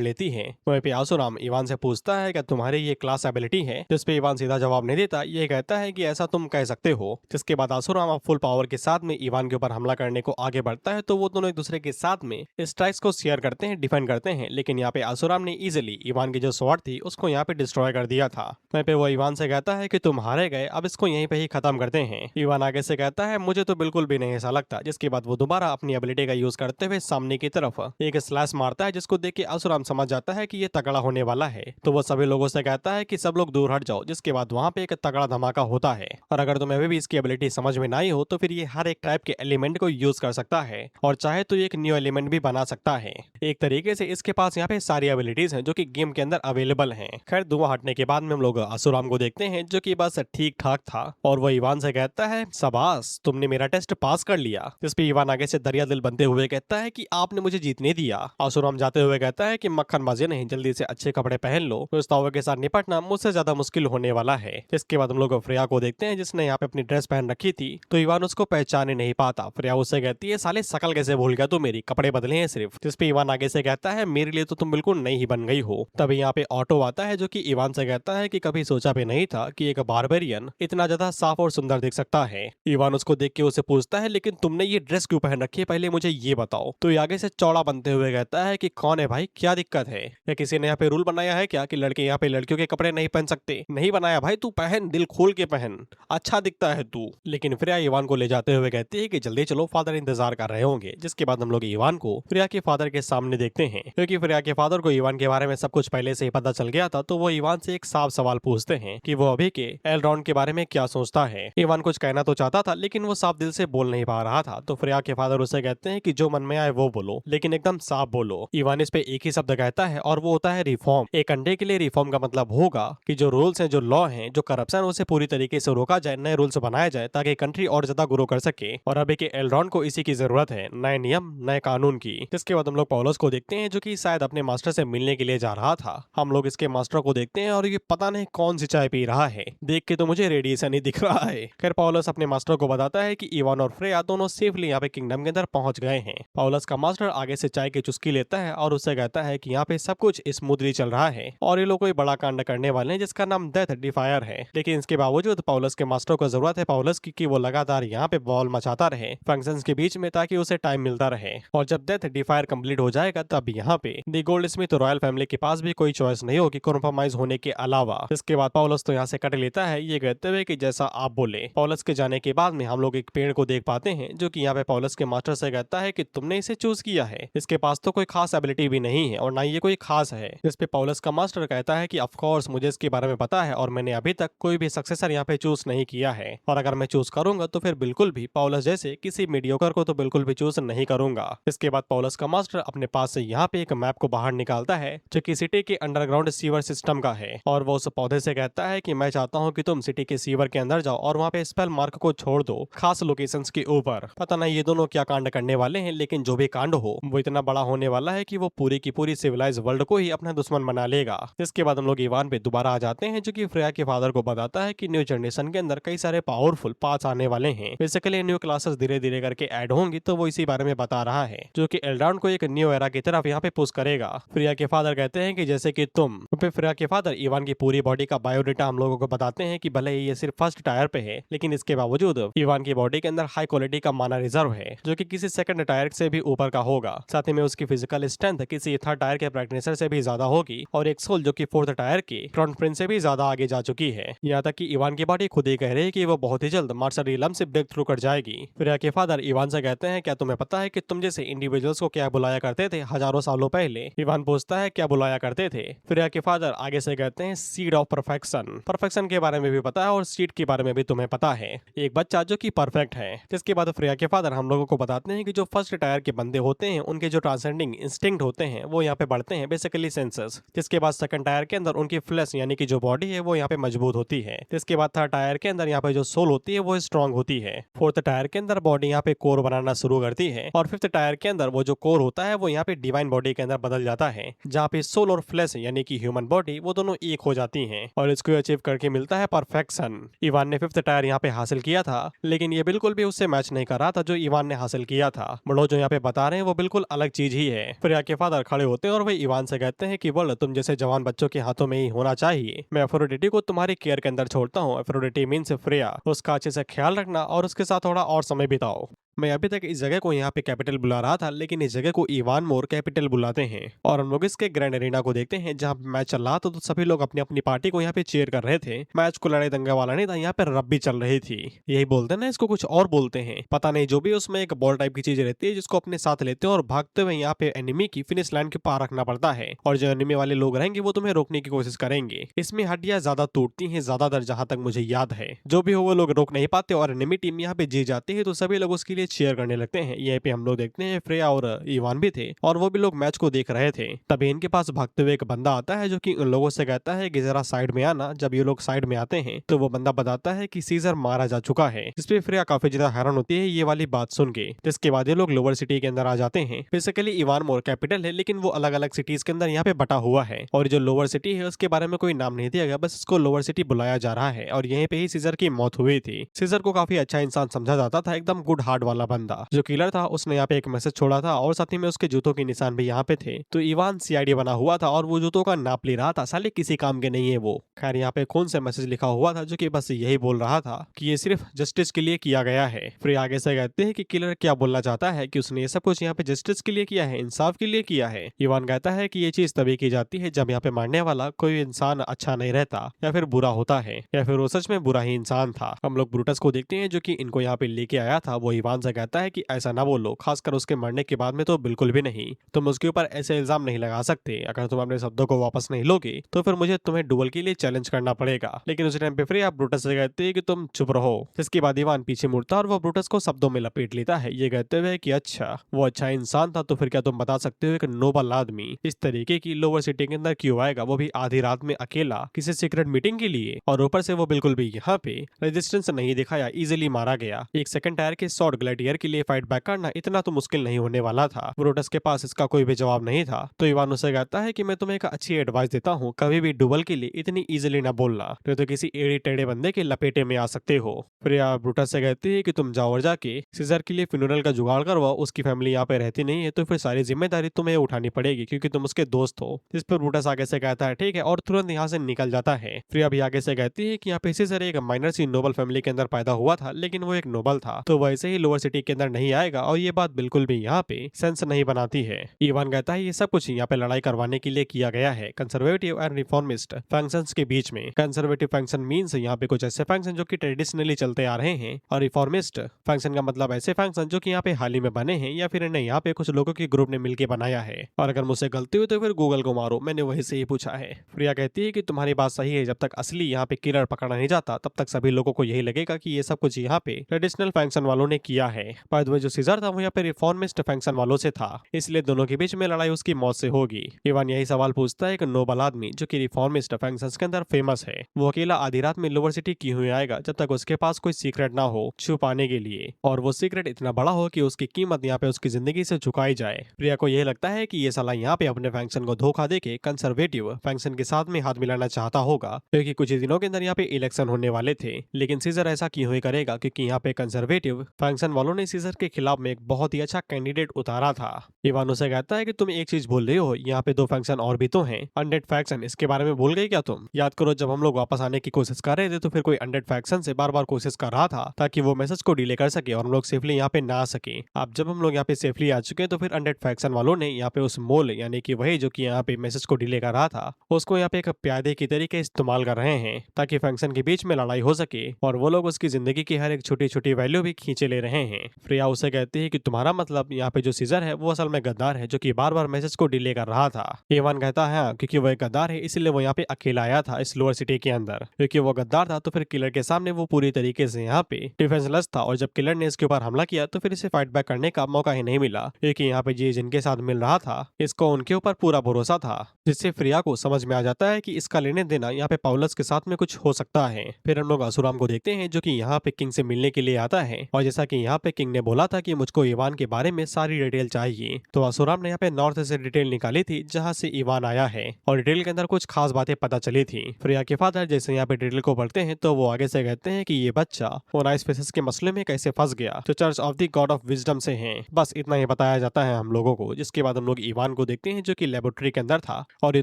लेती है। वहीं पे आसूराम इवान से पूछता है कि तुम्हारी ये क्लास एबिलिटी है, जिसपे इवान सीधा जवाब नहीं देता, ये कहता है कि ऐसा तुम कह सकते हो। जिसके बाद आसूराम फुल पावर के साथ में इवान के ऊपर हमला करने को आगे बढ़ता है। तो वो दोनों एक दूसरे के साथ में स्ट्राइक्स को शेयर करते हैं, डिफेंड करते हैं, लेकिन यहाँ पे आसूराम ने इजीली इवान की जो स्वॉर्ड थी उसको यहाँ पे डिस्ट्रॉय कर दिया था। वहीं पे वो इवान से कहता है कि तुम हारे गए, अब इसको यहीं पे ही खत्म करते हैं। इवान आगे से कहता है मुझे तो बिल्कुल भी नहीं ऐसा लगता। जिसके बाद वो दोबारा अपनी एबिलिटी का यूज करते हुए सामने की तरफ एक स्लैश मारता है, जिसको देख के आसूराम समझ जाता है कि ये तगड़ा होने वाला है। तो वो सभी लोगों से कहता है कि सब लोग दूर हट जाओ। जिसके बाद वहाँ पे एक तगड़ा धमाका होता है, और अगर तुम्हें अभी भी इसकी एबिलिटी समझ में नहीं हो तो फिर ये हर एक टाइप के एलिमेंट को यूज कर सकता है, और चाहे तो एक न्यू एलिमेंट भी बना सकता है। एक तरीके से इसके पास यहाँ पे सारी एबिलिटीज हैं जो कि गेम के अंदर अवेलेबल हैं। खैर धुआं हटने के बाद में हम लोग आसूराम को देखते हैं जो कि बस ठीक ठाक था, और वो इवान से कहता है शाबाश तुमने मेरा टेस्ट पास कर लिया। जिस पे इवान आगे से दरिया दिल बनते हुए कहता है कि आपने मुझे जीतने दिया। आसूराम जाते हुए कहता है कि मक्खन मजे नहीं, जल्दी से अच्छे कपड़े पहन लो, तो इस तावे के साथ निपटना मुझसे ज्यादा मुश्किल होने वाला है। इसके बाद हम लोग फ्रेया को देखते हैं जिसने यहाँ पे अपनी ड्रेस पहन रखी थी। तो इवान उसको पहचाने नहीं पाता। फ्रेया उससे कहती है साले शकल कैसे भूल गया तू मेरी, कपड़े बदले हैं सिर्फ। जिस पे इवान आगे से कहता है मेरे लिए तो तुम बिल्कुल नई ही बन गई हो। तभी यहाँ पे ऑटो आता है जो कि इवान से कहता है कि कभी सोचा भी नहीं था कि एक बारबेरियन इतना ज्यादा साफ और सुंदर दिख सकता है। इवान उसको देख के उसे पूछता है लेकिन तुमने ये ड्रेस क्यों पहन रखी है, पहले मुझे ये बताओ। तो ये आगे से चौड़ा बनते हुए कहता है कि कौन है भाई, क्या दिक्कत है, या किसी ने यहाँ पे रूल बनाया है क्या कि लड़के यहाँ पे लड़कियों के कपड़े नहीं पहन सकते? नहीं बनाया भाई, तू पहन, दिल खोल के पहन, अच्छा दिखता है तू। लेकिन फ्रेया इवान को ले जाते हुए कहती है कि जल्दी चलो, फादर इंतजार कर रहे होंगे। जिसके बाद हम लोग इवान को फ्रेया के फादर के सामने देखते हैं, क्योंकि फ्रेया के फादर को इवान के बारे में सब कुछ पहले से ही पता चल गया था। तो वो इवान से एक साफ सवाल पूछते हैं कि वो अभी के एलरॉन के बारे में क्या सोचता है। इवान कुछ कहना तो चाहता था लेकिन वो साफ दिल से बोल नहीं पा रहा था। तो फ्रेया के फादर उसे कहते हैं कि जो मन में आए वो बोलो, लेकिन एकदम साफ बोलो। इवान इस पे एक ही शब्द कहता है और वो होता है रिफॉर्म। एक अंडे के लिए रिफॉर्म का मतलब होगा कि जो रूल्स हैं, जो लॉ हैं, जो करप्शन, उसे पूरी तरीके से रोका जाए, नए रूल्स बनाया जाए ताकि कंट्री और ज्यादा ग्रो कर सके। और अभी के एलरॉन को इसी की जरूरत है, नए नियम, नए कानून की। इसके बाद हम लोग पॉलस को देखते हैं जो कि शायद अपने मास्टर से मिलने के लिए जा रहा था। हम लोग इसके मास्टर को देखते हैं और ये पता नहीं कौन सी चाय पी रहा है, देख के तो मुझे रेडिएशन ही दिख रहा है। खैर पॉलस अपने मास्टर को बताता है कि इवान और फ्रेया दोनों सेफली यहाँ पे किंगडम के अंदर पहुंच गए हैं। पॉलस का मास्टर आगे से चाय की चुस्की लेता है और उससे कहता है कि यहाँ पे सब कुछ स्मूथली चल रहा है और ये लोग कोई बड़ा कांड करने वाले हैं जिसका नाम डेथ डिफायर है। लेकिन इसके बावजूद पॉलस के मास्टर को जरूरत है पॉलस की कि वो लगातार यहाँ पे बॉल मचाता रहे फंक्शंस के बीच में ताकि उसे टाइम मिलता रहे। और जब डेथ डिफायर कंप्लीट हो जाएगा तब यहाँ पे दी गोल्ड स्मिथ रॉयल फैमिली के पास भी कोई चॉइस नहीं होगी कॉम्प्रोमाइज होने के अलावा। इसके बाद पॉलस तो यहाँ से कट लेता है ये कहते हुए कि जैसा आप बोले। पॉलस के जाने के बाद में हम लोग एक पेड़ को देख पाते हैं जो कि यहाँ पे पॉलस के मास्टर से कहता है कि तुमने इसे चूज किया है, इसके पास तो कोई खास एबिलिटी भी नहीं है और ना ये कोई खास है। इस पे पॉलस का मास्टर कहता है कि ऑफ कोर्स मुझे इसके बारे में पता है और मैंने अभी तक कोई भी सक्सेसर यहाँ पे चूज नहीं किया है और अगर मैं चूज करूंगा तो फिर बिल्कुल भी पॉलस जैसे किसी मीडियोकर को तो बिल्कुल भी चूज नहीं करूंगा। इसके बाद पॉलस का मास्टर अपने पास से यहाँ पे एक मैप को बाहर निकालता है जो कि सिटी के अंडरग्राउंड सीवर सिस्टम का है और वो उस पौधे से कहता है कि मैं चाहता हूँ कि तुम सिटी के सीवर के अंदर जाओ और वहाँ पे स्पेल मार्क को छोड़ दो खास लोकेशंस के ऊपर। पता नहीं ये दोनों क्या कांड करने वाले हैं, लेकिन जो भी कांड हो वो इतना बड़ा होने वाला है कि वो पूरी की पूरी सिविलाइज वर्ल्ड को ही अपना दुश्मन बना लेगा। इसके बाद हम लोग इवान पे दोबारा आ जाते हैं जो कि फ्रेया के फादर को बताता है कि न्यू जनरेशन के अंदर कई सारे पावरफुल पाथ्स आने वाले हैं। बेसिकली न्यू क्लासेस धीरे धीरे करके ऐड होंगी तो वो इसी बारे में बता रहा है जो कि एल्डाउन को एक न्यू एरा की तरफ यहाँ पे पुश करेगा। फ्रेया के फादर कहते हैं कि जैसे कि तुम। फ्रेया के फादर इवान की पूरी बॉडी का बायोडेटा हम लोगों को बताते हैं कि भले ही ये सिर्फ फर्स्ट टायर पे है लेकिन इसके बावजूद इवान की बॉडी के अंदर हाई क्वालिटी का माना रिजर्व है जो कि किसी सेकंड टायर से भी ऊपर का होगा। साथ ही में उसकी फिजिकल स्ट्रेंथ किसी थर्ड टायर के प्रैक्टिसर से भी ज्यादा होगी और एक सोल जो कि फोर्थ टायर के क्राउन प्रिंस से भी ज्यादा आगे जा चुकी है। यहाँ तक कि इवान की बॉडी खुद ही कह रही है कि वो बहुत ही जल्द मार्शल रिलम से ब्रेक थ्रू कर जाएगी। फ्रेया के फादर इवान से कहते हैं क्या तुम्हें पता है कि तुम जैसे इंडिविजुअल्स को क्या बुलाया करते थे हजारों सालों पहले। इवान पूछता है क्या बुलाया करते थे। फ्रेया के फादर आगे से कहते हैं सीड ऑफ परफेक्शन। परफेक्शन के बारे में भी पता है और सीड के बारे में भी तुम्हें पता है, एक बच्चा जो कि परफेक्ट है। जिसके बाद फ्रेया के फादर हम लोगों को बताते हैं कि जो फर्स्ट टायर के बंदे होते हैं उनके जो ट्रांसेंडिंग इंस्टिंक्ट होते हैं वो यहाँ पे बढ़ते हैं बेसिकली सेंसेस। जिसके बाद सेकंड टायर के अंदर उनकी फ्लैश यानी कि जो बॉडी है वो यहाँ पे मजबूत होती है। जिसके बाद थर्ड टायर के अंदर यहाँ पे जो सोल होती है वो स्ट्रांग होती है। फोर्थ टायर के अंदर बॉडी यहाँ पे कोर बनाना शुरू करती है और फिफ्थ टायर के अंदर वो जो कोर होता है वो यहाँ पे डिवाइन बॉडी के अंदर बदल जाता है जहाँ पे सोल और फ्लैश यानी कि ह्यूमन बॉडी वो दोनों एक हो जाती हैं और इसको अचीव करके मिलता है परफेक्शन। इवान ने फिफ्थ टायर यहाँ पे हासिल किया था लेकिन ये बिल्कुल भी उससे मैच नहीं कर रहा था जो इवान ने हासिल किया था। बड़ो जो यहाँ पे बता रहे हैं वो बिल्कुल अलग चीज ही है। फ्रेया के फादर खड़े होते हैं और वे इवान से कहते हैं कि बोल तुम जैसे जवान बच्चों के हाथों में ही होना चाहिए। मैं एफ्रोडिटी को तुम्हारी केयर के अंदर छोड़ता हूँ। एफ्रोडिटी मीन्स फ्रेया, उसका अच्छे से ख्याल रखना और उसके साथ थोड़ा और समय बिताओ। मैं अभी तक इस जगह को यहाँ पे कैपिटल बुला रहा था लेकिन इस जगह को इवान मोर कैपिटल बुलाते हैं और हम लोग इसके ग्रैंड एरिना को देखते हैं जहाँ मैच चल रहा था तो सभी लोग अपनी अपनी पार्टी को यहाँ पे चीयर कर रहे थे। मैच को लड़ाई दंगा वाला नहीं था, यहाँ पे रब भी चल रही थी। यही बोलते ना, इसको कुछ और बोलते हैं पता नहीं। जो भी उसमें एक बॉल टाइप की चीज रहती है जिसको अपने साथ लेते हैं और भागते हुए यहाँ पे एनिमी की फिनिश लाइन के पार रखना पड़ता है और जो एनिमी वाले लोग रहेंगे वो तुम्हें रोकने की कोशिश करेंगे। इसमें हड्डियां ज्यादा टूटती है ज्यादातर जहां तक मुझे याद है। जो भी हो वो लोग रोक नहीं पाते और एनिमी टीम यहाँ पे जीत जाती है तो सभी लोग उसके लिए चीयर करने लगते हैं। यहीं पे हम लोग देखते हैं फ्रेया और इवान भी थे और वो भी लोग मैच को देख रहे थे। तभी इनके पास भागते हुए एक बंदा आता है जो कि उन लोगों से कहता है कि जरा साइड में आना। जब ये लोग साइड में आते हैं तो वो बंदा बताता है कि सीजर मारा जा चुका है। इस पे फ्रेया काफी ज्यादा हैरान होती है ये वाली बात सुन के। जिसके बाद ये लोग लोअर सिटी के अंदर आ जाते हैं। बेसिकली इवान मोर कैपिटल है लेकिन वो अलग अलग सिटीज के अंदर यहाँ पे बटा हुआ है और जो लोअर सिटी है उसके बारे में कोई नाम नहीं दिया गया, बस इसको लोअर सिटी बुलाया जा रहा है और यहीं पे ही सीजर की मौत हुई थी। सीजर को काफी अच्छा इंसान समझा जाता था, एकदम गुड हार्ट वाला बंदा। जो किलर था उसने यहाँ पे एक मैसेज छोड़ा था और साथ ही में उसके जूतों के निशान भी यहाँ पे थे। तो इवान सीआईडी बना हुआ था और वो जूतों का नाप ले रहा था, साले किसी काम के नहीं है वो। खैर यहाँ पे खून से मैसेज लिखा हुआ था जो कि बस यही बोल रहा था कि ये सिर्फ जस्टिस के लिए किया गया है। फिर आगे से कहते हैं कि किलर क्या बोलना चाहता है कि उसने ये सब कुछ यहाँ पे जस्टिस के लिए किया है, इंसाफ के लिए किया है। इवान कहता है कि ये चीज तभी की जाती है जब यहाँ पे मारने वाला कोई इंसान अच्छा नहीं रहता या फिर बुरा होता है या फिर वो सच में बुरा ही इंसान था। हम लोग ब्रूटस को देखते हैं जो कि इनको यहाँ पे लेके आया था। वो इवान से कहता है कि ऐसा ना बोलो, खासकर उसके मरने के बाद में तो बिल्कुल भी नहीं। तुम उसके ऊपर ऐसे इल्जाम नहीं लगा सकते। अगर तुम अपने शब्दों को वापस नहीं लोगे तो फिर मुझे तुम्हें डुअल के लिए चैलेंज करना पड़ेगा। लेकिन उस टाइम पे फिर आप ब्रूटस से कहते हैं कि तुम चुप रहो। जिसके बाद इवान पीछे मुड़ता और वो ब्रूटस को शब्दों में लपेट लेता है ये कहते हुए कि अच्छा वो अच्छा इंसान था तो फिर क्या तुम बता सकते हो एक नोबल आदमी इस तरीके की लोअर सिटी के अंदर क्यों आएगा, वो भी आधी रात में अकेला किसी सीक्रेट मीटिंग के लिए। और ऊपर से वो बिल्कुल भी यहाँ पे रेजिस्टेंस नहीं दिखाया, इजिली मारा गया। एक सेकंड टायर के शॉर्ट ग्लैडियर के लिए फाइट बैक करना इतना तो मुश्किल नहीं होने वाला था। ब्रूटस के पास इसका कोई भी जवाब नहीं था। तो इवान उसे कहता है कि मैं तुम्हें एक अच्छी एडवाइस देता हूँ, कभी भी डुबल के लिए इतनी इजीली ना बोलना, नहीं तो किसी एड़ी टेढ़े बंदे के लपेटे में आ सकते हो। फ्रिया ब्रूटस से कहती है कि तुम जाओ और जाके सीजर के लिए फ्यूनरल का जुगाड़ करवाओ, उसकी फैमिली यहाँ पे रहती नहीं है तो फिर सारी जिम्मेदारी तुम्हें उठानी पड़ेगी क्योंकि तुम उसके दोस्त हो। इस पर ब्रूटस आगे से कहता है ठीक है, और तुरंत यहाँ से निकल जाता है। फ्रिया भी आगे से कहती है कि यहाँ पे सीजर एक माइनर सी नोबल फैमिली के अंदर पैदा हुआ था, लेकिन वो एक नोबल था तो वैसे ही लोअर सिटी के अंदर नहीं आएगा, और ये बात बिल्कुल भी यहाँ पे सेंस नहीं बनाती है। इवान कहता है ये सब कुछ यहाँ पे लड़ाई करवाने के लिए किया गया है कंजर्वेटिव एंड रिफॉर्मिस्ट फंक्शंस के बीच में। कंजर्वेटिव फंक्शन मींस यहाँ पे कुछ ऐसे फंक्शन जो कि ट्रेडिशनली चलते आ रहे हैं, और रिफॉर्मिस्ट फंक्शन का मतलब ऐसे फंक्शन जो कि यहाँ पे हाल ही में बने हैं या फिर इन्हें यहाँ पे कुछ लोगों के ग्रुप ने मिलकर बनाया है। और अगर मुझसे गलती हुई तो फिर गूगल को मारो, मैंने वही से ही पूछा है। फ्रिया कहती है कि तुम्हारी बात सही है, जब तक असली यहाँ पे किलर पकड़ा नहीं जाता तब तक सभी लोगों को यही लगेगा कि ये सब कुछ यहाँ पे ट्रेडिशनल फंक्शन वालों ने किया है। बाय द वे जो सीजर था वो यहाँ पे रिफॉर्मिस्ट फंक्शन वालों से था, इसलिए दोनों के बीच में लड़ाई उसकी मौत से होगी। इवान यही सवाल पूछता है एक नोबल आदमी जो कि रिफॉर्मिस्ट फंक्शंस के अंदर फेमस है, वो अकेला आधी रात में लोअर सिटी क्यों हुए आएगा जब तक उसके पास कोई सीक्रेट ना हो छुपाने के लिए, और वो सीक्रेट इतना बड़ा हो कि उसकी कीमत यहाँ पे उसकी जिंदगी से चुकाई जाए। प्रिया को यह लगता है कि ये साला यहाँ पे अपने फंक्शन को धोखा देके कंजर्वेटिव फंक्शन के साथ में हाथ मिलाना चाहता होगा, क्योंकि कुछ ही दिनों के अंदर यहाँ पे इलेक्शन होने वाले थे। लेकिन सीजर ऐसा क्यों ही करेगा, क्योंकि यहाँ पे कंजर्वेटिव फंक्शन वालों ने सीजर के खिलाफ में एक बहुत ही अच्छा कैंडिडेट उतारा था। इवान उसे कहता है कि तुम एक चीज भूल रही हो, यहाँ पे 2 फंक्शन और भी तो हैं, अनडेड फैक्शन, इसके बारे में भूल गई क्या तुम? याद करो जब हम लोग वापस आने की कोशिश कर रहे थे तो फिर कोई अनडेड फैक्शन से बार बार कोशिश कर रहा था ताकि वो मैसेज को डिले कर सके और हम लोग सेफली यहाँ पे ना आ सके। अब जब हम लोग यहाँ पे सेफली आ चुके हैं तो फिर अनडेड फैक्शन वालों ने यहाँ पे उस मोल यानी कि वही जो कि यहाँ पे मैसेज को डिले कर रहा था उसको यहाँ पे एक प्यादे की तरीके इस्तेमाल कर रहे हैं ताकि फंक्शन के बीच में लड़ाई हो सके, और वो लोग उसकी जिंदगी की हर एक छोटी छोटी वैल्यू भी खींचे ले रहे हैं। फ्रिया उसे कहती है कि तुम्हारा मतलब यहाँ पे जो सीजर है वो असल में गद्दार है जो कि बार बार मैसेज को डिले कर रहा था। इवान कहता है क्योंकि वो एक गद्दार है इसलिए वो यहाँ पे अकेला आया था इस लोअर सिटी के अंदर, क्योंकि वो गद्दार था तो फिर किलर के सामने वो पूरी तरीके से यहाँ पे डिफेंसलेस था, और जब किलर ने इसके ऊपर हमला किया तो फिर इसे फाइट बैक करने का मौका ही नहीं मिला, क्योंकि यहाँ पे जी जिनके साथ मिल रहा था इसको उनके ऊपर पूरा भरोसा था, जिससे फ्रिया को समझ में आ जाता है कि इसका लेने देना यहाँ पे पाउलस के साथ में कुछ हो सकता है। फिर हम लोग असुराम को देखते हैं जो कि यहाँ पे किंग से मिलने के लिए आता है, और जैसा कि यहाँ पे किंग ने बोला था कि मुझको इवान के बारे में सारी डिटेल चाहिए, तो असुराम ने यहाँ पे नॉर्थ से डिटेल निकाली थी जहाँ से इवान आया है, और डिटेल के अंदर कुछ खास बातें पता चली थी। फ्रिया के फादर जैसे यहाँ पे डिटेल को पढ़ते हैं तो वो आगे से कहते हैं कि ये बच्चा ओनाई स्पेसिस के मसले में कैसे फंस गया जो church of the God of wisdom से है। बस इतना ही बताया जाता है हम लोगों को, जिसके बाद हम लोग इवान को देखते हैं जो कि लेबोरेटरी के अंदर था, और ये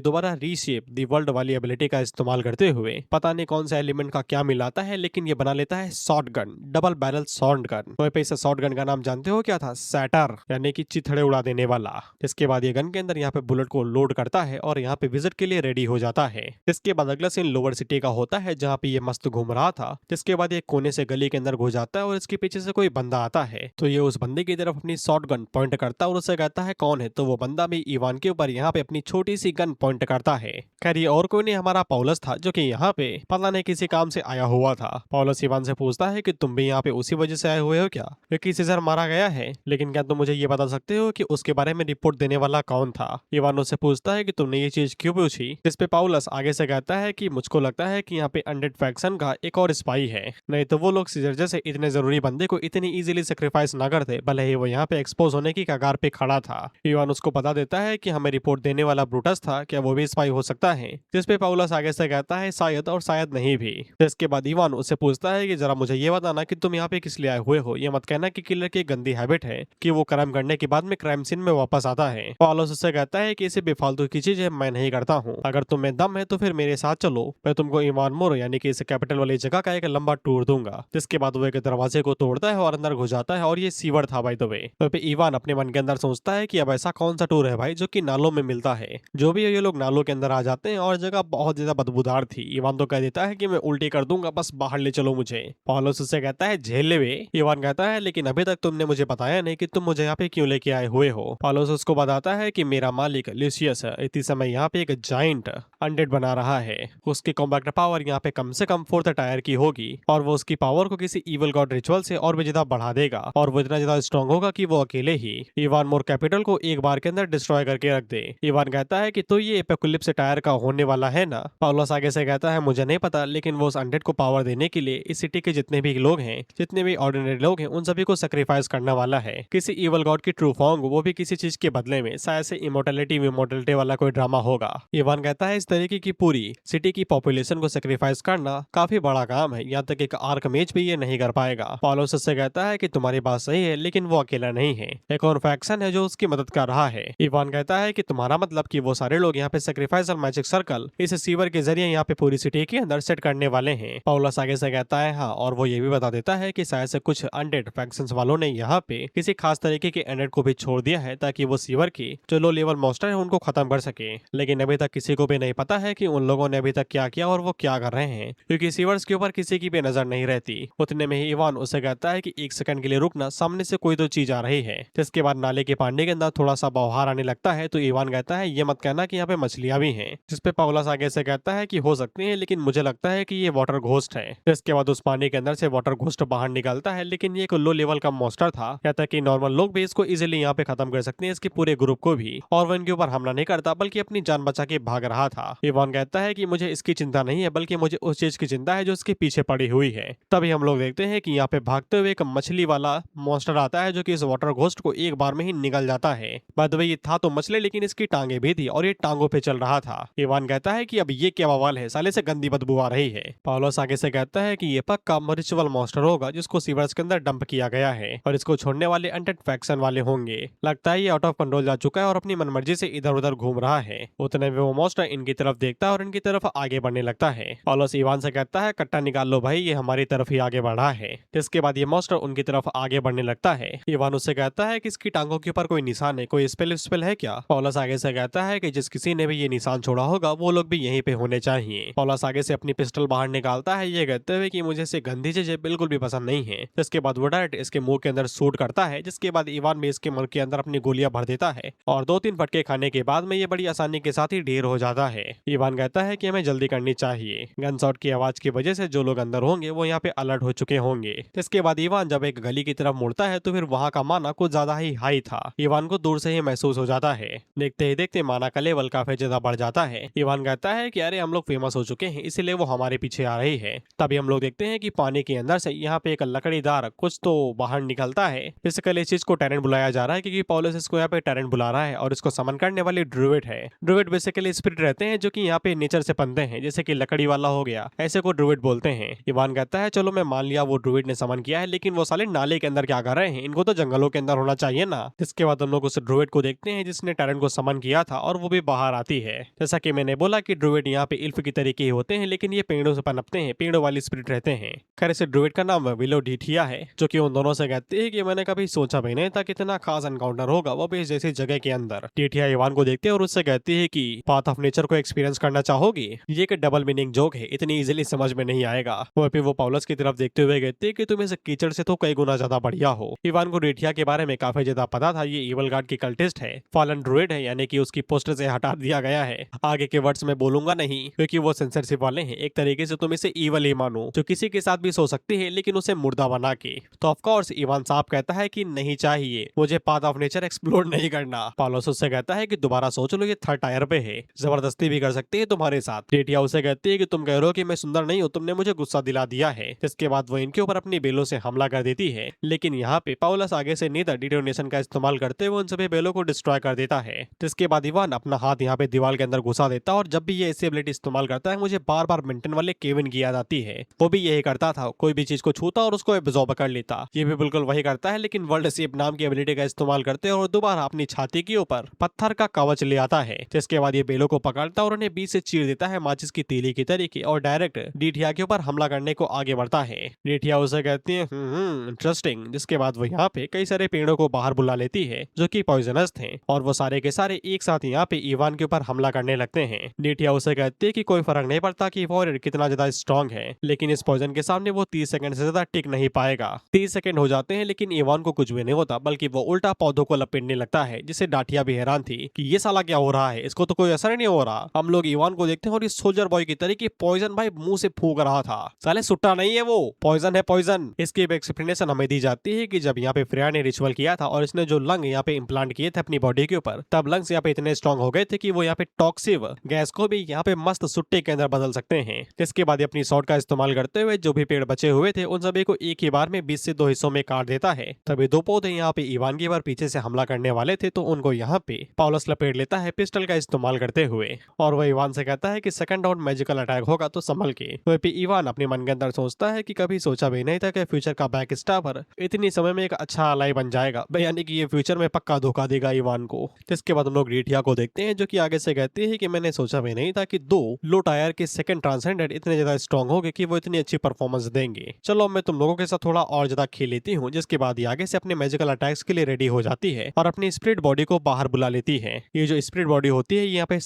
दोबारा रीशेप दी वर्ल्ड वाली एबिलिटी का इस्तेमाल करते हुए पता नहीं कौन सा एलिमेंट का क्या मिलाता है, लेकिन ये बना लेता है short gun, double barrel short gun. तो पे इस शॉर्ट गन का नाम जानते हो क्या था? सैटर, यानी कि चिथड़े उड़ा देने वाला। इसके बाद ये गन के अंदर यहाँ पे बुलेट को लोड करता है और यहाँ पे विजिट के लिए रेडी हो जाता है। इसके बाद अगला सीन लोअर सिटी का होता है जहाँ पे ये मस्त घूम रहा था, जिसके बाद ये कोने से गली के अंदर घुस जाता है और इसके पीछे से कोई बंदा आता है, तो ये उस बंदे की तरफ अपनी शॉर्ट गन पॉइंट करता है और उससे कहता है कौन है, तो वो बंदा भी इवान के ऊपर यहाँ पे अपनी छोटी सी गन पॉइंट करता है। खैर ये और कोई नहीं हमारा पाउलस था जो कि यहाँ पे पता नहीं किसी काम से आया हुआ था। पाउलस इवान से पूछता है कि तुम भी यहाँ पे उसी वजह से आए हुए हो क्या, क्योंकि सीजर मारा गया है, लेकिन क्या तुम मुझे ये बता सकते हो कि उसके बारे में रिपोर्ट देने वाला कौन था? इवान उससे पूछता है कि तुमने ये चीज क्यों पूछी, जिस पे पाउलस आगे से कहता है कि मुझको लगता है कि यहाँ पे अनडेड फैक्शन का एक और स्पाई है, नहीं तो वो लोग सीजर जैसे इतने जरूरी बंदे को इतनी इजीली सेक्रीफाइस ना करते, भले ही वो यहाँ पे एक्सपोज होने की कगार पे खड़ा था। इवान उसको बता देता है कि हमें रिपोर्ट देने वाला ब्रूटस था, क्या वो भी स्पाई हो सकता है? जिस पे पाउलस आगे से कहता है शायद और शायद नहीं भी। इसके बाद इवान उससे पूछता है कि जरा मुझे ये बताना कि तुम यहाँ पे किस लिए आए हुए हो, ये मत कहना कि किलर की गंदी हैबिट है कि वो क्राइम करने के बाद में क्राइम सीन में वापस आता है। पाउलस उससे कहता है कि इसे बेफालतू की चीज है, मैं नहीं करता हूँ, अगर तुम्हें दम है तो फिर मेरे साथ चलो, मैं तुमको इवान मोर यानी कि इस कैपिटल वाली जगह का एक लंबा टूर दूंगा। जिसके बाद वो एक दरवाजे को तोड़ता है और अंदर घुस जाता है, और ये सीवर था बाय द वे। तो पे इवान अपने मन के अंदर सोचता है कि अब ऐसा कौन सा टूर है भाई जो कि नालों में मिलता है, जो भी ये लोग नालों के अंदर आ जाते हैं, और जगह बहुत ज्यादा बदबूदार थी। इवान तो कह देता है कि मैं उल्टी कर दूंगा, बस बाहर ले चलो मुझे। पाउलस उससे कहता है झेल ले वे। इवान कहता है लेकिन अभी तक तुमने मुझे बताया नहीं कि तुम मुझे यहाँ पे क्यों लेके आए हुए हो। पाउलस उसको बताता है कि मेरा मालिक ल्यूसियस इतनी समय यहाँ पे एक जाइंट अनडेड बना रहा है, उसकी कॉम्बैक्ट पावर यहाँ पे कम से कम 4th टायर की होगी, और वो उसकी पावर को किसी इवल गॉड रिचुअल से और भी ज्यादा बढ़ा देगा, और वो इतना ज्यादा स्ट्रॉन्ग होगा कि वो अकेले ही इवान मोर कैपिटल को एक बार के अंदर डिस्ट्रॉय करके रख दे। इवान कहता है कि तो ये एपोकलिप्स टायर का होने वाला है ना? पाउलस आगे से कहता है मुझे नहीं पता, लेकिन वो उस अनडेड को पावर देने के लिए इस सिटी के जितने भी लोग हैं, जितने भी ऑर्डिनरी लोग हैं, उन सभी को सेक्रीफाइस करने वाला है, किसी इवल गॉड की ट्रू फॉर्म, वो भी किसी चीज के बदले में। शायद से इमोर्टलिटी वाला कोई ड्रामा होगा। इवान कहता है इस तरीके की पूरी सिटी की पॉपुलेशन को सेक्रीफाइस करना काफी बड़ा काम है, यहाँ तक एक आर्कमेज भी ये नहीं कर पाएगा। पॉलस उससे कहता है कि तुम्हारी बात सही है, लेकिन वो अकेला नहीं है, एक और फैक्शन है जो उसकी मदद कर रहा है। इवान कहता है कि तुम्हारा मतलब कि वो सारे लोग यहाँ पे सेक्रीफाइस और मैजिक सर्कल इस सीवर के जरिए यहाँ पे पूरी सिटी के अंदर सेट करने वाले हैं। पॉलस आगे से कहता है हाँ, और वो ये भी बता देता है कि शायद से कुछ अनडेड फैक्शंस वालों ने यहाँ पे किसी खास तरीके के एंडेड को भी छोड़ दिया है, ताकि वो सीवर की जो लो लेवल मॉन्स्टर है उनको खत्म कर सके। लेकिन अभी तक किसी को भी नहीं पता है कि उन लोगों ने अभी तक क्या किया और वो क्या कर रहे हैं, क्योंकि सीवर्स के ऊपर किसी की भी नजर नहीं रहती। उतने में ही इवान उसे कहता है कि एक सेकंड के लिए रुकना, सामने से कोई तो चीज आ रही है। जिसके बाद नाले के पानी के अंदर थोड़ा सा बौहार आने लगता है, तो इवान कहता है ये मत कहना कि यहाँ पे मछलियां भी हैं। जिसपे पॉलस आगे से कहता है कि हो सकती है, लेकिन मुझे लगता है कि ये वाटर घोस्ट है। जिसके बाद उस पानी के अंदर से वाटर घोस्ट बाहर निकलता है, लेकिन ये एक लो लेवल का मॉन्स्टर था, कहता है कि नॉर्मल लोग भी इसको इजीली यहाँ पे खत्म कर सकते हैं, इसके पूरे ग्रुप को भी। और वो इनके ऊपर हमला नहीं करता, बल्कि अपनी जान बचा के भाग रहा था। इवान कहता है कि मुझे इसकी चिंता नहीं है, बल्कि मुझे उस चीज की चिंता है जो इसके पीछे पड़ी हुई है। तभी हम लोग देखते हैं कि यहाँ पे भागते हुए एक मछली वाला मॉन्स्टर आता है, जो कि इस वाटर घोस्ट को एक बार में ही निगल जाता है। बाय द वे ये था तो मछली, लेकिन इसकी टांगे भी थी और ये टांगों पे चल रहा था। इवान कहता है कि अब ये क्या बवाल है, साले से गंदी बदबू आ रही है। पॉलस आगे से कहता है कि ये पक्का रिचुअल मॉन्स्टर होगा, जिसको सीवर्स के अंदर डंप किया गया है, और इसको छोड़ने वाले अनडेड फैक्शन वाले होंगे। लगता है ये आउट ऑफ कंट्रोल जा चुका है और अपनी मनमर्जी से इधर उधर घूम रहा है। उतने में वो मॉन्स्टर इनकी तरफ देखता है और इनकी तरफ आगे बढ़ने लगता है। पॉलस इवान से कहता है कट्टा निकाल लो भाई, ये हमारी तरफ ही आगे बढ़ रहा है। जिसके बाद ये मॉन्स्टर उनकी तरफ आगे बढ़ने लगता है। इवान उससे कहता है कि इसकी टांगों के ऊपर कोई निशान है, कोई स्पेल है क्या? पॉलस आगे से कहता है कि जिस किसी ने भी ये निशान छोड़ा होगा वो लोग भी यहीं पे होने चाहिए। पॉलस आगे से अपनी पिस्टल बाहर निकालता है, ये कहते हुए कि मुझे से गंदी चीजें बिल्कुल भी पसंद नहीं है। जिसके बाद वो डायरेक्ट इसके मुंह के अंदर शूट करता है, जिसके बाद इवान भी इसके मुंह के अंदर अपनी गोलियां भर देता है, और 2-3 फटके खाने के बाद में ये बड़ी आसानी के साथ ही ढेर हो जाता है। इवान कहता है कि हमें जल्दी करनी चाहिए, गन शॉट की आवाज की वजह से जो लोग अंदर होंगे वो यहाँ पे अलर्ट हो चुके होंगे। इसके बाद इवान जब एक गली की तरफ मुड़ता है, तो फिर वहाँ का माना कुछ ज्यादा ही हाई था। इवान को दूर से ही महसूस हो जाता है। देखते ही देखते माना का लेवल काफी ज्यादा बढ़ जाता है। इवान कहता है कि अरे हम लोग फेमस हो चुके हैं, इसीलिए वो हमारे पीछे आ रही है। तभी हम लोग देखते हैं कि पानी के अंदर से यहाँ पे एक लकड़ीदार कुछ तो बाहर निकलता है। बेसिकली इस चीज को टैरेंट बुलाया जा रहा है, क्योंकि पॉलस इसको यहाँ पे टैरेंट बुला रहा है, और इसको समन करने वाले ड्रुइड है। ड्रुइड बेसिकली स्पिरिट रहते हैं जो कि यहाँ पे नेचर से बनते हैं, जैसे कि लकड़ी वाला हो गया, ऐसे को ड्रुइड बोलते हैं। इवान कहता है चलो मैं मान लिया वो ड्रुइड ने समन किया है, लेकिन वो साले नाले के अंदर क्या कर रहे हैं, इनको तो जंगलों के अंदर होना चाहिए ना। इसके बाद हम लोग उस ड्रुइड को देखते हैं जिसने टैरेंट को समन किया था, और वो भी बाहर आती है। जैसा कि मैंने बोला कि ड्रुइड यहाँ पे इल्फ की तरीके ही होते हैं, लेकिन ये पेड़ों से पनपते हैं, पेड़ों वाली स्पिरिट रहते हैं। खैर इस ड्रुइड का नाम विलो डीठिया है, जो कि उन दोनों से कहती है कि मैंने कभी सोचा भी नहीं था कितना खास एनकाउंटर होगा, वो भी इस जैसी जगह के अंदर। डीठिया इवान को देखते हैं और उससे कहती है कि पाथ ऑफ नेचर को एक्सपीरियंस करना चाहोगी। ये एक डबल मीनिंग जोक है, इतनी इजीली समझ में नहीं आएगा। वो फिर वो पॉलस की तरफ देखते हुए कहती है कि तुम इस कीचड़ से तो कई गुना ज्यादा बढ़िया हो। इवान को डीठिया के बारे में काफी ज्यादा पता था, ये इवल गार्ड की कल्टिस्ट है, फॉलन ड्रुइड है, यानी कि उसकी पोस्ट से हटा दिया गया है। आगे के वर्ड्स में बोलूंगा नहीं, क्योंकि वो सेंसरशिप वाले हैं। एक तरीके से तुम इसे ईवल ही मानो, जो किसी के साथ भी सो सकती है, लेकिन उसे मुर्दा बना के। तो ऑफ कोर्स इवान साहब कहता है कि नहीं चाहिए, मुझे पाथ ऑफ नेचर एक्सप्लोर नहीं करना। पॉलस उससे कहता है कि दोबारा सोच लो, ये थर्ड टायर पे है, जबरदस्ती भी कर सकती है तुम्हारे साथ। डीठिया उसे कहती है कि तुम कह रहे हो कि मैं सुंदर नहीं हूँ, तुमने मुझे गुस्सा दिला दिया है। इसके बाद वो इनके ऊपर अपनी बेलों से हमला कर देती है, लेकिन यहाँ पे पॉलस आगे से नीदर डिटोनेशन का इस्तेमाल करते हुए उन सभी बेलों को डिस्ट्रॉय कर देता है। जिसके बाद इवान अपना हाथ यहाँ पे दीवार के अंदर घुसा देता है, और जब भी ये ऐसी एबिलिटी इस्तेमाल करता है मुझे बार बार मिंटन वाले केविन की याद आती है। वो भी यही करता था, कोई भी चीज को छूता और उसको एब्जॉर्ब कर लेता। ये भी बिल्कुल वही करता है, लेकिन वर्ल्ड शेप नाम की एबिलिटी का इस्तेमाल करते और दोबारा अपनी छाती के ऊपर पत्थर का कवच ले आता है। जिसके बाद ये बेलों को पकड़ता और उन्हें बीच से चीर देता है माचिस की तीली की तरीके, और डायरेक्ट डीठिया के ऊपर हमला करने को आगे बढ़ता है। डीठिया उसे कहती है इंटरेस्टिंग। जिसके बाद वो यहाँ पे कई सारे पेड़ों को बाहर बुला लेती है, जो कि पॉइजनस थे, और वो सारे के सारे एक साथ यहाँ पे इवान के ऊपर हमला करने लगते हैं। डीठिया उसे कहती है कि कोई फर्क नहीं पड़ता कि वॉरियर कितना ज्यादा स्ट्रॉन्ग है, लेकिन इस पॉइजन के सामने वो 30 सेकंड से ज्यादा टिक नहीं पाएगा। 30 सेकंड हो जाते हैं, लेकिन इवान को कुछ भी नहीं होता, बल्कि वो उल्टा पौधों को लपेटने लगता है, जिससे डाठिया भी हैरान थी कि ये साला क्या हो रहा है, इसको तो कोई असर नहीं हो रहा। हम लोग इवान को देखते हैं और इस सोल्जर बॉय की तरीके पॉइजन भाई मुंह से फूंक रहा था। साले सुट्टा नहीं है, वो पॉइजन है, पॉइजन। इसकी एक एक्सप्लेनेशन हमें दी जाती है कि जब यहाँ पे फ्रेया ने रिचुअल किया था और इसने जो लंग यहाँ पे इम्प्लांट किए थे अपनी बॉडी के ऊपर, तब लंग्स यहाँ पे इतने स्ट्रॉन्ग हो गए थे कि वो यहाँ पे टॉक्सिव गैस को भी यहाँ पे मस्त सुट्टे के अंदर बदल सकते हैं। जिसके बाद अपनी शॉट का इस्तेमाल करते हुए जो भी पेड़ बचे हुए थे उन सभी को एक ही बार में 20 से दो हिस्सों में काट देता है। तभी दो पौधे यहाँ पे इवान के ऊपर पीछे से हमला करने वाले थे तो उनको यहाँ पे पॉलस लपेट लेता है पिस्टल का इस्तेमाल करते हुए, और वह इवान से कहता है कि सेकंड राउंड मैजिकल अटैक होगा तो संभल के। वहीं पे इवान अपने मन के अंदर सोचता है कि कभी सोचा भी नहीं था कि फ्यूचर का बैक स्टैबर इतनी समय में एक अच्छा अलाई बन जाएगा, यानी कि ये फ्यूचर में पक्का धोखा देगा इवान को। जिसके बाद हम लोग रीठिया को देखते हैं जो कि आगे से कहती है कि मैंने सोचा भी नहीं था कि दो लो टायर के सेकंड ट्रांसेंडेंट इतने ज्यादा स्ट्रॉन्ग हो गए कि वो इतनी अच्छी परफॉर्मेंस देंगे। चलो मैं तुम लोगों के साथ थोड़ा और ज्यादा खेल लेती हूँ। जिसके बाद ये आगे से अपने मैजिकल अटैक्स के लिए रेडी हो जाती है और अपनी स्पिरिट बॉडी को बाहर बुला लेती है। ये जो स्पिरिट बॉडी होती है यहाँ पे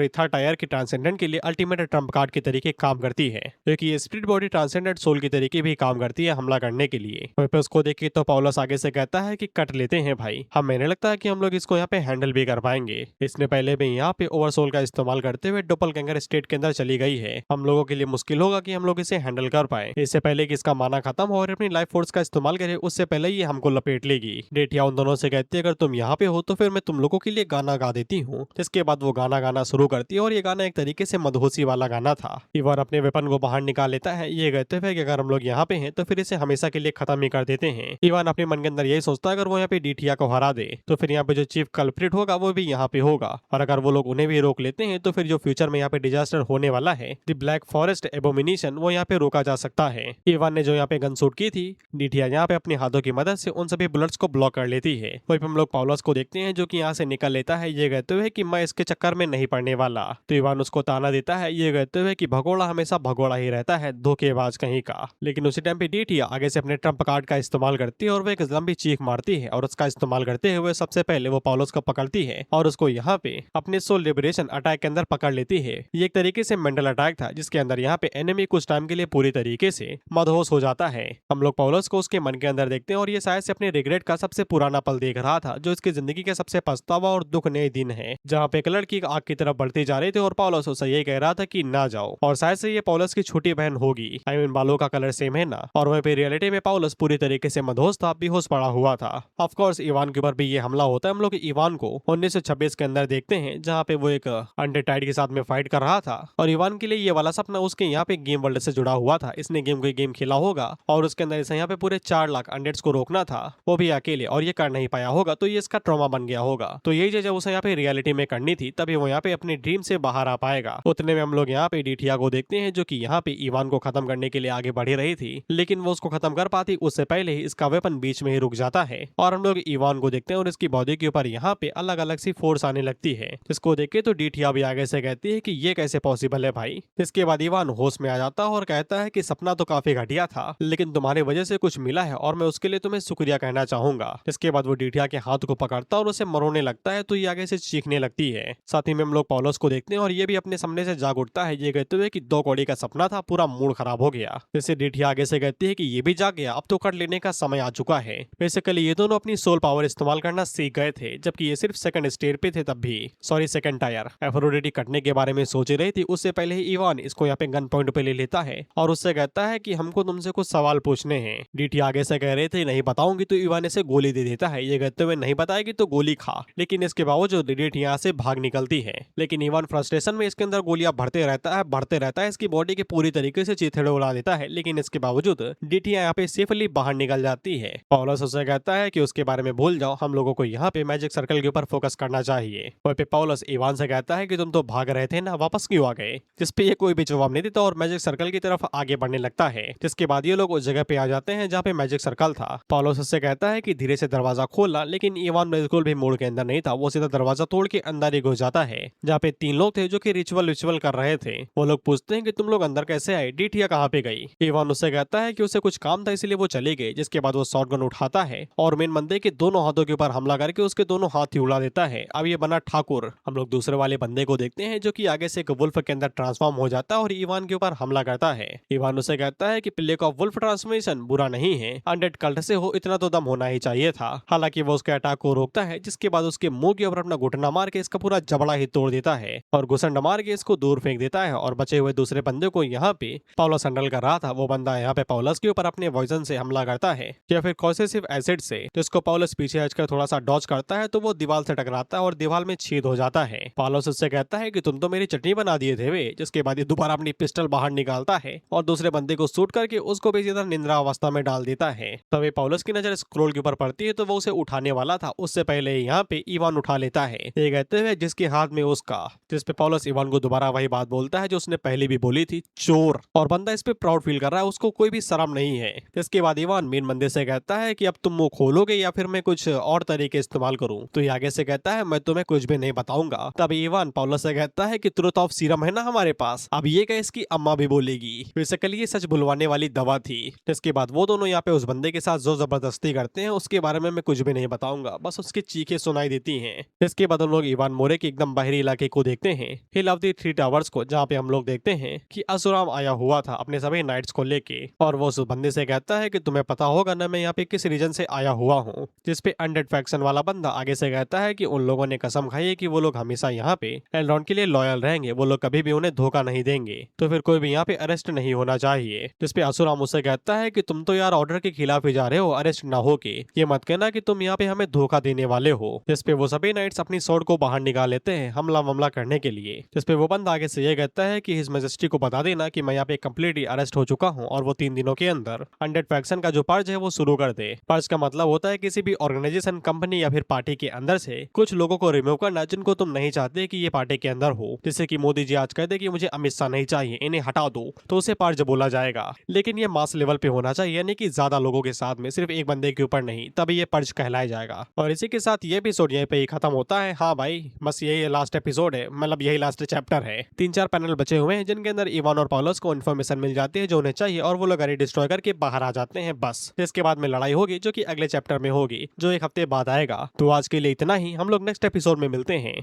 थर्ड टायर के ट्रांसेंडेंट के लिए अल्टीमेट ट्रम्प कार्ड के तरीके काम करती है, क्योंकि ये स्पिरिट बॉडी ट्रांसेंडेंट सोल के तरीके भी काम करती है हमला करने के लिए। वहीं पे उसको देखिए तो पॉलस आगे से कहता है कि कट लेते हैं भाई, हम मैंने लगता है कि हम लोग इसको यहाँ पे हैंडल भी कर पाएंगे। इसने पहले भी यहाँ पे ओवरसोल का इस्तेमाल करते हुए डोपलगैंगर स्टेट के अंदर चली गई है। हम लोगों के लिए मुश्किल होगा कि हम लोग इसे हैंडल कर पाए। इससे पहले कि इसका माना खत्म हो और अपनी लाइफ फोर्स का इस्तेमाल करे उससे पहले ये हमको लपेट लेगी। डेटिया उन दोनों से कहती है अगर तुम यहाँ पे हो तो फिर मैं तुम लोगों के लिए गाना गा देती हूँ। जिसके बाद वो गाना गाना शुरू करती है और ये गाना एक तरीके से मदहोशी वाला गाना था। इवान अपने वेपन को बाहर निकाल लेता है ये कहते हुए कि अगर हम लोग यहाँ पे हैं तो फिर इसे हमेशा के लिए खत्म ही कर देते हैं। इवान अपने मन के अंदर यही सोचता है अगर वो यहाँ पे डीटिया को हरा दे तो फिर यहाँ पे जो चीफ कल्प्रिट होगा वो भी यहाँ पे होगा, और अगर वो लोग उन्हें भी रोक लेते हैं तो फिर जो फ्यूचर में यहाँ पे डिजास्टर होने वाला है द ब्लैक फॉरेस्ट एबोमिनेशन वो यहाँ पे रोका जा सकता है। इवान ने जो यहाँ पे गन शूट की थी डीटिया यहाँ पे अपने हाथों की मदद से उन सभी बुलेट्स को ब्लॉक कर लेती है। वहीं पे हम लोग पॉलस को देखते हैं जो कि यहाँ से निकल लेता है ये कहते हुए कि मैं इसके चक्कर में नहीं पड़ने वाला। तो इवान उसको ताना देता है ये कहते हुए कि भगोड़ा हमेशा भगोड़ा ही रहता है, धोखेबाज कहीं का। लेकिन उसी टाइम पे डीटिया आगे से अपने ट्रम्प कार्ड का इस्तेमाल करती है और वो एक लंबी चीख मारती है और उसका इस्तेमाल करते हुए सबसे पहले वो पॉलस को पकड़ती है और उसको यहाँ पे अपने सोल लिबरेशन अटैक के अंदर पकड़ लेती है। ये एक तरीके से मेंटल अटैक था जिसके अंदर यहाँ पे एनिमी कुछ टाइम के लिए पूरी तरीके से मदहोश हो जाता है। हम लोग पॉलस को उसके मन के अंदर देखते हैं और ये शायद से अपने रिग्रेट का सबसे पुराना पल देख रहा था जो इसकी जिंदगी के सबसे पछतावा और दुख नए दिन है, जहाँ पे एक लड़की आग की तरफ बढ़ती जा रही थी और पॉलस उसे यही कह रहा था कि ना जाओ, और शायद से ये पॉलस की छोटी बहन होगी। आई मीन बालों का कलर सेम है ना। और वहीं पे रियलिटी में पॉलस पूरी तरीके से मदहोश था, बेहोश पड़ा हुआ था। ऑफ कोर्स इवान के ऊपर भी ये हमला होता है। हम लोग इवान को 1926 के अंदर देखते हैं जहाँ पे वो एक अंडरटाइड के साथ में फाइट कर रहा था और इवान के लिए ये वाला सपना उसके यहाँ पे गेम वर्ल्ड से जुड़ा हुआ था। इसने गेम खेला होगा और उसके अंदर इसे यहाँ पे पूरे 4 लाख अंडेट्स को रोकना था, वो भी अकेले, और ये कर नहीं पाया होगा तो ये इसका ट्रॉमा बन गया होगा। तो यही चीज जब उसे यहाँ पे रियलिटी में करनी थी तभी वो यहाँ पे अपनी ड्रीम से बाहर आ पाएगा। उतने में हम लोग यहाँ पे डीटिया को देखते हैं जो कि यहाँ पे इवान को खत्म करने के लिए आगे बढ़ी रही थी, लेकिन वो उसको खत्म कर पाती उससे पहले ही इसका वेपन बीच में ही रुक जाता है और हम लोग इवान को देखते हैं और इसकी बॉडी के ऊपर यहाँ पे अलग अलग सी फोर्स आने लगती है। इसको देख के तो डीटिया भी आगे से कहती है कि ये कैसे पॉसिबल है भाई। इसके बाद इवान होश में आ जाता है और कहता है कि सपना तो काफी घटिया था लेकिन तुम्हारी वजह से कुछ मिला है और मैं उसके लिए तुम्हें शुक्रिया कहना चाहूंगा। इसके बाद वो डीटिया के हाथ को पकड़ता और उसे मरोने लगता है तो ये आगे से चीखने लगती है। साथ ही में हम लोग पॉलस को देखते हैं और ये भी अपने सपने से जाग उठता है ये कहते हुए कि 2 कौड़ी का सपना था, पूरा मूड खराब हो गया। जैसे डीटिया आगे से कहती है कि ये भी जाग गया, अब तो कट लेने का समय आ चुका है। बेसिकली ये दोनों अपनी सोल पावर इस्तेमाल करना सीख गए थे जबकि ये सिर्फ सेकंड स्टेज पे थे तब भी। Sorry second tier. एफ्रोडिटी कटने के बारे में सोच रही थी उससे पहले ही इवान इसको यहाँ पे गन पॉइंट पे ले लेता है और उससे कहता है कि हमको तुमसे कुछ सवाल पूछने हैं। डीटिया आगे से कह रहे थे नहीं बताऊंगी तो इवान इसे गोली दे देता है ये कहते हुए नहीं बताएगी तो गोली खा, लेकिन इसके बावजूद डीट यहाँ से भाग निकलती है। लेकिन इवान फ्रस्ट्रेशन में इसके अंदर गोलियां भरते रहता है इसकी बॉडी के पूरी तरीके से चीथड़े उड़ा देता है, लेकिन इसके बावजूद डीटिया यहाँ पे सेफली बाहर निकल जाती है। पॉलस उसे कहता है कि उसके बारे में भूल जाओ, हम लोगों को यहाँ पे मैजिक सर्कल के ऊपर फोकस करना चाहिए। वहीं पे पॉलस इवान से कहता है कि तुम तो भाग रहे थे ना, वापस क्यों आ गए? जिसपे ये कोई भी जवाब नहीं देता और मैजिक सर्कल की तरफ आगे बढ़ने लगता है। जिसके बाद ये लोग उस जगह पे आ जाते हैं जहाँ पे मैजिक सर्कल था। पॉलस उससे कहता है कि धीरे से दरवाजा खोलना, लेकिन इवान बिल्कुल भी मोड़ के अंदर नहीं था, वो सीधा दरवाजा तोड़ के अंदर ही घुस जाता है जहाँ पे 3 लोग थे जो कि रिचुअल कर रहे थे। वो लोग पूछते हैं कि तुम लोग अंदर कैसे आए, डीटिया कहाँ पे गई? इवान उससे कहता है कि उसे कुछ काम था इसलिए वो चले गए। जिसके बाद वो शॉटगन उठाता है और मेन बंदे के दोनों हाथों के ऊपर हमला करके उसके दोनों हाथ ही उड़ा देता है। अब ये बना ठाकुर। हम लोग दूसरे वाले बंदे को देखते हैं जो कि आगे से एक वुल्फ के अंदर ट्रांसफॉर्म हो जाता है और इवान के ऊपर हमला करता है। इवान उसे कहता है कि प्लेक ऑफ वुल्फ ट्रांसफॉर्मेशन बुरा नहीं है, अनडेड कल्ट से हो इतना तो दम होना ही चाहिए था। हालांकि वो उसके अटैक को रोकता है जिसके बाद उसके मुंह के ऊपर अपना घुटना मार के इसका पूरा जबड़ा ही तोड़ देता है और घुसंड मार के इसको दूर फेंक देता है। और बचे हुए दूसरे बंदे को यहाँ पे पॉलस हैंडल कर रहा था, वो बंदा यहाँ पे पॉलस के ऊपर अपने वॉइजन से हमला करता है या फिर कॉर्सेसिव एसिड से, जिसको पॉलस पीछे हटकर थोड़ा सा डॉज करता है तो वो दीवार से टकराता है और दीवार में छेद हो जाता है। पॉलस उससे कहता है कि तुम तो मेरी चटनी बना दिए थे वे। जिसके बाद ये दोबारा अपनी पिस्टल बाहर निकालता है और दूसरे बंदे को शूट करके उसको भी सीधा निंद्रा अवस्था अवस्था में डाल देता है। तभी पॉलस की नजर स्क्रोल के ऊपर पड़ती है तो वो उसे उठाने वाला था, उससे पहले यहाँ पे इवान उठा लेता है, ये कहते हुए जिसके हाथ में उसका, जिसपे पॉलस इवान को दोबारा वही बात बोलता है जो उसने पहले भी बोली थी, चोर। और बंदा इस पे प्राउड फील कर रहा है, उसको कोई भी शर्म नहीं है। इसके बाद इवान मेन बंदे से कहता है कि अब तुम मुंह खोलोगे या फिर मैं कुछ और तरीके इस्तेमाल करूं। तो ये आगे से कहता है मैं तुम्हें कुछ भी नहीं बताऊंगा। तभी इवान पॉलस से कहता है कि ट्रुथ ऑफ सीरम है ना हमारे पास, अब ये क्या इसकी अम्मा भी बोलेगी। बेसिकली ये सच बुलवाने वाली दवा थी। इसके बाद वो दोनों यहाँ पे उस बंदे के साथ जो जबरदस्ती करते हैं उसके बारे में मैं कुछ भी नहीं बताऊंगा, बस उसकी चीखें सुनाई देती हैं। इसके बाद हम लोग इवान मोरे के एकदम बाहरी इलाके को देखते हैं, हिल ऑफ द थ्री टावर्स को, जहाँ पे हम लोग देखते हैं कि असुराम आया हुआ था अपने सभी नाइट्स को लेके। और वो उस बंदे से कहता है कि तुम्हें पता होगा ना मैं यहाँ पे किस रीजन से आया हुआ हूँ। जिसपे अनडेड फैक्शन वाला बंदा आगे से कहता है कि उन लोगों ने कसम खाई है कि वो लोग हमेशा यहाँ पे एलरॉन के लिए लॉयल रहेंगे, वो लोग कभी भी उन्हें धोखा नहीं देंगे, तो फिर कोई भी यहाँ पे अरेस्ट नहीं होना चाहिए। जिसपे असुराम उसे कहता है कि तुम तो यार ऑर्डर के खिलाफ ही जा रहे हो अरेस्ट ना हो के, ये मत कहना कि तुम यहाँ पे हमें धोखा देने वाले हो। जिसपे वो सभी नाइट्स अपनी स्वॉर्ड को बाहर निकाल लेते हैं हमला वमला करने के लिए। जिसपे वो बंदा आगे से ये कहता है कि हिज मैजेस्टी को बता देना कि मैं यहाँ पे कम्प्लीटली अरेस्ट हो चुका हूँ और वो 3 दिनों के अंदर अनडेड फैक्शन का जो पर्ज है वो शुरू कर दे। पर्ज का मतलब होता है किसी भी ऑर्गेनाइजेशन, कंपनी या फिर पार्टी के अंदर से कुछ लोगों को रिमूव करना जिनको तुम नहीं चाहते कि ये पार्टी के अंदर हो। जैसे कि मोदी जी आज कहते कि मुझे अमित शाह नहीं चाहिए, इन्हें हटा दो, तो उसे पर्ज बोला जाएगा। लेकिन ये मास लेवल पे होना चाहिए, यानी कि ज्यादा लोगों के साथ में, सिर्फ एक बंदे के ऊपर नहीं, तभी ये पर्ज कहलाया जाएगा। और इसी के साथ ये एपिसोड यहीं पे ही खत्म होता है। हाँ भाई, बस यही लास्ट एपिसोड है, मतलब यही लास्ट चैप्टर है। 3-4 पैनल बचे हुए हैं जिनके अंदर इवान और पॉलस को इन्फॉर्मेशन मिल जाती है जो उन्हें चाहिए और वो लोग गाड़ी डिस्ट्रॉय करके बाहर आ जाते हैं। बस इसके बाद में लड़ाई होगी जो कि अगले चैप्टर में होगी, जो 1 हफ्ते बाद आएगा। तो आज के लिए इतना ही, हम लोग नेक्स्ट एपिसोड में मिलते हैं।